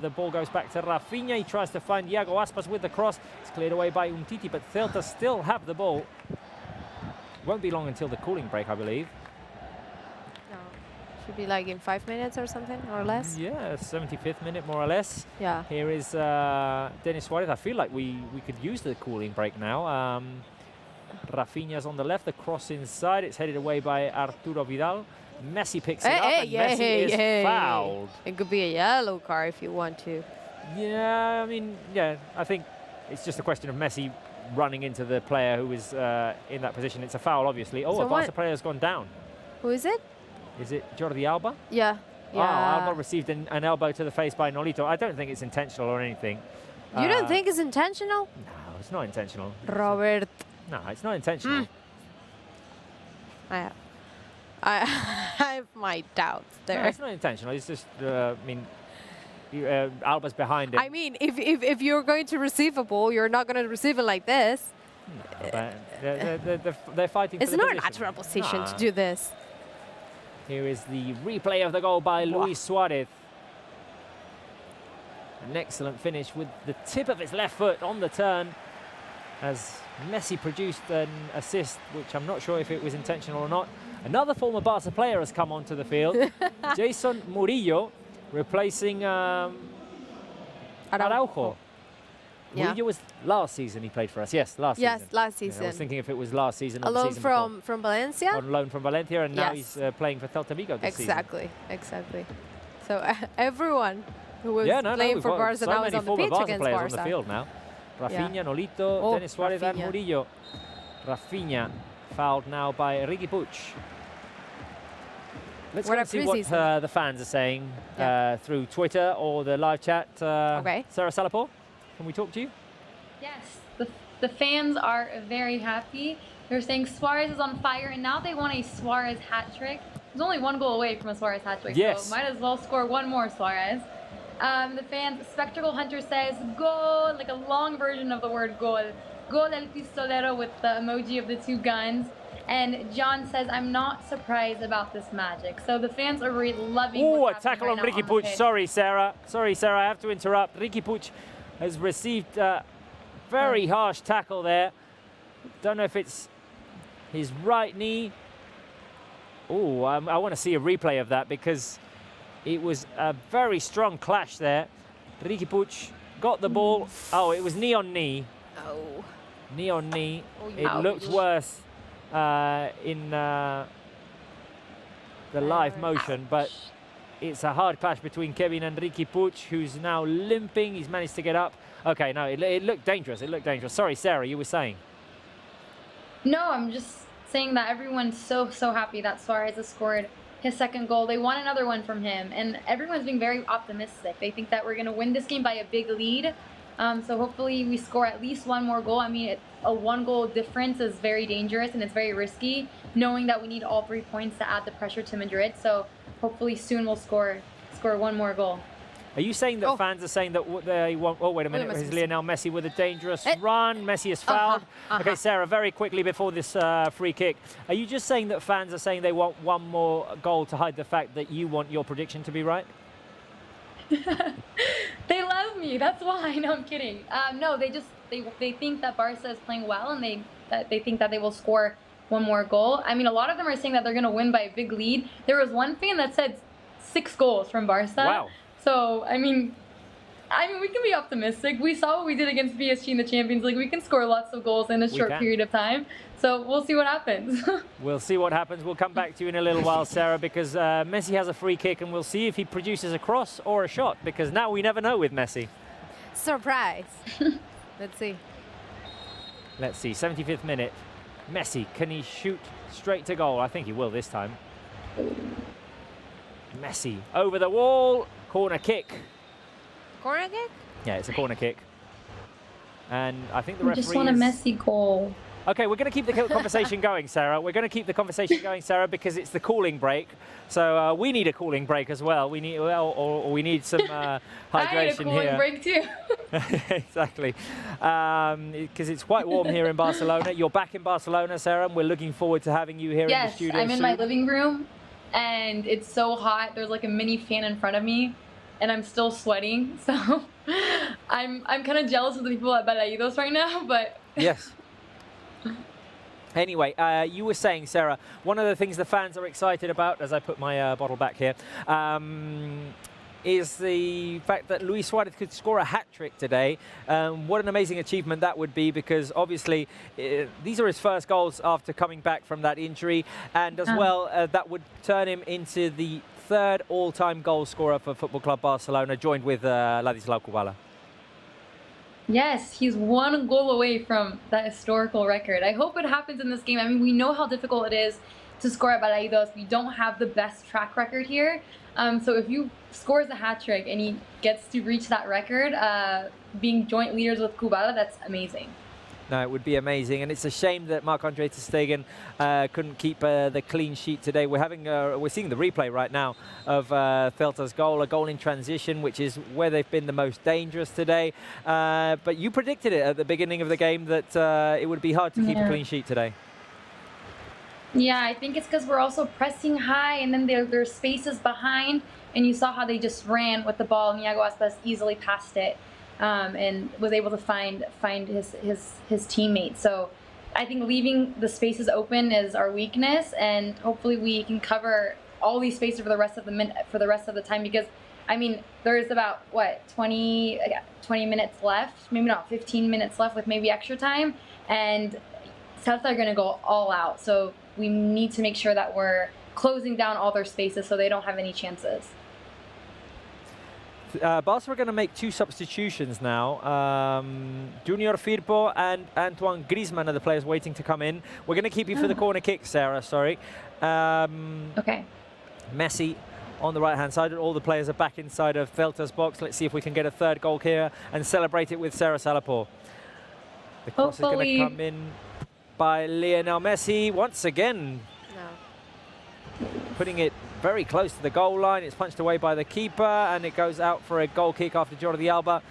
The ball goes back to Rafinha. He tries to find Iago Aspas with the cross. It's cleared away by Umtiti, but Celta still have the ball. Won't be long until the cooling break, I believe. No, should be like in 5 minutes or something, or less. Yeah, 75th minute, more or less. Yeah. Here is Denis Suarez. I feel like we could use the cooling break now. Rafinha's on the left, the cross inside. It's headed away by Arturo Vidal. Messi picks it up, and Messi is fouled. It could be a yellow card if you want to. Yeah, I mean, I think it's just a question of Messi running into the player who is in that position. It's a foul, obviously. Oh, a Barca player has gone down. Who is it? Is it Jordi Alba? Yeah. Oh, Alba received an elbow to the face by Nolito. I don't think it's intentional or anything. You don't think it's intentional? No, it's not intentional. Robert. No, it's not intentional. I have my doubts there. No, it's not intentional. It's just, I mean, Alba's behind him. I mean, if you're going to receive a ball, you're not going to receive it like this. No, but they're fighting It's for the not a position. natural position Nah. to do this. Here is the replay of the goal by Luis Suarez. An excellent finish with the tip of his left foot on the turn as Messi produced an assist, which I'm not sure if it was intentional or not. Another former Barca player has come onto the field. Jason Murillo replacing Araujo. Yeah. Murillo was last season he played for us. Yes, last season. Yes, last season. Yeah, I was thinking if it was last season or the Alone season from Valencia? before. On loan from Valencia, and now Yes. he's playing for Celta Vigo this season. Exactly. So everyone who was No, playing we've for got Barca so now many is on the former pitch Barca against players Barca. on the field now. Rafinha, Yeah. Nolito, Oh, Denis Suarez and Rafinha. Murillo. Rafinha fouled now by Ricky Puig. Let's What go a and see what preseason. the fans are saying through Twitter or the live chat. Okay. Sarah Salapore, can we talk to you? Yes, the fans are very happy. They're saying Suarez is on fire, and now they want a Suarez hat trick. There's only one goal away from a Suarez hat trick, Yes. so might as well score one more Suarez. The fans, Spectacle Hunter says, goal, like a long version of the word goal. Gol el pistolero with the emoji of the two guns. And John says, I'm not surprised about this magic. So the fans are really loving Oh, a what's happening tackle right on now Ricky the Puig. pitch. Sorry, Sarah, I have to interrupt. Ricky Puig has received a very harsh tackle there. Don't know if it's his right knee. Oh, I want to see a replay of that because it was a very strong clash there. Ricky Puig got the ball. Oh, it was knee on knee. Oh. Knee on knee. It ouch. looked worse in the live motion, but it's a hard clash between Kevin and Ricky Puig, who's now limping. He's managed to get up. Okay, no, it looked dangerous. It looked dangerous. Sorry, Sarah, you were saying. No, I'm just saying that everyone's so happy that Suarez has scored his second goal. They want another one from him, and everyone's being very optimistic. They think that we're going to win this game by a big lead. So hopefully we score at least one more goal. I mean, a one-goal difference is very dangerous and it's very risky, knowing that we need all 3 points to add the pressure to Madrid. So hopefully soon we'll score one more goal. Are you saying that fans are saying that what they want? Oh, wait a minute. Is Lionel Messi with a dangerous run? Messi is fouled. Okay, Sarah, very quickly before this free kick, are you just saying that fans are saying they want one more goal to hide the fact that you want your prediction to be right? They love me. That's why. No, I'm kidding. No, they think that Barca is playing well, and they think that they will score one more goal. I mean, a lot of them are saying that they're going to win by a big lead. There was one fan that said 6 goals from Barca. Wow. So I mean, we can be optimistic. We saw what we did against PSG in the Champions League. We can score lots of goals in a short period of time. So we'll see what happens. We'll see what happens. We'll come back to you in a little while, Sarah, because Messi has a free kick, and we'll see if he produces a cross or a shot, because now we never know with Messi. Surprise. Let's see. Let's see, 75th minute. Messi, can he shoot straight to goal? I think he will this time. Messi over the wall, corner kick. Corner kick? Yeah, it's a corner kick. And I think the I referee just want a Messi goal. Okay, we're going to keep the conversation going, Sarah. We're going to keep the conversation going, Sarah, because it's the cooling break. So we need a cooling break as well. We need, or we need some hydration I need a cooling break too. Exactly, because it's quite warm here in Barcelona. You're back in Barcelona, Sarah, and we're looking forward to having you here in the studio. Yes, I'm in soon. my living room, and it's so hot. There's like a mini fan in front of me, and I'm still sweating. So I'm kind of jealous of the people at Balaídos right now, but yes. Anyway, you were saying, Sarah, one of the things the fans are excited about, as I put my bottle back here, is the fact that Luis Suarez could score a hat-trick today. What an amazing achievement that would be, because obviously these are his first goals after coming back from that injury, and as well that would turn him into the 3rd all-time goal scorer for Football Club Barcelona, joined with Ladislau Kubala. yes, he's 1 goal away from that historical record. I hope it happens in this game. I mean, we know how difficult it is to score at Balaídos. We don't have the best track record here. So if you scores a hat-trick and he gets to reach that record, being joint leaders with Kubala, that's amazing. No, it would be amazing, and it's a shame that Marc-Andre ter Stegen couldn't keep the clean sheet today. We're seeing the replay right now of Celta's goal, a goal in transition, which is where they've been the most dangerous today. But you predicted it at the beginning of the game that it would be hard to keep a clean sheet today. Yeah, I think it's because we're also pressing high, and then there's spaces behind, and you saw how they just ran with the ball, and Iago Aspas easily passed it. And was able to find his teammates. So I think leaving the spaces open is our weakness, and hopefully we can cover all these spaces for the rest of the time. Because I mean, there's about what 20 minutes left, maybe not 15 minutes left with maybe extra time, and Celta are going to go all out. So we need to make sure that we're closing down all their spaces so they don't have any chances. Barca are going to make 2 substitutions now. Junior Firpo and Antoine Griezmann are the players waiting to come in. We're going to keep you for the corner kick, Sarah, sorry. Okay. Messi on the right-hand side. All the players are back inside of Celta's box. Let's see if we can get a third goal here and celebrate it with Sarah Salapor. The cross is going to come in by Lionel Messi once again. Putting it very close to the goal line. It's punched away by the keeper, and it goes out for a goal kick after Jordi Alba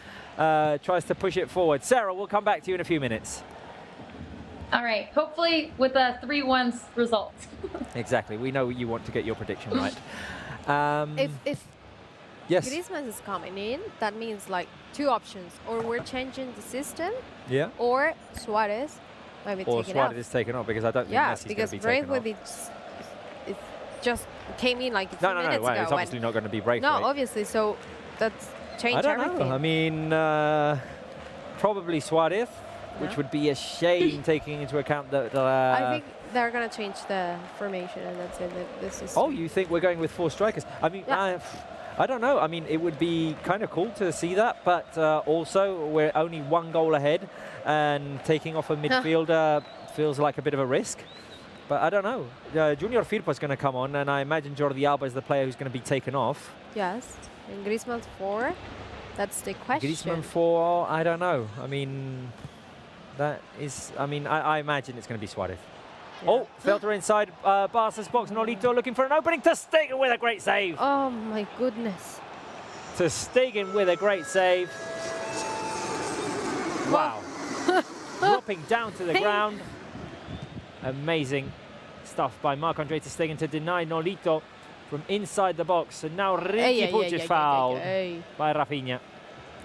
tries to push it forward. Sarah, we'll come back to you in a few minutes. All right, hopefully with a 3-1 result. Exactly, we know you want to get your prediction right. If yes. Griezmann is coming in, that means like 2 options. Or we're changing the system, yeah, or Suarez maybe or taken off. Suarez is taken off, because I don't think Messi's going to be taken off. It just came in like a few minutes ago. It's obviously not going to be Braithwaite. No, obviously, so that's changed everything. I don't know. I mean, probably Suarez, which would be a shame taking into account that... I think they're going to change the formation, and that's it. This is. Oh, you think we're going with 4 strikers? I mean, I don't know. I mean, it would be kind of cool to see that, but also we're only 1 goal ahead, and taking off a midfielder feels like a bit of a risk. But I don't know. Junior Firpo is going to come on, and I imagine Jordi Alba is the player who's going to be taken off. Yes. And Griezmann's 4. That's the question. Griezmann 4, I don't know. I mean, that is... I mean, I imagine it's going to be Suarez. Yeah. Oh, Celta inside Barca's box. Nolito looking for an opening. Ter Stegen with a great save. Oh, my goodness. Ter Stegen with a great save. Wow. Dropping down to the ground. Amazing stuff by Marc-Andre ter Stegen to deny Nolito from inside the box. And now Ricky Puig is fouled by Rafinha.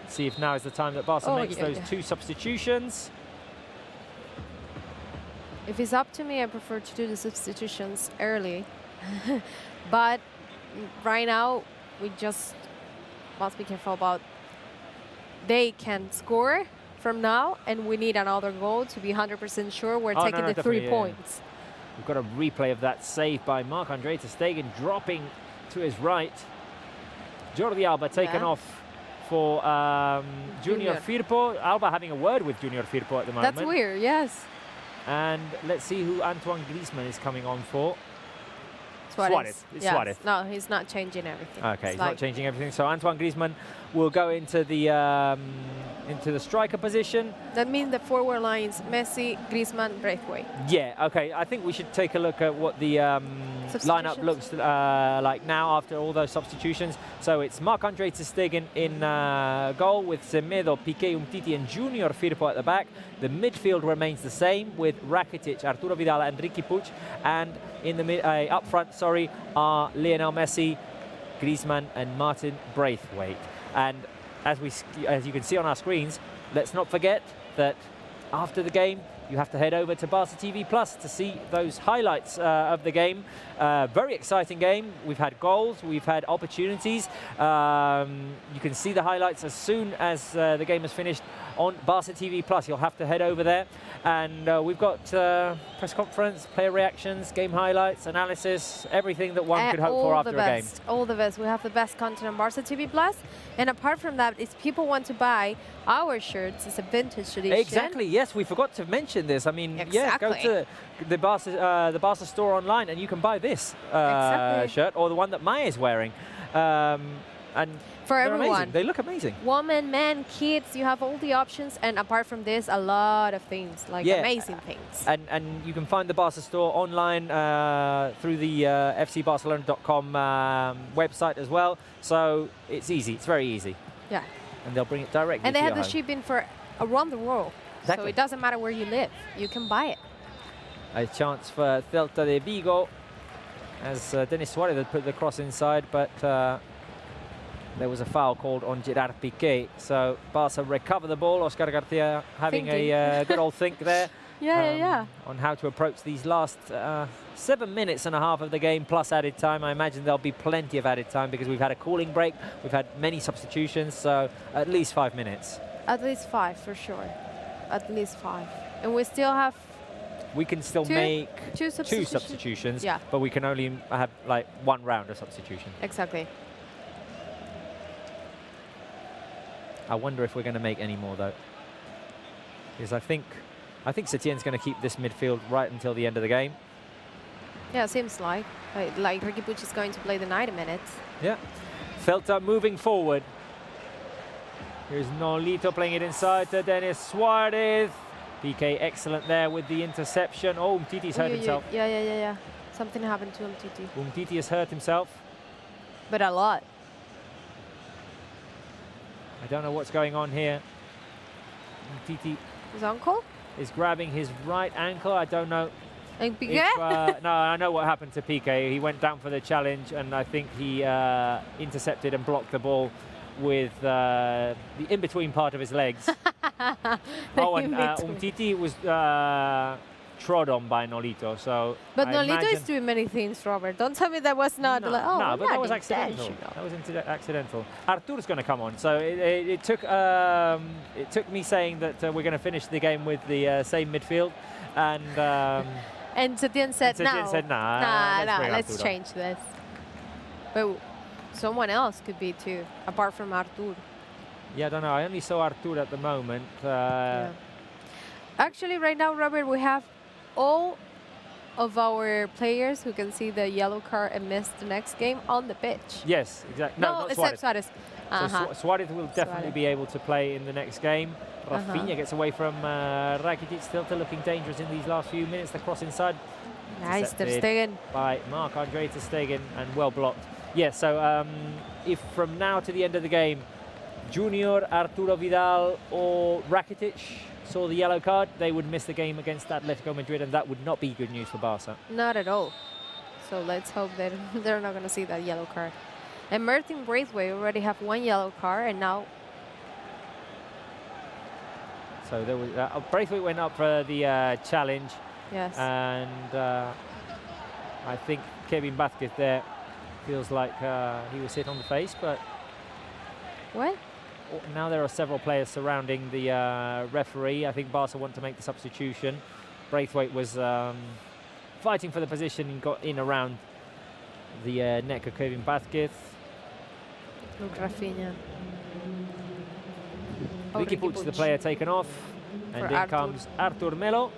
Let's see if now is the time that Barca makes those 2 substitutions. If it's up to me, I prefer to do the substitutions early. But right now, we just must be careful about they can score from now, and we need another goal to be 100% sure we're taking the 3 points. We've got a replay of that save by Marc-Andre ter Stegen, dropping to his right. Jordi Alba taken off for Junior Firpo. Alba having a word with Junior Firpo at the moment. That's weird, yes. And let's see who Antoine Griezmann is coming on for. Suarez. It's yes. Suarez. No, he's not changing everything. Okay, he's not changing everything. So Antoine Griezmann will go into the striker position. That means the forward lines: Messi, Griezmann, Braithwaite. Yeah. Okay. I think we should take a look at what the lineup looks like now after all those substitutions. So it's Marc-Andre ter Stegen in goal with Semedo, Piqué, Umtiti, and Junior Firpo at the back. The midfield remains the same with Rakitic, Arturo Vidal, and Ricky Puig, and in the up front, are Lionel Messi, Griezmann, and Martin Braithwaite. And as you can see on our screens, let's not forget that after the game, you have to head over to Barca TV Plus to see those highlights of the game. Very exciting game. We've had goals, we've had opportunities. You can see the highlights as soon as the game is finished on Barca TV Plus. You'll have to head over there. And we've got press conference, player reactions, game highlights, analysis, everything that one could hope for after a game. All the best. We have the best content on Barca TV Plus. And apart from that, if people want to buy our shirts, it's a vintage edition. Exactly, yes, we forgot to mention this. I mean, yeah, go to the Barca store online and you can buy this shirt, or the one that Maya is wearing. and for they're everyone. amazing. They look amazing. Women, men, kids, you have all the options, and apart from this, a lot of things, like amazing things. And you can find the Barca store online through the fcbarcelona.com website as well. So it's easy. It's very easy. Yeah. And they'll bring it directly And they to have your the home. shipping for around the world. Exactly. So it doesn't matter where you live. You can buy it. A chance for Celta de Vigo as Denis Suarez had put the cross inside, but there was a foul called on Gerard Piqué. So Barca recover the ball. Oscar Garcia having a good old think there. On how to approach these last 7 minutes and a half of the game plus added time. I imagine there'll be plenty of added time because we've had a cooling break. We've had many substitutions, so at least 5 minutes. At least 5 for sure. At least 5. And we still have... We can still make two substitutions, yeah. but we can only have like 1 round of substitution. Exactly. I wonder if we're going to make any more though, because I think Setien's going to keep this midfield right until the end of the game. Yeah, seems like Riqui Puig is going to play the 90 minutes. Yeah. Celta moving forward. Here's Nolito playing it inside to Denis Suarez. PK excellent there with the interception. Oh, Umtiti's hurt himself. Yeah. Something happened to Umtiti. Umtiti has hurt himself. But a lot. I don't know what's going on here. Umtiti. His ankle? Is grabbing his right ankle. I don't know. And Piqué? No, I know what happened to Piqué. He went down for the challenge, and I think he intercepted and blocked the ball with the in-between part of his legs. Oh, and Umtiti was trod on by Nolito. So, but Nolito is doing many things, Robert. Don't tell me that was not. No, but that was accidental. That was accidental. Artur's going to come on. So it took me saying that we're going to finish the game with the same midfield, and and Setien said no. Setien said let's change this. But someone else could be too, apart from Artur. Yeah, I don't know. I only saw Artur at the moment. Actually, right now, Robert, we have all of our players who can see the yellow card and miss the next game on the pitch. Yes, exactly. No, except Suarez. So Suarez will definitely be able to play in the next game. Rafinha gets away from Rakitic, still looking dangerous in these last few minutes. The cross inside. Nice, Ter Stegen. By Marc-Andre Ter Stegen, and well blocked. Yeah, so if from now to the end of the game, Junior, Arturo Vidal or Rakitic saw the yellow card, they would miss the game against Atletico Madrid, and that would not be good news for Barca. Not at all. So let's hope that they're not going to see that yellow card. And Martin Braithwaite already have 1 yellow card, and now... So there was Braithwaite went up for the challenge. Yes. And I think Kevin Vázquez there feels like he was hit on the face, but... What? Now there are several players surrounding the referee. I think Barca want to make the substitution. Braithwaite was fighting for the position and got in around the neck of Kevin Vázquez. Look, Rafinha. Riqui Puig, the player taken off. And in comes Artur Melo.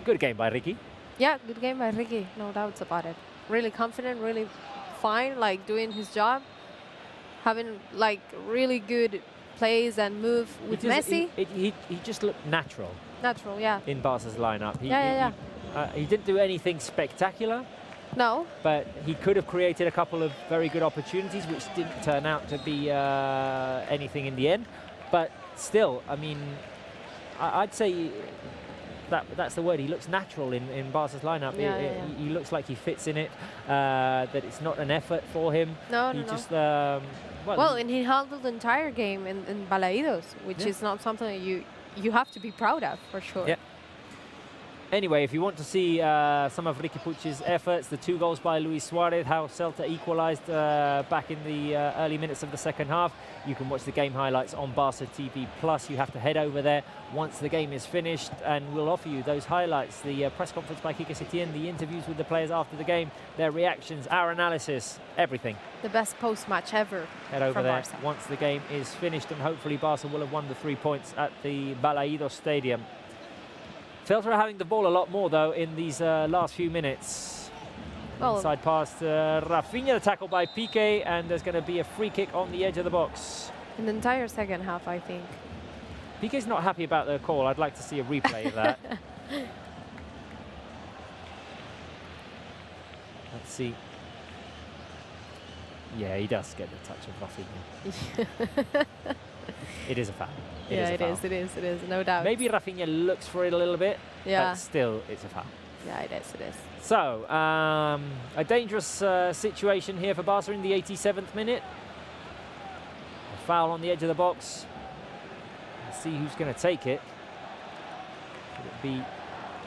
Good game by Riqui. Yeah, good game by Riqui. No doubts about it. Really confident, really fine, like doing his job. Having like really good plays and move with Messi. He just looked natural. Natural, yeah. In Barca's lineup. He didn't do anything spectacular. No. But he could have created a couple of very good opportunities, which didn't turn out to be anything in the end. But still, I mean, I'd say that's the word. He looks natural in Barca's lineup. He looks like he fits in it. That it's not an effort for him. No. And he handled the entire game in Balaídos, which is not something that you have to be proud of, for sure. Yeah. Anyway, if you want to see some of Riqui Puig's efforts, the 2 goals by Luis Suarez, how Celta equalised back in the early minutes of the second half, you can watch the game highlights on Barca TV+. You have to head over there once the game is finished, and we'll offer you those highlights, the press conference by Quique Setién, the interviews with the players after the game, their reactions, our analysis, everything. The best post-match ever. Head over there Barca. once the game is finished, and hopefully Barca will have won the 3 points at the Balaídos Stadium. Celta are having the ball a lot more, though, in these last few minutes. Well, inside pass to Rafinha, the tackle by Piqué, and there's going to be a free kick on the edge of the box. in the entire second half, I think. Piqué's not happy about the call. I'd like to see a replay of that. Let's see. Yeah, he does get the touch of Rafinha. It is a foul. It is, no doubt. Maybe Rafinha looks for it a little bit, Yeah. but still, it's a foul. Yeah, it is. So, a dangerous situation here for Barca in the 87th minute. A foul on the edge of the box. Let's see who's going to take it. Could it be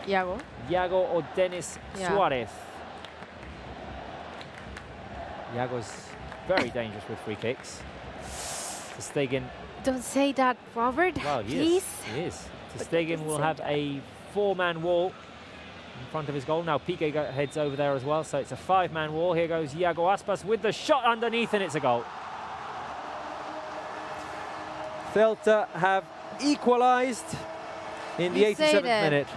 Iago or Denis Suarez? Iago's very dangerous with free kicks. Ter Stegen. Don't say that, Robert. Well, please. He is. Ter Stegen will have a 4-man wall in front of his goal. Now Piqué heads over there as well, so it's a 5-man wall. Here goes Iago Aspas with the shot underneath, and it's a goal. Celta have equalised in the 87th minute.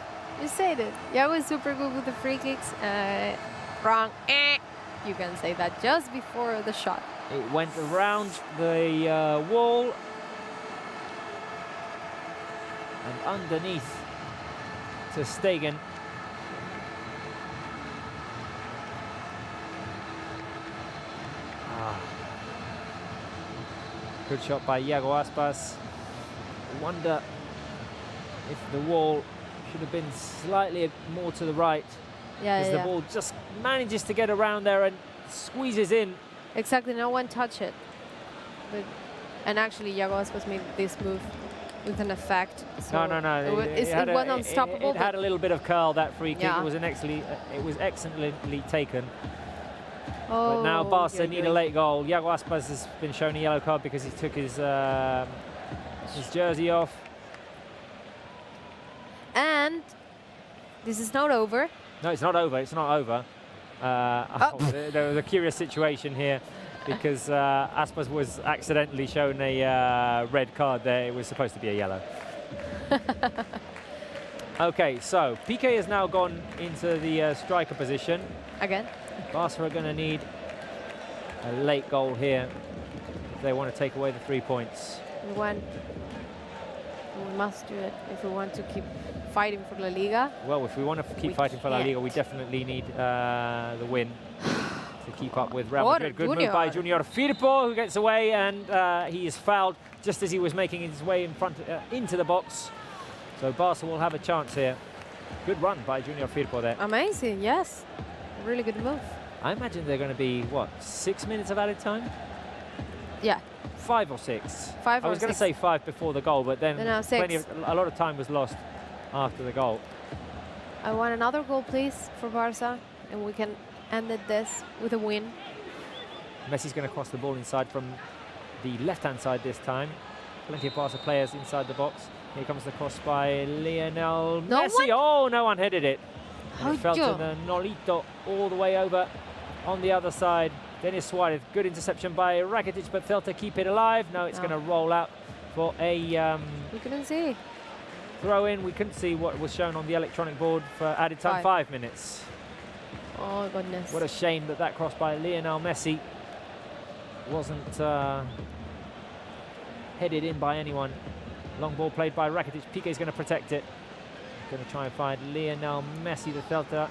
You said it. Iago is super good with the free kicks. Wrong. You can say that just before the shot. It went around the wall and underneath Ter Stegen. Good shot by Iago Aspas. I wonder if the wall should have been slightly more to the right. Yeah, the ball just manages to get around there and squeezes in. Exactly, no one touched it. And actually, Iago Aspas made this move with an effect. So no. It was unstoppable. It had a little bit of curl, that free kick. Yeah. It was excellently taken. Oh, but now Barca need a late goal. Iago Aspas has been shown a yellow card because he took his jersey off. And this is not over. No, it's not over. It's not over. There was a curious situation here because Aspas was accidentally shown a red card there. It was supposed to be a yellow. Okay, so Piqué has now gone into the striker position. Again. Barca are going to need a late goal here if they want to take away the 3 points. We must do it if we want to keep fighting for La Liga. Well, if we want to keep fighting for La Liga, we definitely need the win to keep up with Real Madrid. Good move by Junior Firpo, who gets away, and he is fouled just as he was making his way in front into the box. So Barca will have a chance here. Good run by Junior Firpo there. Amazing, yes. Really good move. I imagine they're going to be, what, 6 minutes of added time? Yeah. 5 or 6? 5 or 6. I was going to say 5 before the goal, but then no, 6. A lot of time was lost after the goal. I want another goal, please, for Barca, and we can end this with a win. Messi's going to cross the ball inside from the left-hand side this time. Plenty of Barca players inside the box. Here comes the cross by Lionel Messi. Oh, no one headed it. And it fell to the Nolito all the way over on the other side. Denis Suarez, good interception by Rakitic, but Celta keep it alive. No, it's going to roll out for a we couldn't see. Throw in. We couldn't see what was shown on the electronic board for added time. 5 minutes. Oh, goodness. What a shame that cross by Lionel Messi wasn't headed in by anyone. Long ball played by Rakitic. Piqué is going to protect it. Going to try and find Lionel Messi. The Celta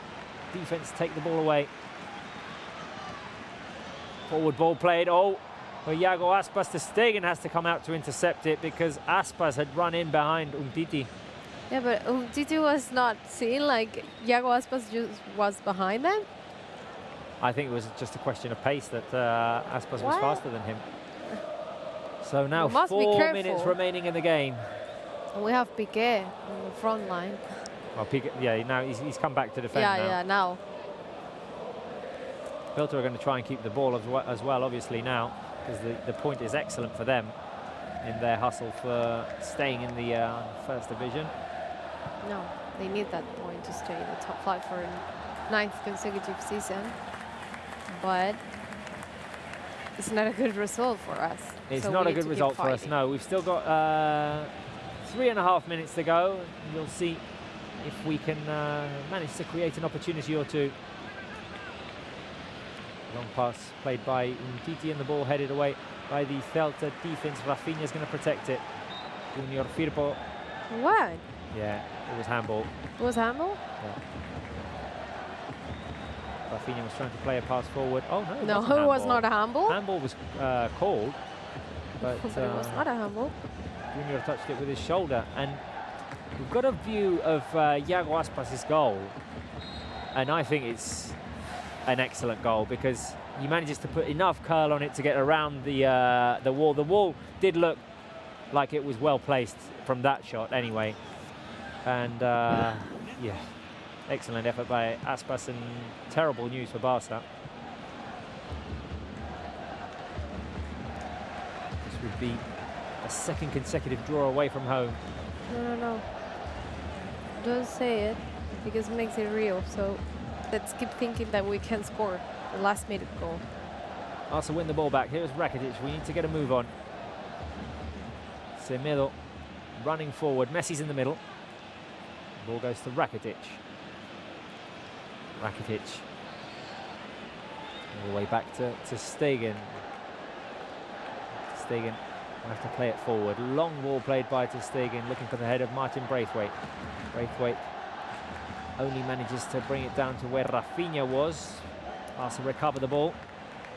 defense take the ball away. Forward ball played. Oh, for Iago Aspas. Ter Stegen has to come out to intercept it because Aspas had run in behind Umtiti. Yeah, but Umtiti was not seen, like Iago Aspas just was behind them. I think it was just a question of pace that Aspas was faster than him. So now 4 minutes remaining in the game. We have Piqué on the front line. Well, Piqué, yeah, now he's come back to defend now. Yeah, now. Celta are going to try and keep the ball as well, obviously, now, because the point is excellent for them in their hustle for staying in the first division. No, they need that point to stay in the top 5 for a 9th consecutive season. But it's not a good result for us. It's not a good result for us, no. We've still got 3.5 minutes to go. We'll see if we can manage to create an opportunity or two. Long pass played by Umtiti and the ball headed away by the Celta defense. Rafinha's going to protect it. Junior Firpo. What? Yeah, it was handball. It was handball? Yeah. Rafinha was trying to play a pass forward. Oh no, No, it was not a handball. Handball was called, but But it was not a handball. Junior touched it with his shoulder, and we've got a view of Iago Aspas' goal, and I think it's an excellent goal because he manages to put enough curl on it to get around the wall. The wall did look like it was well placed from that shot anyway, and yeah, excellent effort by Aspas and terrible news for Barça. This would be a second consecutive draw away from home. No. Don't say it because it makes it real. So let's keep thinking that we can score the last minute goal. Barça win the ball back. Here's Rakitic. We need to get a move on. Semedo running forward. Messi's in the middle. Ball goes to Rakitic. Rakitic. All the way back to Stegen. Stegen will have to play it forward. Long ball played by Ter Stegen, looking for the head of Martin Braithwaite. Braithwaite only manages to bring it down to where Rafinha was. Barça recover the ball.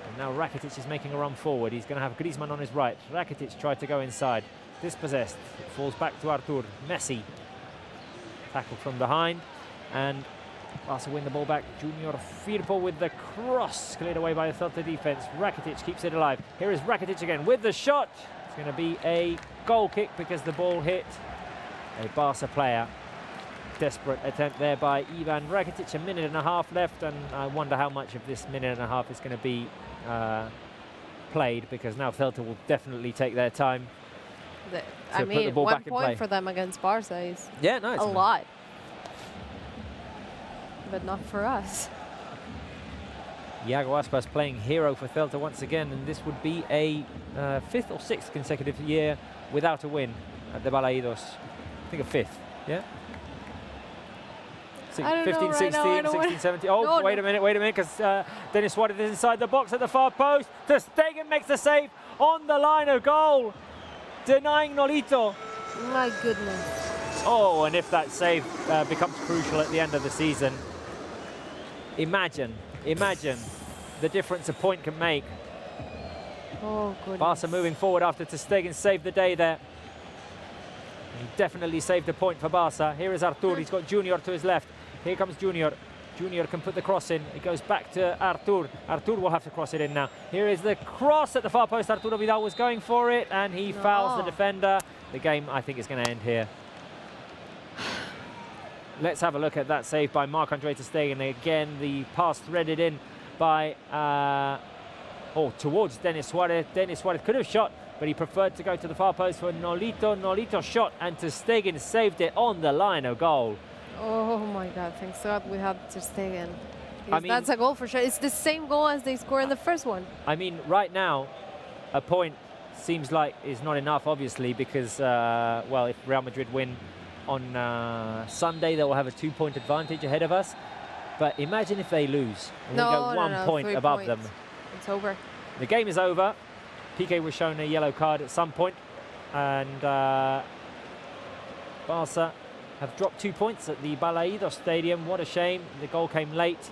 And now Rakitic is making a run forward. He's going to have Griezmann on his right. Rakitic tried to go inside. Dispossessed. It falls back to Artur. Messi. Tackled from behind. And Barça win the ball back. Junior Firpo with the cross. Cleared away by the Celta defense. Rakitic keeps it alive. Here is Rakitic again with the shot. It's going to be a goal kick because the ball hit a Barça player. Desperate attempt there by Ivan Rakitic. A minute and a half left, and I wonder how much of this minute and a half is going to be played, because now Celta will definitely take their time. I mean, 1 point for them against Barça is a lot. But not for us. Iago Aspas playing hero for Celta once again, and this would be a 5th or 6th consecutive year without a win at the Balaídos. I think a 5th, yeah? 15, 16, 16, 17. Oh, no, wait a minute, because Denis Suarez is inside the box at the far post. Ter Stegen makes the save on the line of goal, denying Nolito. My goodness. Oh, and if that save becomes crucial at the end of the season, imagine the difference a point can make. Oh, goodness. Barça moving forward after Ter Stegen saved the day there. He definitely saved a point for Barça. Here is Artur. He's got Junior to his left. Here comes Junior. Junior can put the cross in. It goes back to Artur. Artur will have to cross it in now. Here is the cross at the far post. Arturo Vidal was going for it, and he fouls the defender. The game, I think, is going to end here. Let's have a look at that save by Marc-Andre Ter Stegen. Again, the pass threaded in by, towards Denis Suarez. Denis Suarez could have shot, but he preferred to go to the far post for Nolito. Nolito shot, and Ter Stegen saved it on the line of goal. Oh my God, thanks God we have Ter Stegen. I mean, that's a goal for sure. It's the same goal as they scored in the first one. I mean, right now, a point seems like is not enough, obviously, because, well, if Real Madrid win on Sunday, they will have a 2-point advantage ahead of us. But imagine if they lose and we go 1 point above them. It's over. The game is over. Piqué was shown a yellow card at some point, and Barça have dropped 2 points at the Balaídos Stadium. What a shame. The goal came late.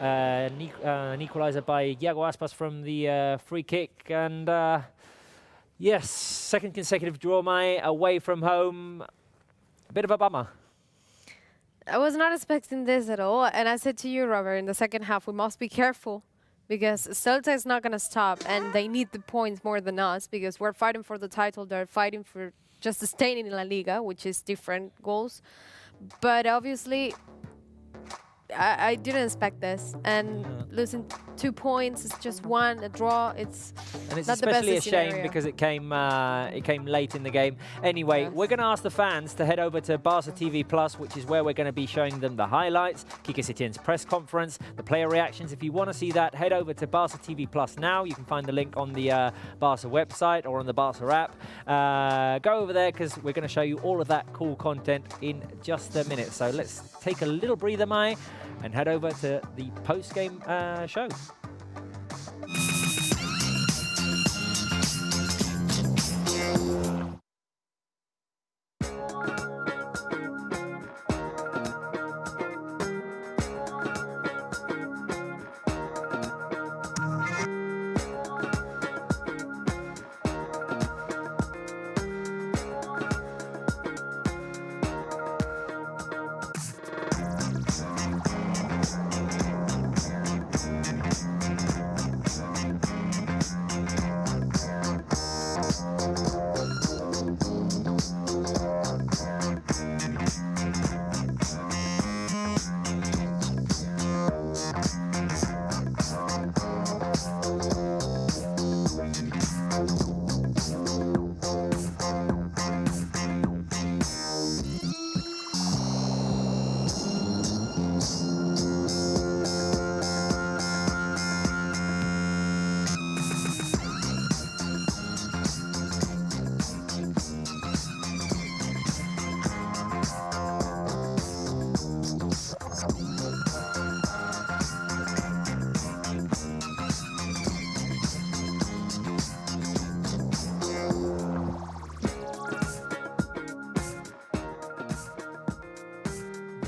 An equaliser by Iago Aspas from the free kick. And yes, second consecutive draw, away from home. A bit of a bummer. I was not expecting this at all. And I said to you, Robert, in the second half, we must be careful, because Celta is not going to stop, and they need the points more than us, because we're fighting for the title. They're fighting for just staying in La Liga, which is different goals. But obviously, I didn't expect this, and losing 2 points, it's just one, a draw. It's and it's not especially the a best shame scenario. because it came late in the game. Anyway, we're going to ask the fans to head over to Barça TV Plus, which is where we're going to be showing them the highlights, Quique Setien's press conference, the player reactions. If you want to see that, head over to Barça TV Plus now. You can find the link on the Barça website or on the Barça app. Go over there, because we're going to show you all of that cool content in just a minute. So let's take a little breather, Mai, and head over to the post-game show.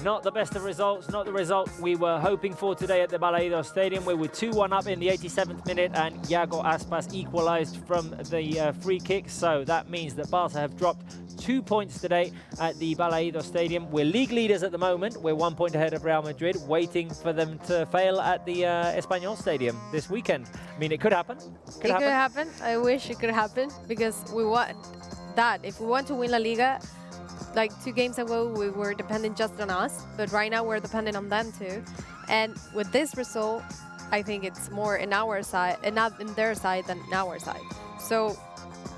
Not the best of results, not the result we were hoping for today at the Balaídos Stadium. We were 2-1 up in the 87th minute and Iago Aspas equalised from the free kick. So that means that Barça have dropped 2 points today at the Balaídos Stadium. We're league leaders at the moment. We're 1 point ahead of Real Madrid, waiting for them to fail at the Espanyol Stadium this weekend. I mean, it could happen. Could happen. I wish it could happen because we want that. If we want to win La Liga, like 2 games ago, we were dependent just on us, but right now we're dependent on them too. And with this result, I think it's more in our side and not in their side than in our side. So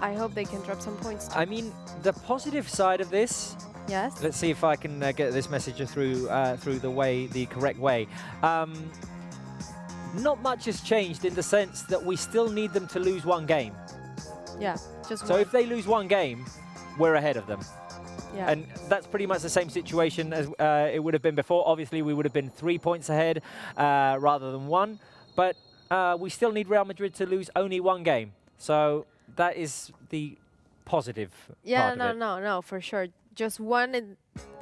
I hope they can drop some points too. I mean, the positive side of this. Yes. Let's see if I can get this message through the correct way. Not much has changed in the sense that we still need them to lose 1 game. Yeah, just so one. if they lose 1 game, we're ahead of them. Yeah. And that's pretty much the same situation as it would have been before. Obviously, we would have been 3 points ahead rather than 1. But we still need Real Madrid to lose only 1 game. So that is the positive part of it. No, for sure. Just 1, and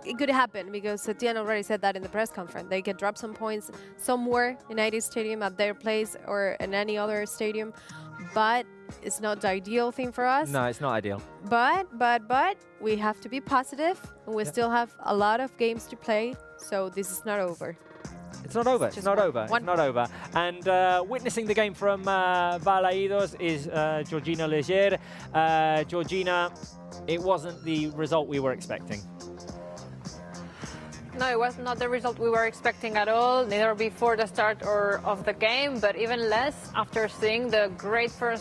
it could happen because Etienne already said that in the press conference. They can drop some points somewhere in United Stadium at their place or in any other stadium. But it's not the ideal thing for us. No, it's not ideal. But we have to be positive, and we still have a lot of games to play, so this is not over. It's not over. It's not over. It's not over. And witnessing the game from Balaídos is Georgina Leger. Georgina, it wasn't the result we were expecting. No, it was not the result we were expecting at all, neither before the start or of the game, but even less after seeing the great first